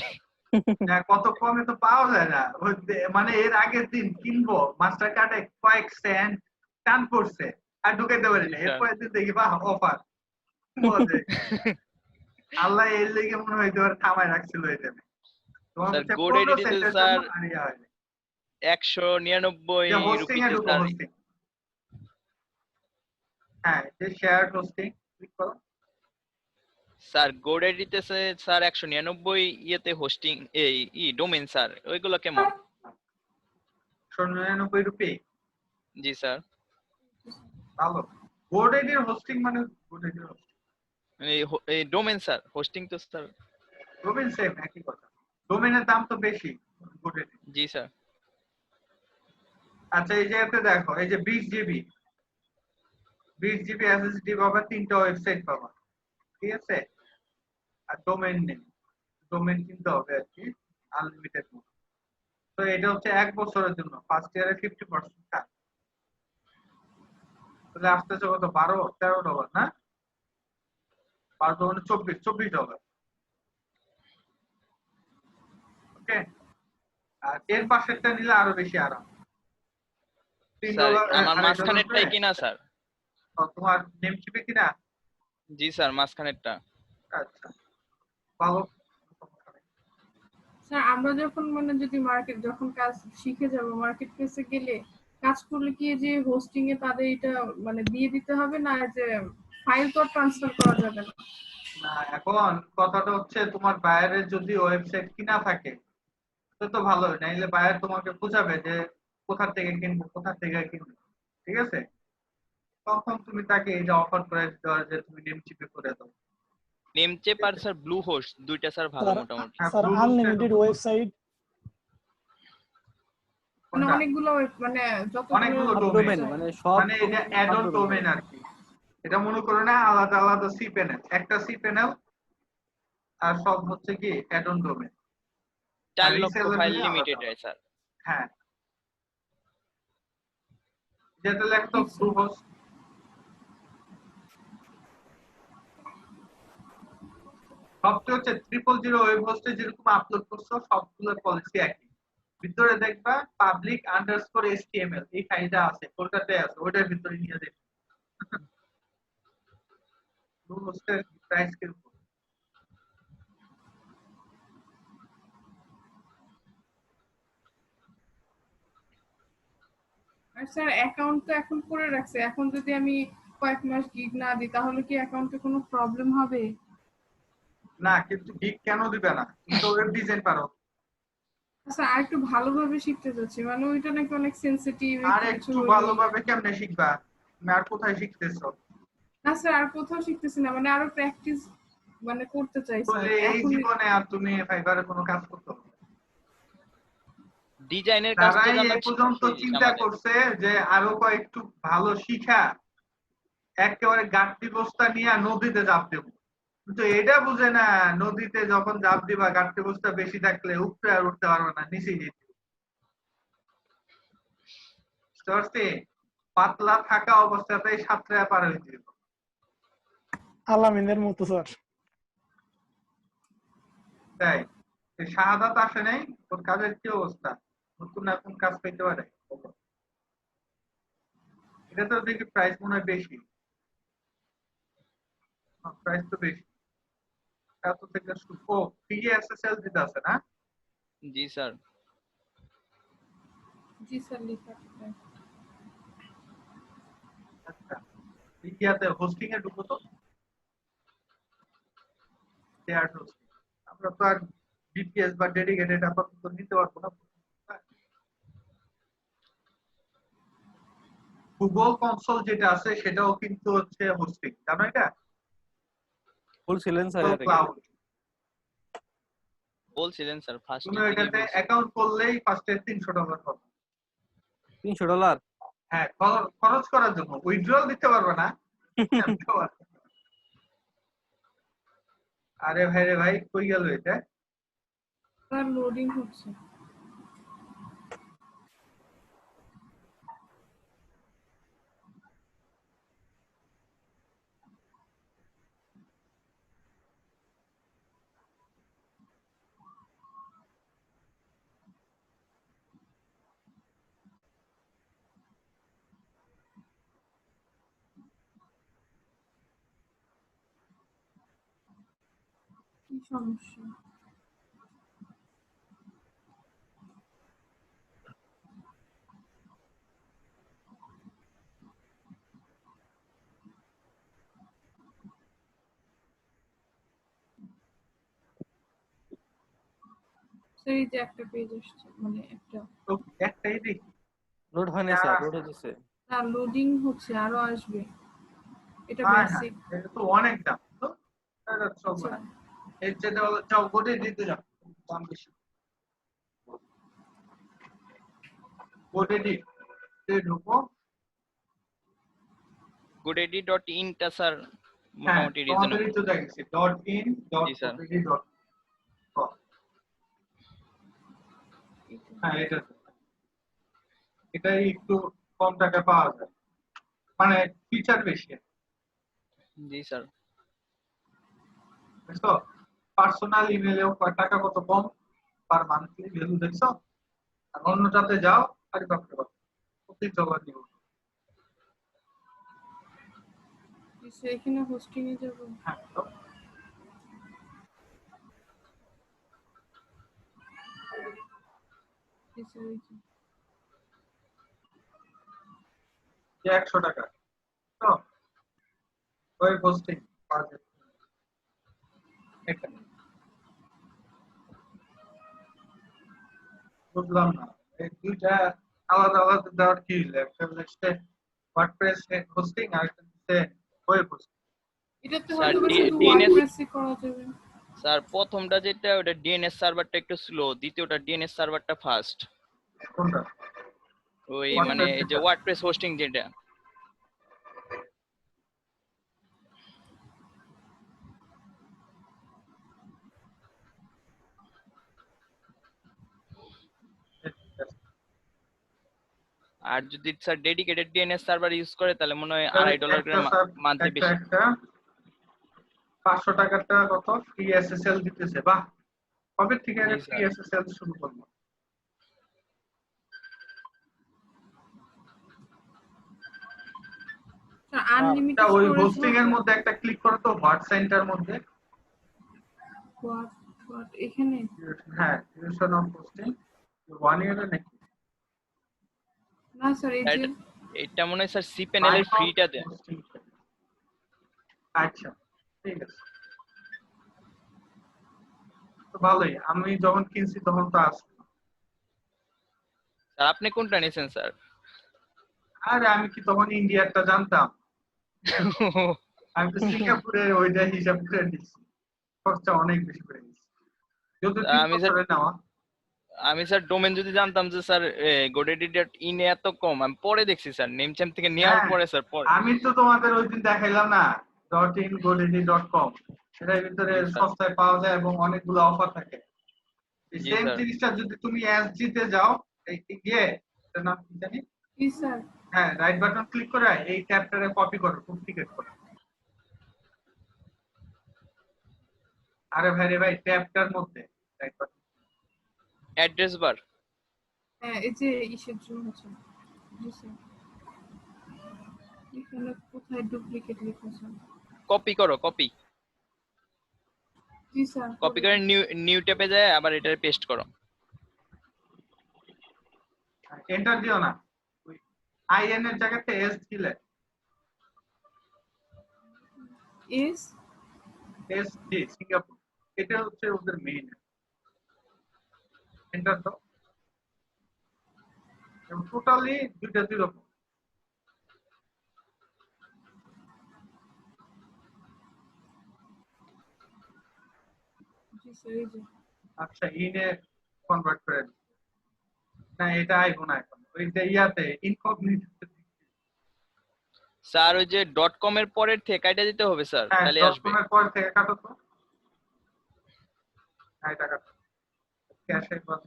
হ্যাঁ, কত কমে তো পাওয়া যায় না। মানে এর আগের দিন কিনবো, মাস্টার কার্ডে কয়েক সেন্ট টান করছে আর ঢুকাইতে পারি না, এরপরের দিন দেখি বাহ অফার। আল্লাহ এর লেগে মনে হয় এবার থামায় রাখছিল এটা। তোমার স্যার হচ্ছে গোডে 15 দিতে সেন্টের স্যার জন্য আর ইয়া হয় না। 199 হোস্টিং এ রুপিতে ঢুকো, স্যার। হোস্টিং। হ্যাঁ, যে শেয়ার হোস্টিং ক্লিক করো। স্যার গোডে দিতেছে স্যার 199 ইয়েতে হোস্টিং ডোমেইন স্যার, ওইগুলো কেমন? 199 রুপি। জি স্যার। ভালো। গোডেডির হোস্টিং মানে গোডেডির হোস্টিং, এই ডোমেইন স্যার, হোস্টিং তো স্যার। ডোমেইন সেম একই কথা, ডোমেইনের দাম তো বেশি গোডেডির। জি স্যার। আচ্ছা, এই জায়গাতে দেখো, এই যে 20 জিবি, 20 জিবি এসএসডি পাবা, 3টা ওয়েবসাইট পাবা, ঠিক আছে? আর ডোমেইন নেই, ডোমেইন কিনতে হবে আর কি, আনলিমিটেড। তো এটা হচ্ছে 1 বছরের জন্য, ফার্স্ট ইয়ারে 50% ছাড়। তাহলে আসতেছে কত, $13 না? 12 মানে $24। ওকে, আর এর পাশেরটা নিলে আরো বেশি আরাম। স্যার $3 আমার $2.5 মাঝখানেরটাই করে। কিনা স্যার? তোমার নেম চিপে কিনা? জি স্যার, মাঝখানেরটা। আচ্ছা, ভালো। স্যার আমরা যখন মানে যদি যখন কাজ শিখে যাব, মার্কেট প্লেসে গেলে কাজ করলে কি এই যে হোস্টিং এ তাদের এটা মানে দিয়ে দিতে হবে না, যে ফাইল তো ট্রান্সফার করা যাবে না? না, এখন কথাটা হচ্ছে তোমার বায়ারের যদি ওয়েবসাইট কিনা থাকে তো ভালোই, নাইলে বায়ার তোমাকে বুঝাবে যে কোথা থেকে কিনবো, কোথা থেকে কিনবো, ঠিক আছে? তখন তুমি তাকে এটা অফার করে দিতে পারো যে তুমি নেম চিপে করে দাও। নেমচেপ আর স্যার ব্লু হোস্ট, 2টা স্যার ভালো স্যার মোটামুটি। হ্যাঁ, স্যার ব্লু হোস্টে আনলিমিটেড ওয়েবসাইট মানে কোনটা? অনেকগুলো মানে যতগুলো অনেকগুলো সব domain, ডোমেন চাই। মানে সব মানে এটা অ্যাড অন ডোমেন আর কি। এটা মনে করো না আলাদা আলাদা সি প্যানেল, একটা সি প্যানেল আর সব হচ্ছে কি অ্যাড অন ডোমেন। 4 আর লক্ষ reseller ফাইল মিলে লিমিটেড আলাদা। স্যার। হ্যাঁ, যেটা লেখতো জি, ব্লু হোস্ট। সবচেয়ে হচ্ছে 000 ওয়েব হোস্টে যেরকম আপলোড করছো সবগুলোর পলিসি একই। ভিতরে দেখবা public_html এই ফাইলটা আছে, কলকাতায় আছে, ওটার ভিতরে নিয়ে দেখো ব্লু হোস্টের প্রাইস কিরকম। আর স্যার অ্যাকাউন্ট তো এখন করে রাখছে, এখন যদি আমি কয়েক মাস গিগ না দিই তাহলে কি অ্যাকাউন্টে কোনো প্রবলেম হবে? না, কিন্তু গিগ কেন দিবে না? তুমি তো ওয়েব ডিজাইন পারো। আচ্ছা, আর একটু ভালোভাবে শিখতে চাচ্ছি, মানে ওইটা নাকি অনেক সেনসিটিভ, আর একটু কিছু একটু হইলেই। ভালোভাবে কেমনে শিখবা? তুমি আর কোথায় শিখতেছো? না স্যার, আর কোথাও শিখতেছি না, মানে আরো প্র্যাকটিস মানে করতে চাই স্যার বললে এই এখন। জীবনে আর তুমি ফাইবারে কোনো কাজ করতে হবে না। ডিজাইনের কাজ তো তারাই জানা এ পর্যন্ত শেষ চিন্তা আমাদের। করছে যে আরো কয়েকটু ভালো শিখা একেবারে গাঁটটি বস্তা নিয়ে নদীতে ঝাঁপ দেবো, কিন্তু এটা বুঝে না নদীতে যখন ঝাঁপ দিবা গাঁটটি বস্তা বেশি থাকলে উপরে আর উঠতে পারবে না, নিচে যেতে হবে। বুঝতে পারছি? পাতলা থাকা অবস্থাতেই সাঁতরে পার হয়ে যেত। আলামিনের মতো স্যার। তাই এই শাহাদাত আসে নাই, ওর কাজের কি অবস্থা? নতুন এখন কাজ পেতে পারে? এটা তো দেখি প্রাইস মনে হয় বেশি, প্রাইস তো বেশি। এত থেকে ও PSSL দিতে আছে না? জি স্যার। জি স্যার, লেখা আছে। আচ্ছা, ইয়াতে হোস্টিং এ ঢুকো তো, শেয়ার হোস্টিং। আমরা তো আর ডিপিএস বা ডেডিকেটেড আপাতত নিতে পারবো না। গুগল কনসোল যেটা আছে সেটাও কিন্তু হচ্ছে হোস্টিং, জানো এটা? বলছিলেন স্যার গুগল এর আগে। ক্লাউড। বলছিলেন স্যার ফার্স্ট তুমি থেকেই ওইটাতে বলছিলেন। অ্যাকাউন্ট করলেই ফার্স্টে $300 পাবে। $300? হ্যাঁ, খরচ করার জন্য, উইথড্রল দিতে পারবে না। আরে ভাই রে ভাই, কই গেল এটা? স্যার লোডিং হচ্ছে। কি সমস্যা? স্যার এই যে একটা পেজ আসছে, মানে একটা তো একটাই দিই। লোড হয় না স্যার, লোড হচ্ছে। স্যার লোডিং হচ্ছে, আরো আসবে। এটা হ্যাঁ হ্যাঁ, বেসিক। এটা তো অনেক দাম তো। এটা সব আচ্ছা, না। এর চেয়ে তাহলে যাও গোটে দিতে যাও, দাম বেশি। গোটে দিতে ঢুকো। godaddy.in টা স্যার হ্যাঁ, মোটামুটি তোমাদেরই রিজনেবল। তো দেখছি জি স্যার। .in.godaddy.com। হ্যাঁ, এটাই একটু কম টাকা পাওয়া যায়, মানে ফিচার বেশি। জি স্যার। বুঝছো? পার্সোনাল ইমেলেও টাকা কত কম পার মান্থলি ভ্যালু, দেখছো? আর অন্যটাতে যাও, আরে বাপরে বাপ, $25 দিব। এখানে হোস্টিং এ যাব। হ্যাঁ, তো জি স্যার, এই যে। 100 টাকা তো ওয়েব হোস্টিং পাওয়া যায়। এটা বুঝলাম না, এই দুইটা আলাদা আলাদা দেওয়ার কি হলো? একটা হচ্ছে ওয়ার্ডপ্রেস হোস্টিং আর একটা হচ্ছে ওয়েব হোস্টিং। এটাতে স্যার হয়তো বা শুধু ডিএনএস ওয়ার্ডপ্রেসে করা যাবে। স্যার প্রথমটা যেটা ওটা ডিএনএস সার্ভারটা একটু স্লো, দ্বিতীয়টা ডিএনএস সার্ভারটা ফাস্ট। কোনটা? ওই WordPress মানে এই যে যেটা। ওয়ার্ডপ্রেস হোস্টিং যেটা। আর যদি sir dedicated DNS server use করে তাহলে মনে হয় $2.5 করে মান্থলি বেশি। একটা 500 টাকাটা কত ফ্রি এসএসএল দিতেছে, বাহ কবে থেকে জি ফ্রি স্যার। এসএসএল শুরু করবো? আনলিমিটেড ওই স্টোরেজ হোস্টিং এর মধ্যে একটা ক্লিক করো তো, হোয়াট সেন্টার মধ্যে। এখানে হ্যাঁ, ডিউরেশন অফ হোস্টিং 1 ইয়ার নাকি? না স্যার এই যে এটা মনে হয় স্যার সিপ্যানেল এর ফ্রিটা দেয়। আচ্ছা ঠিক আছে, তো ভালোই। আমি যখন কিনছি তখন তো আসলো। স্যার আপনি কোনটা নিয়েছেন স্যার? আরে আমি কি তখন ইন্ডিয়ারটা জানতাম? আমি তো সিঙ্গাপুরের ওইটা হিসাব করে নিচ্ছি, খরচা অনেক বেশি পড়ে গেছে, যত 3 আমি স্যার বছরে নেওয়া। আমি স্যার ডোমেন যদি জানতাম যে স্যার godaddy.in এ এত কম, আমি পরে দেখছি স্যার নেমচেম থেকে নেওয়ার হ্যাঁ, পরে স্যার পরে। আমি তো তোমাদের ওই দিন দেখাইলাম না .in godaddy.com, এটার ভিতরে জি স্যার। সস্তায় পাওয়া যায় এবং অনেকগুলো অফার থাকে। এই জি সেম স্যার। জিনিসটা যদি তুমি এসজি তে যাও, এই গিয়ে এটার নাম কি জানি, কি স্যার হ্যাঁ রাইট বাটন ক্লিক করে এই ট্যাবটারে কপি করো, ডুপ্লিকেট করো। আরে ভাই রে ভাই, ট্যাবটার মধ্যে রাইট বাটন। Address bar. হ্যাঁ এই যে ইসের জন্য হচ্ছে জি স্যার এখানে কোথায় ডুপ্লিকেট লেখা স্যার কপি করো, কপি জি স্যার কপি করে নিউ ট্যাবে যায় আবার এটা পেস্ট করো। এন্টার দিও না, ওই আইএন এর জায়গাতে এস দিলে, এস এস জি সিঙ্গাপুর, এটা হচ্ছে ওদের মেইন। এন্টার দাও, এবং টোটালি দুইটা জিরো। জি স্যার এই যে আচ্ছা ইনে কনভার্ট করে দিই। না এটা আইবো না এখন, ওইটা ইয়াতে ইনকগনিটো। স্যার ওই যে .com এর পরের থেকে কাটা দিতে হবে স্যার, হ্যাঁ তাহলে আসবে। .com এর পর থেকে কাটো তো, হ্যাঁ এটা কাটো, ক্যাশে কত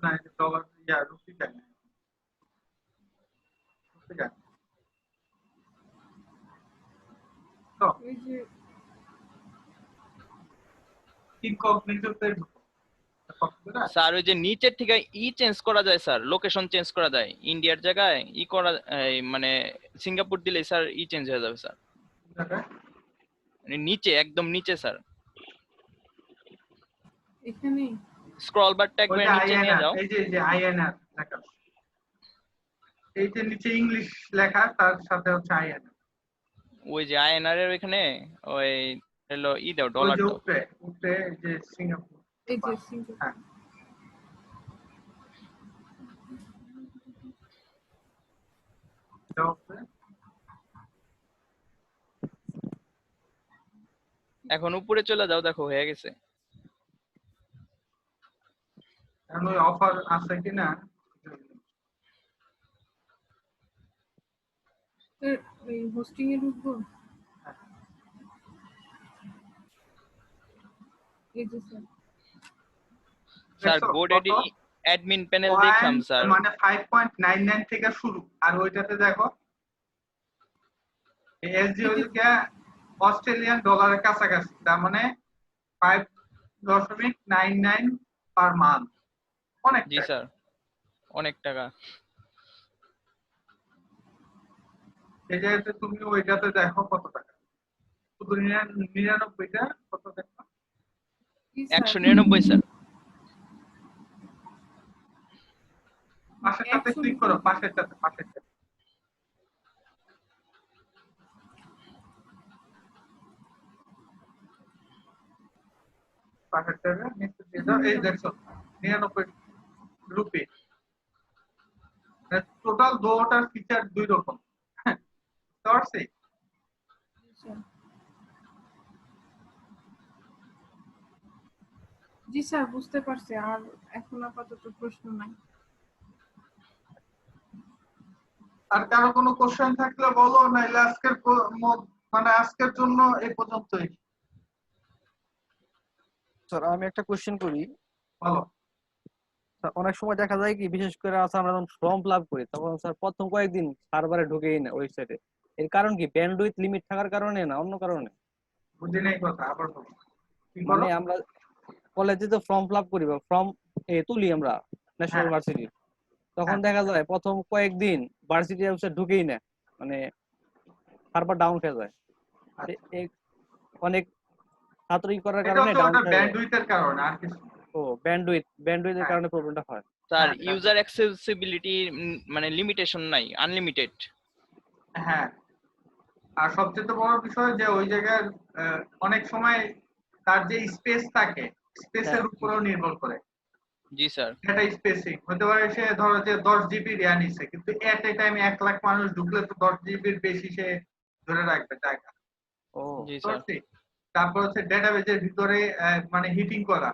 না, এটা ডলার ইয়া রুপি চাই না, রুপি চাই না। তো এই যে ইনকগনিটোতে ঢুকো, কপি করে স্যার ওই যে নিচের থেকে চেঞ্জ করা যায় স্যার, লোকেশন চেঞ্জ করা যায়, ইন্ডিয়ার জায়গায় করা মানে সিঙ্গাপুর দিলে স্যার চেঞ্জ হয়ে যাবে স্যার। মানে নিচে একদম নিচে স্যার, এখানে স্ক্রল বারটা একবার ওইটা নিচে নিয়ে আইএনআর, যাও। এই যে আইএনআর লেখা, এই যে নিচে ইংলিশ লেখা তার সাথে হচ্ছে আইএনআর, ওই যে আইএনআর এর ওখানে ওই হলো দাও, ওই ডলার যে দাও। উপরে উপরে এই যে সিঙ্গাপুর, এই যে সিঙ্গেল হ্যাঁ এটা উপরে। এখন উপরে চলে যাও, দেখো হয়ে গেছে। এখন ওই অফার আছে কিনা, স্যার ওই হোস্টিং এ ঢুকবো এই যে স্যার স্যার দেখছো GoDaddy কত? অ্যাডমিন প্যানেল দেখলাম স্যার। মানে 5.99 থেকে শুরু, আর ওইটাতে দেখো এসজি হইল কি অস্ট্রেলিয়ান ডলারের কাছাকাছি, তার মানে 5.99 পার মান্থ, অনেক জি টাকা। স্যার অনেক টাকা। এই জায়গাতে তুমি ওইটাতে দেখো কত টাকা, শুধু 99টা কত দেখো, কি স্যার 199 স্যার। পাশেরটাতে ক্লিক করো, পাশেরটাতে পাশেরটাতে নিচে দিয়ে দাও, এই দেখছো 99 রুপি। টোটাল দুটার ফিচার দুই রকম, বুঝতে পারছি? স্যার জি স্যার, বুঝতে পারছি। আর এখন আপাতত প্রশ্ন নাই। আর কারো কোনো কোশ্চেন থাকলে বলো, নাইলে আজকের মানে আজকের জন্য এই পর্যন্তই। স্যার আমি একটা কোশ্চেন করি। বলো। স্যার, অনেক সময় দেখা যায় কি, বিশেষ করে আছে আমরা যখন ফর্ম ফিল আপ করি তখন স্যার প্রথম কয়েকদিন সার্ভারে ঢুকেই না ওয়েবসাইটে। এর কারণ কি, ব্যান্ডউইথ লিমিট থাকার কারণে না অন্য কারণে? বুঝি নাই কথা, আবার বলো। কি মানে করো? আমরা কলেজে তো ফর্ম ফিল আপ করি বা ফর্ম তুলি আমরা ন্যাশনাল হ্যাঁ। ভার্সিটি, তখন হ্যাঁ। দেখা যায় প্রথম কয়েকদিন ভার্সিটি ওয়েবসাইট ঢুকেই না, মানে সার্ভার ডাউন হয়ে যায়। আচ্ছা। অনেক ছাত্র ই করার এটা কারণে হচ্ছে ডাউন ওটা হয়ে যায়। ব্যান্ডউইথের কারণে, আর কিছু না। ও ব্যান্ডউইথের হ্যাঁ। কারণে প্রবলেমটা হয়। স্যার হ্যাঁ, ইউজার অ্যাক্সেসিবিলিটি মানে লিমিটেশন নাই, আনলিমিটেড। হ্যাঁ। আর সবচেয়ে বড় বিষয় যে ওই জায়গায় অনেক সময় তার যে স্পেস থাকে, স্পেসের হ্যাঁ। উপরেও নির্ভর করে। জি স্যার। এটা স্পেসিং হতে পারে, সে ধরো যে 10 জিবি র্যাম নিচ্ছে, কিন্তু এট এ টাইমে 1 লাখ মানুষ ঢুকলে তো 10 জিবির বেশি সে ধরে রাখবে জায়গা। ও জি বুঝতে স্যার। পারছি? তারপর হচ্ছে ডেটাবেজের ভিতরে মানে হিটিং করা,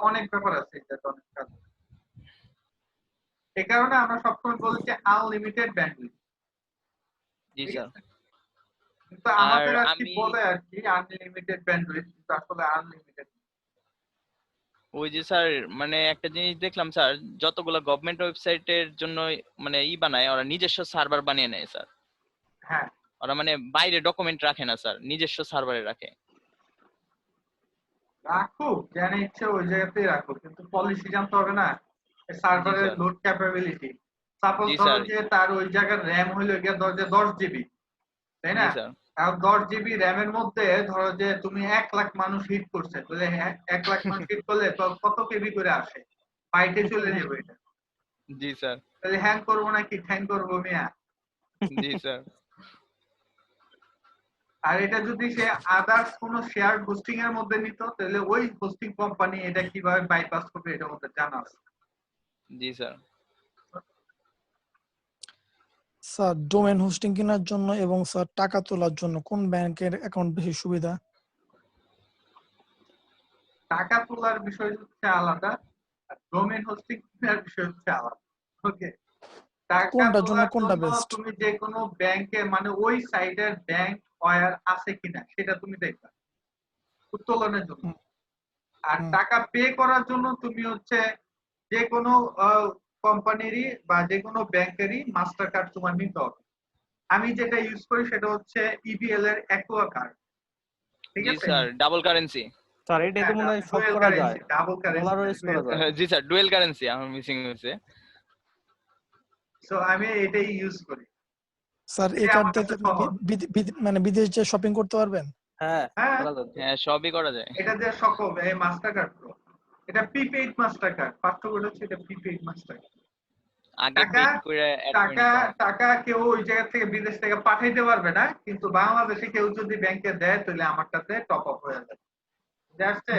অনেক ব্যাপার আছে, এটা তো অনেক কাজ। এই কারণে আমরা সবসময় বলি যে আনলিমিটেড ব্যান্ডউইথ। জি ঠিক স্যার। আছে? কিন্তু আর আমাদের আর কি আমি বলে আর কি আনলিমিটেড ব্যান্ডউইথ, কিন্তু আসলে আনলিমিটেড। ওই যে স্যার মানে একটা জিনিস দেখলাম স্যার, যতগুলো গভর্নমেন্ট ওয়েবসাইটের জন্য মানে বানায়, ওরা নিজস্ব সার্ভার বানিয়ে নেয় স্যার। হ্যাঁ। ওরা মানে বাইরে ডকুমেন্ট রাখে না স্যার, নিজস্ব সার্ভারে রাখে। রাখুক, জানে ইচ্ছে ওই জায়গাতেই রাখুক, কিন্তু পলিসি জানতে হবে না, জি সার্ভারের স্যার। Load capability. সাপোজ জি ধরো স্যার। যে তার ওই জায়গার র্যাম হইলো গিয়ে ধরো যে 10 জিবি, তাই জি না? স্যার। আর 10 জিবি র্যামের মধ্যে ধরো যে তুমি 1 লাখ মানুষ হিট করছে, তাহলে 1 লাখ মানুষ হিট করলে তো কত কেবি করে আসে? বাইটে চলে যাবে এটা। জি স্যার। তাহলে হ্যাং করবো নাকি ঠ্যাং করবো মিয়া? জি স্যার। আর এটা যদি সে আদার্স কোনো শেয়ার হোস্টিং এর মধ্যে নিত, তাহলে ওই হোস্টিং কোম্পানি এটা কিভাবে বাইপাস করবে এটা ওদের জানা আছে। জি স্যার। স্যার ডোমেন হোস্টিং কেনার জন্য এবং স্যার টাকা তোলার জন্য কোন ব্যাংকের অ্যাকাউন্ট বেশি সুবিধা? টাকা তোলার বিষয় হচ্ছে আলাদা, আর ডোমেন হোস্টিং এর বিষয় হচ্ছে আলাদা। ওকে। টাকা কোনটার জন্য তোলার কোনটা জন্য বেস্ট? তুমি যে কোনো ব্যাংকে মানে ওই সাইডের ব্যাংক ওয়্যার আছে কিনা সেটা তুমি দেখবা উত্তোলনের জন্য। আর টাকা পে করার জন্য তুমি হচ্ছে যে কোনো কোম্পানিরই বা যে কোনো ব্যাংকেরই মাস্টার কার্ড তোমার নিতে হবে। আমি যেটা ইউজ করি সেটা হচ্ছে ইবিএল এর অ্যাকোয়া কার্ড। ঠিক জি আছে? Sir, double currency. স্যার এটাতে মনে হয় সব ডুয়েল করা যায়, কারেন্সি, ডাবল কারেন্সি, ডলারও ইউজ করা যায়। জি স্যার, ডুয়েল কারেন্সি আমার মিসিং হয়েছে। সো আমি এটাই ইউজ করি। স্যার এই এটা কার্ড আমার দিয়ে কাছে কি সহজ। মানে বিদেশ যে শপিং করতে পারবেন? হ্যাঁ, হ্যাঁ, করা যায় তো। হ্যাঁ, সবই করা যায়। এটা যে সকল এই মাস্টার কার্ড তো, এটা প্রিপেইড মাস্টার কার্ড। পার্থক্য হচ্ছে এটা প্রিপেইড মাস্টার কার্ড। আগে টাকা পেড করে অ্যাড করে টাকা নিতে হয়। টাকা কেউ ওই জায়গা থেকে বিদেশ থেকে পাঠাইতে পারবে না, কিন্তু বাংলাদেশে কেউ যদি ব্যাংকে দেয় তাহলে আমারটাতে টপ আপ হয়ে যাবে। বুঝে আসছে?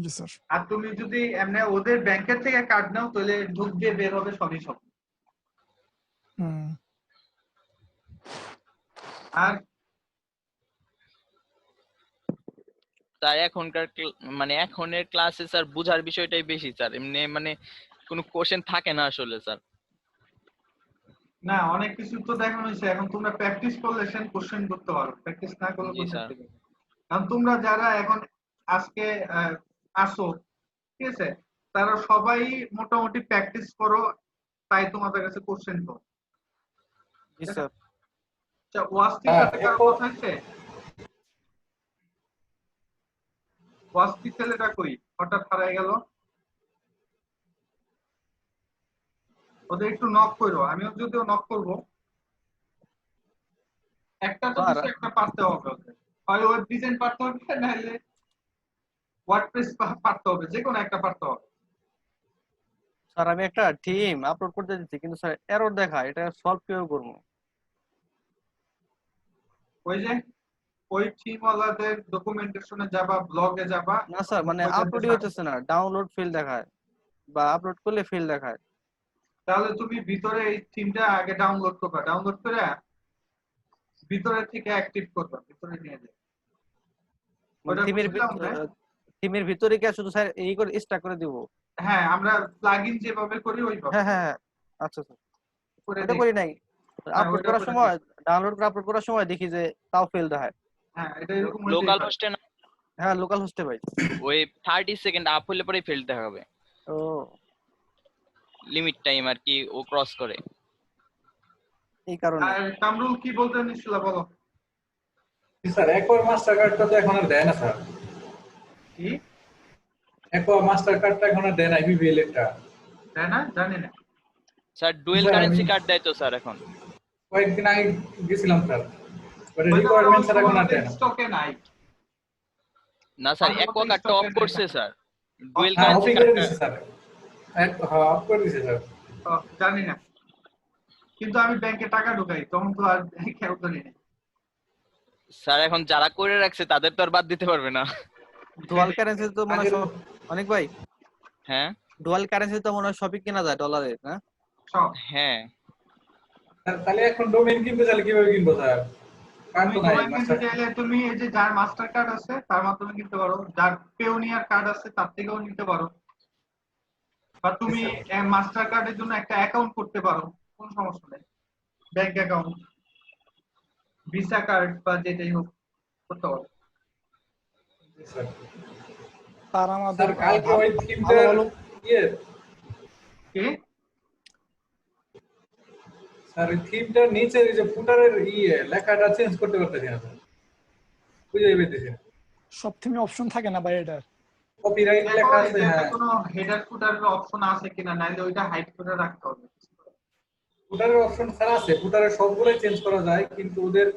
জি স্যার। আর তুমি যদি এমনি ওদের ব্যাংকের থেকে কার্ড নাও তাহলে ঢুকবে বের হবে সবই সব। আর তাই এখনকার মানে এখনের ক্লাসে স্যার বুঝার বিষয়টাই বেশি স্যার, এমনি মানে কোনো কোশ্চেন থাকে না আসলে স্যার। না, অনেক কিছু তো দেখানো হয়েছে, এখন তোমরা প্র্যাকটিস করলে সেন কোশ্চেন করতে পারো, প্র্যাকটিস না করলে জি কোশ্চেন স্যার। করবে। কারণ তোমরা যারা এখন আজকে আসো, ঠিক আছে, তারা সবাই মোটামুটি প্র্যাকটিস করো, তাই তোমাদের কাছে কোশ্চেন করো। জি স্যার। আচ্ছা, ওয়াস্তির সাথে কার কথা হয়েছে? ওয়াস্তি ছেলেটা কই, হঠাৎ হারাই গেল? ওদের একটু নক করো, আমিও যদিও নক করব। একটা তো স্যার কিছু একটা পারতে হবে ওদের, হয় ওয়েব ডিজাইন পারতে হবে, নাহলে ওয়ার্ডপ্রেস পারতে হবে, যে কোনো একটা পারতে হবে। স্যার আমি একটা টিম আপলোড করতে দিচ্ছি, কিন্তু স্যার এরর দেখা, এটা সলভ কিভাবে করবো? ওই যে ওই টিমওয়ালাদের ডকুমেন্টেশনে যাবা, ব্লগে যাবা, না স্যার, মানে ওইটাতে আপলোডই সার্চ। হইতেছে না, ডাউনলোড ফেল দেখায় বা আপলোড করলে ফেল দেখায়। তাহলে তুমি ভিতরে এই থিমটা আগে ডাউনলোড করবা, ডাউনলোড করে ভিতরে থেকে অ্যাক্টিভ করবা, ভিতরে নিয়ে যাবে। মানে ওটা থিমের বুঝলাম না। থিমের ভিতরে কি শুধু স্যার এই করে স্টাক করে দিব? হ্যাঁ, আমরা প্লাগইন যেভাবে করি ওইভাবে হ্যাঁ হ্যাঁ হ্যাঁ, আচ্ছা স্যার, করে এটা দেখি। করি নাই। হ্যাঁ, আপলোড ওইটা করার করে সময়, দেখি। ডাউনলোড করে আপলোড করার সময় দেখি যে তাও ফেল দেখায়। হ্যাঁ, এটা এরকম হইতেই লোকাল পারে। হোস্টে না, হ্যাঁ লোকাল হোস্টে ভাই। ওই 30 সেকেন্ড আপ হলে পরে ফেল দেখাবে, ও লিমিট টাইম আর কি ও ক্রস করে। এই কারণে। আর কামরুল কি বলতে নিছিল বলো? স্যার একবার মাস্টার কার্ডটা তো এখন আর দেয় না স্যার। কি একবার মাস্টার কার্ডটা এখন আর দেয় না, বিবিএল এরটা। তাই না? জানি না। স্যার ডুয়েল স্যার, কারেন্সি আমি- কার্ড দেয় তো স্যার এখন। কয়েকদিন আগে গেছিলাম স্যার, বাট ওইটা রিকোয়ারমেন্ট স্যার এখন আর দেয় না। স্টকে নাই। না স্যার আমাদের অ্যাকোয়া মধ্যে কার্ডটা stock অফ এ নাই করছে না। স্যার, ডুয়েল হ্যাঁ কারেন্সি অফই করে কার্ডটা। দিছে স্যার, হ্যাঁ অফ করে দিছে স্যার। ও, জানি না। কিন্তু আমি ব্যাংকে টাকা ঢুকাই, তখন তো আর খেয়াল করি না। স্যার এখন যারা করে রাখছে তাদের তো আর বাদ দিতে পারবে না। ডুয়াল কারেন্সি তো মনে হয় আগের- অনেক ভাই, হ্যাঁ ডুয়াল কারেন্সি তো মনে হয় সবই কেনা যায় ডলারে, না? সব। হ্যাঁ স্যার, তাহলে এখন ডোমেইন কিনতে চাইলে কিভাবে কিনবো স্যার? কার্ড তুমি তো নাই ডোমেইন কিনতে মাস্টার। চাইলে তুমি এই যে যার মাস্টার কার্ড আছে তার মাধ্যমে কিনতে পারো, যার পেওনিয়ার কার্ড আছে তার থেকেও নিতে পারো, বা তুমি মাস্টার কার্ডের জন্য একটা অ্যাকাউন্ট করতে পারো, কোনো সমস্যা নেই। ব্যাংক অ্যাকাউন্ট, ভিসা কার্ড বা যেটাই হোক করতে পারো। স্যার স্যার আমাদের স্যার কালকে ওই থিমটা ভালো ভালো ইয়ে কি? স্যার ওই থিমটার নিচে যে ফুটারের লেখাটা চেঞ্জ করতে পারতেছি না স্যার, বুঝে পেতেছি না। সব থিমে অপশন থাকে না ভাই এটার। কপিরাইট দেখো লেখা আছে, এটাতে হ্যাঁ কোনো হেডার ফুটারের অপশন আছে কিনা, নাইলে ওইটা হাইড করে রাখতে হবে। ফুটারের অপশন স্যার আছে, ফুটারের সবগুলোই চেঞ্জ করা যায়, কিন্তু ওদের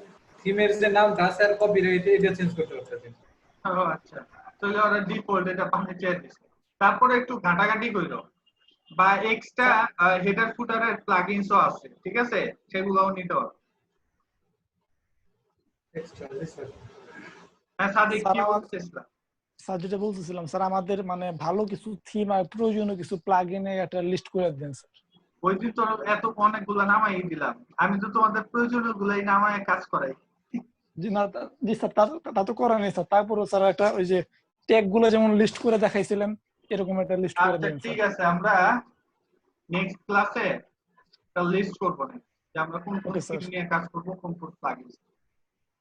থিমের যে নামটা আছে আর কপিরাইট এটা চেঞ্জ করতে পারতেছি না। ও আচ্ছা, তাহলে ওরা ডিফল্ট এটা পাশে চেয়ে দিছে। তারপরে একটু ঘাটাঘাটি কইরো, বা এক্সট্রা হেডার ফুটারের প্লাগইনসও আছে, ঠিক আছে, সেগুলোও নিতে হবে। এক্সট্রা জি স্যার। হ্যাঁ সাদিক, স্যার কি আমার বলতেছিলাম? স্যার যেটা বলতেছিলাম স্যার, আমাদের মানে ভালো কিছু থিম আর প্রয়োজনীয় কিছু প্লাগইনে একটা লিস্ট করে দেন স্যার। ওই দিন তো এত অনেকগুলো নামাই দিলাম, আমি তো তোমাদের প্রয়োজনীয় গুলাই নামায় কাজ করাই। জি না জি স্যার, তা তো করা নেই স্যার, তারপরও স্যার একটা ওই যে ট্যাগ গুলো যেমন লিস্ট করে দেখাইছিলেন এরকম একটা লিস্ট করে আচ্ছা দেন ঠিক স্যার। আছে, আমরা নেক্সট ক্লাসে একটা লিস্ট করবো না, যে আমরা কোন কোন Okay, sir. থিম নিয়ে কাজ করবো, কোন কোন প্লাগইন।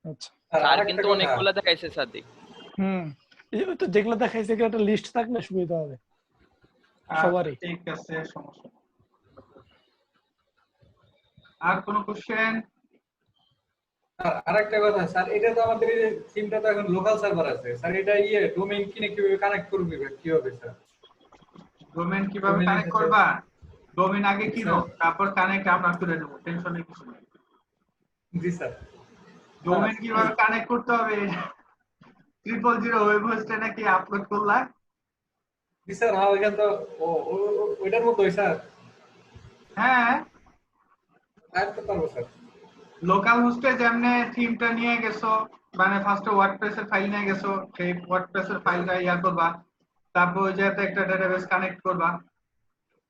আচ্ছা স্যার স্যার আরেকটা কিন্তু কথা, অনেকগুলো দেখাইছে সাদিক। এই যে তো যেগুলো দেখাইছে এগুলো একটা লিস্ট থাকলে সুবিধা হবে সবারই। ঠিক আছে, সমস্যা নেই। আর কোনো কোশ্চেন? স্যার আরেকটা কথা স্যার, এটা তো আমাদের এই থিমটা তো এখন লোকাল সার্ভার আছে স্যার, এটা ডোমেইন কিনে কিভাবে কানেক্ট করবে কিভাবে স্যার? ডোমেন কিভাবে Domain কানেক্ট আছে। করবা? ডোমেন আগে কিনো, স্যার। তারপর কানেক্ট আমরা করে দেবো, টেনশনের কিছু নেই। জি স্যার। ডোমেন কিভাবে কানেক্ট করতে হবে? 000 ওয়েব হোস্টে নাকি আপলোড করলা? জি স্যার, হ্যাঁ ওইখান তো ওইটার মতোই স্যার, হ্যাঁ, আর তো পারবো স্যার। লোকাল হোস্টে যেমনে থিমটা নিয়ে গেছো, মানে ফার্স্টে ওয়ার্ডপ্রেসের ফাইল নিয়ে গেছো, সেই ওয়ার্ডপ্রেসের ফাইলটা করবা, তারপর ওই জায়গাতে একটা ডেটাবেস কানেক্ট করবা,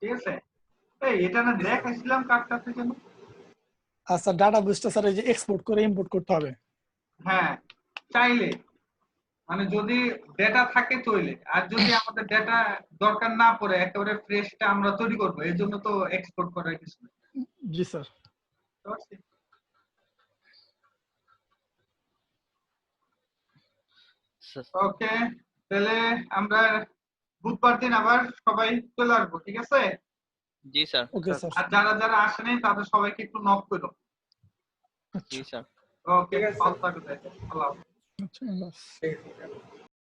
ঠিক আছে? এই এটা না দেখাইছিলাম কার্ডটা থেকে না? আচ্ছা ডাটাবেসটা স্যার এই যে এক্সপোর্ট করে ইম্পোর্ট করতে হবে। হ্যাঁ, চাইলে, মানে যদি ডেটা থাকে তৈলে, আর যদি আমাদের ডেটা দরকার না পড়ে একেবারে ফ্রেশটা আমরা তৈরি করবো, এর জন্য তো এক্সপোর্ট করার কিছু নেই। জি স্যার। বুঝতে পারছি? ওকে, তাহলে আমরা বুধবার দিন আবার সবাই চলে আসবো, ঠিক আছে? জি স্যার। Okay sir. আর যারা যারা আসে নাই তাদের সবাইকে একটু নক করো। জি স্যার। ওকে, ঠিক আছে। ভালো থাকো তাহলে। আল্লাহ হাফেজ। আচ্ছা, আল্লাহ হাফেজ। ঠিক আছে।